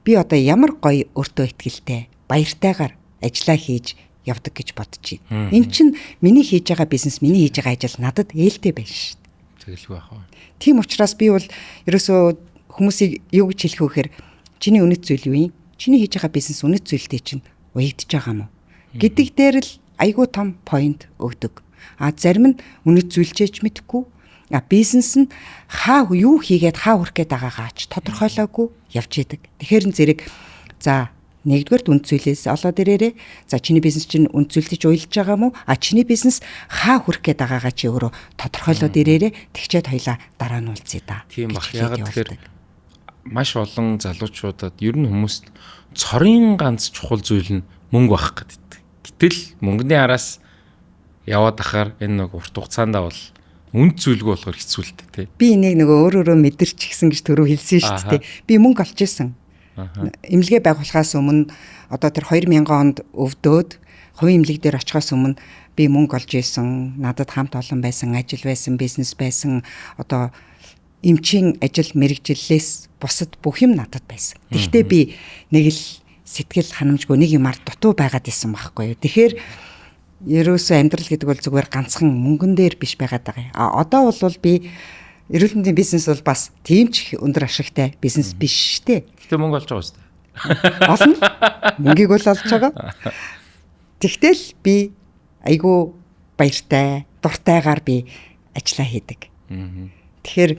Би одоо ямар гоё өртөө ихтгэлтэй, баяртайгаар ажиллаа хийж явдаг гэж бодож байна. Энд чинь миний хийж байгаа бизнес, миний хийж байгаа ажил надад ээлтэй байна шүү дээ. Тэгэл байх уу. Тийм учраас би бол ерөөсөө хүмүүсийг юу гэж хэлэх вэ гэхээр чиний үнэт зүйл юу юм? Чиний хийж байгаа бизнес үнэт зүйлтэй чинь уягдж байгаа юм уу? Гэдэг дээр л айгүй том point өгдөг. Зарим нь үнэт зүйлчээч мэдэхгүй. Бизнес нь юу хийгээд хүрэх гээд байгаагаач тодорхойлоогүй явж идэг. Тэгэхээр зэрэг за нэгдүгээр үнд зүйлээс олоод ирээрээ. За чиний бизнес чинь үнд зүйлтэй ч уялж байгаа мó? Чиний бизнес хүрэх гээд байгаагаа чи өөрөө тодорхойлоод ирээрээ. Тэгчээд хоёлаа дараа нь уулзъя да. Тийм бах. Ягаад тэгэхээр маш олон залуучуудад ер нь хүмүүст цорын ганц чухал зүйл нь мөнгө байх гэдэг. Гэтэл мөнгөний араас яваад ахаар энэ нэг урт хугацаанд бол үнд зүйлгүй болохоор хэцүү л дээ тий. Би энийг нөгөө өөрөө мэдэрч гисэн гэж түрүү хэлсэн шүү дээ. Би мөнгө олж исэн. Эмнэлгээ байгуулахаас өмнө одоо тэр 2000 онд өвдөөд хувийн эмнэлэг дээр очихоос өмнө би мөнгө олж исэн. Надад хамт олон байсан, ажил байсан, бизнес байсан. Одоо эмчийн ажил мэргэжлээс бусад бүх юм надад байсан. Тэгэхдээ би нэг л сэтгэл ханамжгүй нэг юмар дутуу байгаад исэн байхгүй юу. Тэгэхээр ерөөсөө амьдрал гэдэг бол зүгээр ганцхан мөнгөн дээр биш байгаад байгаа. Одоо бол би эрүүл мэндийн бизнес бол бас тийм ч өндөр ашигтай бизнес биш шүү дээ. Гэтэ мөнгө олж байгаа шүү дээ. Олно. Мөнгийг бол олж байгаа. Тэгтэл би айгүй баяртай, дуртайгаар би ажиллаа хийдэг. Тэгэхээр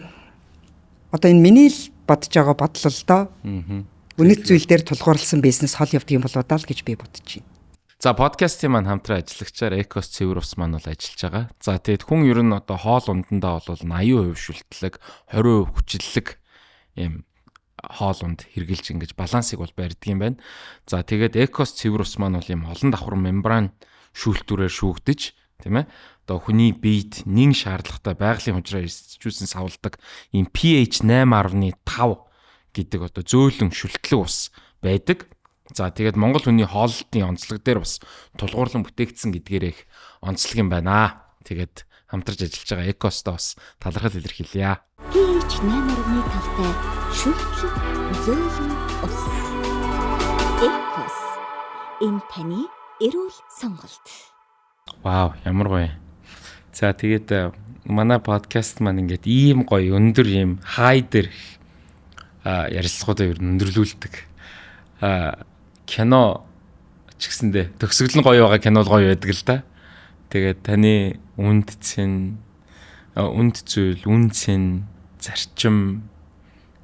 одоо энэ миний л бодож байгаа бодол л доо. Үнэт зүйл дээр тулгуурласан бизнес хол явдаг юм болоо даа л гэж би бодож байна. За подкастын маань хамтран ажиллагчаар Экос цэвэр ус маань бол ажиллаж байгаа. За тэгээд хүн ер нь одоо хоол ундандаа бол 80% шүлтлэг, 20% хүчлэлэг ийм хоол унд хэрглэж ингэж балансыг бол барьдаг юм байна. За тэгээд Экос цэвэр ус маань бол ийм олон давхар мембран шүүлтүүрээр шүүгдэж, тийм ээ. Одоо хүний биед нэн шаардлагатай байгалийн хужраа эрсчүүлсэн савладаг ийм pH 8.5 гэдэг одоо зөөлөн шүлтлэг ус байдаг. За тэгээд Монгол хүний хооллолтын онцлог дээр бас тулгуурлан бүтээгдсэн гэдгээрээ их онцлог юм байна. Тэгээд хамтарч ажиллаж байгаа Экостой бас талархал илэрхийлье. pH 8.5-тай шүлтлэг зөөлөн ус. Экос. Энэ таны эрүүл сонголт. Вау, ямар гоё. За тэгээд манай подкаст маань ингээд ийм гоё өндөр ийм хай дээр ярилцлагуудаа ер нь өндөрлүүлдэг. Кино ч гэсэндээ төгсгөл нь гоё байгаа кино л гоё байдаг л да. Тэгээд таны үнд зүйл, үнцэн, зарчим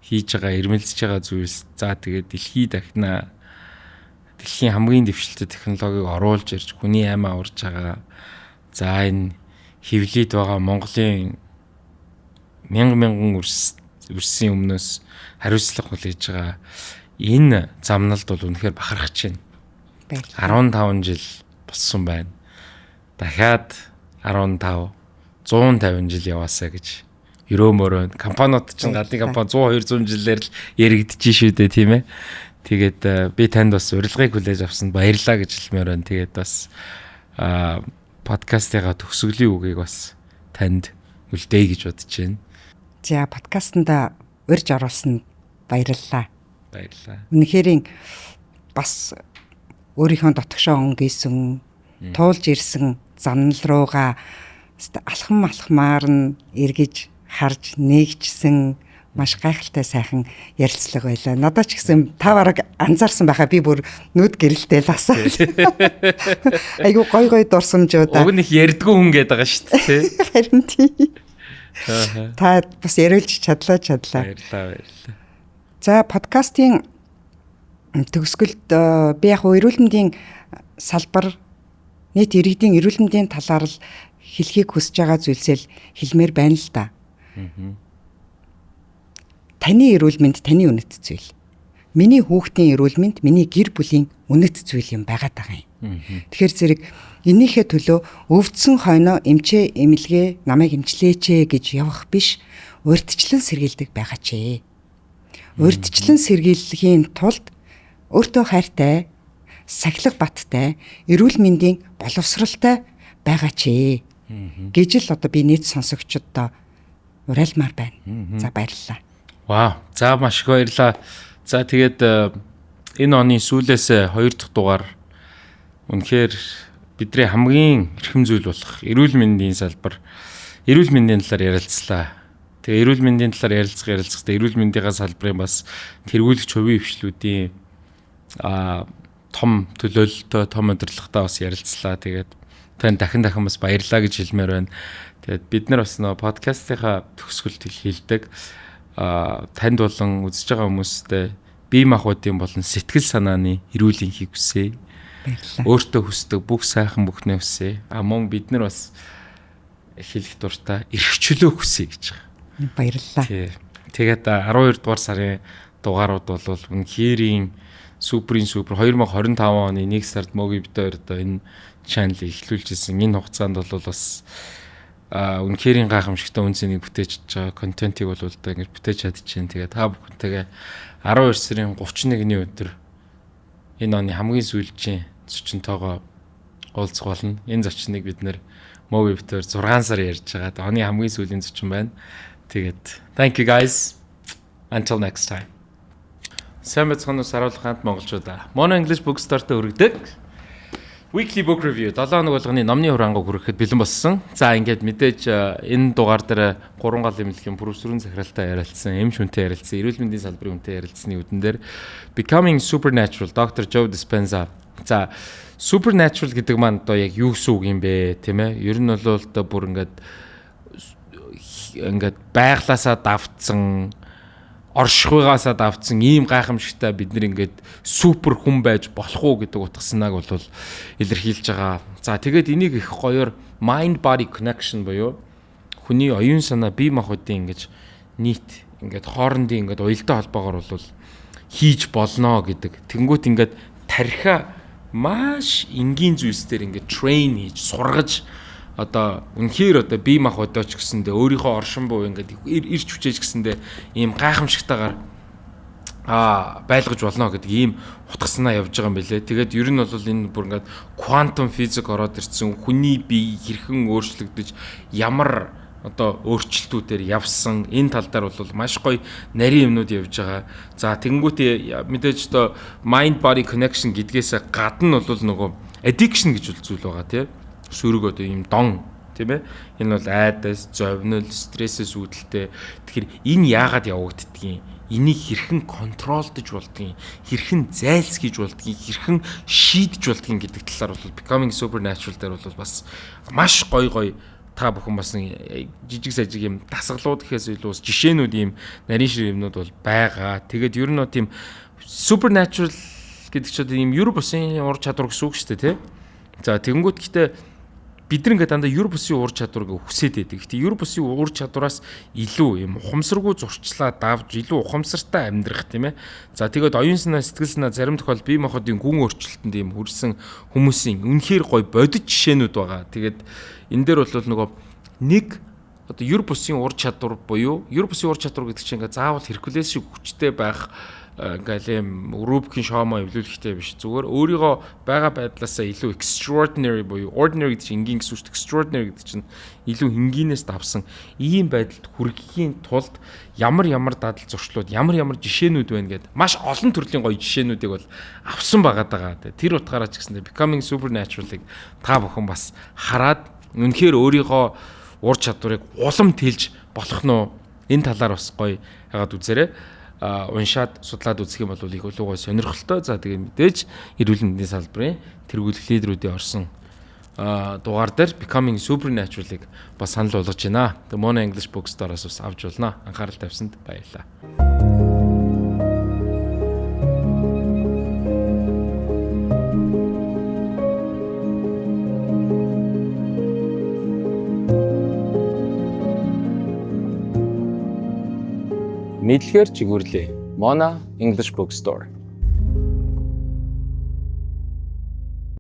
хийж байгаа, ирмэлзэж байгаа зүйлс. За тэгээд дэлхийн хамгийн дэвшилтэд технологиг оруулж ирж хүний аймаа урж байгаа. За энэ хөвлөд байгаа Монголын мянган өрсийн өмнөөс хариуцлага хүлээж байгаа. Энэ замналд бол үнэхээр бахархаж байна. 15 жил болсон байна. Дахиад 15 150 жил яваасаа гэж өрөөмөрөө компаниуд чинь гадны компани 100 200 жилээр л яригдчих шүү дээ, тийм ээ. Тэгээд би танд бас урилгыг хүлээж авсанд баярлалаа гэж хэлмээр байна. Тэгээд бас подкастыгаа төгсгөлийн үгийг бас танд үлдээе гэж бодож байна. За подкастнда урьж оруулсанд баярлалаа. Баярлалаа. Үнэхээр бас өөрийнхөө дотгошоо өнгөсөн, туулж ирсэн замнал руугаа алхамаар нь эргэж харж нээгчсэн маш гайхалтай сайхан ярилцлага байлаа. Надад ч гэсэн та бараг анзаарсан байхаа би бүр нүд гэрэлтэй л асаа. Айгу гой дурсамжуудаа. Уг нь их ярдггүй хүн гээд байгаа шүү дээ. Харин тийм. Та бас яриулж чадлаа. Баярлалаа. За подкастын төгсгөлд би яг эрүүл мэндийн салбар нийт иргэдийн эрүүл мэндийн талаар л хэлхийг хүсэж байгаа зүйлсэл хэлмээр байна л да. Таны эрүүл мэнд таны үнэт зүйл. Миний хүүхдийн эрүүл мэнд миний гэр бүлийн үнэт зүйл юм байгаад байгаа юм. Тэгэхээр зэрэг энийхээ төлөө өвдсөн хойноо эмнэлгээ намайг эмчлээч гэж явах биш, урьдчилан сэргийлдэг байгаач. Урьдчилан сэргийлэхийн тулд өөртөө хайртай, сахилга баттай, эрүүл мэндийн боловсралтай байгаач гэж л одоо би нийт сонсогчдод уриалмаар байна. За баярлалаа. Вау. За маш их баярлалаа. За тэгээд энэ оны сүүлээс 2 дахь дугаар үнэхээр бидний хамгийн эрхэм зүйл болох эрүүл мэндийн салбар, эрүүл мэндийн талаар ярилцлаа. Тэгээ эрүүл мэндийн талаар ярилцахдаа эрүүл мэндийн салбарын бас тэргүүлэгч хувийн хвшлүүдийн том төлөөлөлтөй, том удирдлагатай бас ярилцлаа. Тэгээд тань дахин бас баярлалаа гэж хэлмээр байна. Тэгээд бид нар бас нөө подкастынхаа төгсгөлд хэлдэг. Танд болон үзэж байгаа хүмүүстээ бие махбодын болон сэтгэл санааны эрүүл энхийг хүсье. Баярлалаа. Өөртөө хүсдэг бүх сайхан бүхнээ хүсье. Мөн бид нар бас хэлэх дуртай эрхчлөө хүсье гэж байгаа. Баярлалаа. Тэгээд 12 дугаар сарын дугаарууд бол үнэхээр супер 2025 оны 1 сард мөгийн бид хоёр одоо энэ channel эхлүүлж ирсэн. Энэ хугацаанд бол бас үнэхээр гайхамшигтай үнцнийг бүтээж байгаа контентийг бол одоо ингэж бүтээж чадчихээн. Тэгээ та бүхэнтэйгээ 12 сарын 31-ний өдөр энэ оны хамгийн сүүлчийн зочинтойгоо уулзах болно. Энэ зочныг бид нэр Movie-ээр 6 сар ярьж байгаа. Оны хамгийн сүүлийн зочин байна. Тэгээд thank you guys. Until next time. Сайн бацхан уу саруулах хамт монголчуудаа. Mono English Bookstore-т өргөдөг Weekly Book Review 7 хоног болгоны номны хураангыг хүрэхэд бэлэн болсон. За ингээд мэдээж энэ дугаар дээр 3 гал эмнэлгийн профессорын захиралтай ярилцсан, эм шүнтэй ярилцсан, эрүүл мэндийн салбарын хүнтэй ярилцсны үдэн дээр Becoming Supernatural Dr. Joe Dispenza. За Supernatural гэдэг маань одоо яг юу гэсэн үг юм бэ, тийм ээ? Ер нь бол одоо бүр ингээд байглаасаа давтсан оршихуйгаасаа давтсан ийм гайхамшигтай бид нар ингээд супер хүн байж болох уу гэдэг утгаснаг бол илэрхийлж байгаа. За тэгээд энийг их гоёор mind body connection буюу хүний оюун санаа бие махбодын ингэж нийт ингээд хоорондын ингээд уялдаа холбоогоор бол хийж болно гэдэг. Тэнгүүт ингээд тархиа маш энгийн зүйлсээр ингээд train хийж сургаж одоо үнэхээр одоо бие махбодооч гэсэндээ өөрийнхөө оршин буй ингээд ирч хүчээж гэсэндээ ийм гайхамшигтайгаар байлгаж болно гэдэг ийм утгаснаа явж байгаа юм билэ. Тэгээд ер нь бол энэ бүр ингээд quantum physics ороод ирсэн хүний бие хэрхэн өөрчлөгдөж ямар одоо өөрчлөлтүүдээр явсан энэ тал дээр бол маш гоё нарийн юмнууд явж байгаа. За тэгэнгүүтээ мэдээж одоо mind body connection гэдгээс гадна бол нөгөө addiction гэж зүйл байгаа тийм сүрэг одоо ийм дон тийм ээ энэ бол айдас, зовнил, стрессээс үүдэлтэй. Тэгэхээр энэ яагаад явагддгийг, энийг хэрхэн контролдож болдгийг, хэрхэн зайлсхийж болдгийг, хэрхэн шийдэж болдгийг гэдэг талаар бол Becoming Supernatural дээр бол бас маш гоё та бүхэн бас жижиг сажиг юм дасгалууд гэхээс илүү жишээнүүд ийм нарийн шир юмнууд бол байгаа. Тэгээд ер нь тийм Supernatural гэдэг чинь ийм Европ бусын ур чадвар гэсэн үг шүү дээ тий. За тэгэнгүүт гэхдээ бид нар ингээд дандаа Европ бусын ур чадварыг хүсээд байдаг. Гэхдээ Европ бусын ур чадвараас илүү юм ухамсаргүй зурчлаа давж илүү ухамсартай амьдрах тийм ээ. За тэгээд оюун санаа, сэтгэл санаа зарим тохиолдолд бие махбодын гүн өөрчлөлтөнд ийм хүрсэн хүмүүсийн үнэхээр гоё бодит жишээнүүд байгаа. Тэгээд энэ дээр бол нөгөө нэг одоо Европ бусын ур чадвар буюу Европ бусын ур чадвар гэдэг чинь ингээд заавал Hercules шиг хүчтэй байх ингээл юм Рубкийн шоумо эвлүүлэхтэй биш. Зүгээр өөрийгөө байгаа байдлаасаа илүү extraordinary буюу ordinary гэдэг чинь энгийн гэсэн үг. Extraordinary гэдэг чинь илүү энгийнээс давсан ийм байдалд хүрэхийн тулд ямар дадал зуршлууд, ямар жишээнүүд байна гэдэг маш олон төрлийн гоё жишээнүүдийг бол авсан байгаа. Тэр утгаараа ч гэсэндээ Becoming Supernatural-ыг та бүхэн бас хараад үнэхээр өөрийнхөө ур чадварыг улам тэлж болох нь энэ талаар бас гоё хагаад үзээрэй. Уншаад судлаад үзэх юм бол их өлөгөө сонирхолтой. За тэгээд мэдээж эрүүл мэндийн салбарын тэргүүлэх лидерүүдийн орсон дугаар дээр Becoming Supernatural-ыг бас санал болгож байна. The Mono English Bookstore-аас бас авч болно. Анхаарал тавьсанд баярлалаа. Мэдлэгээр чигүүрлээ. Mono English Bookstore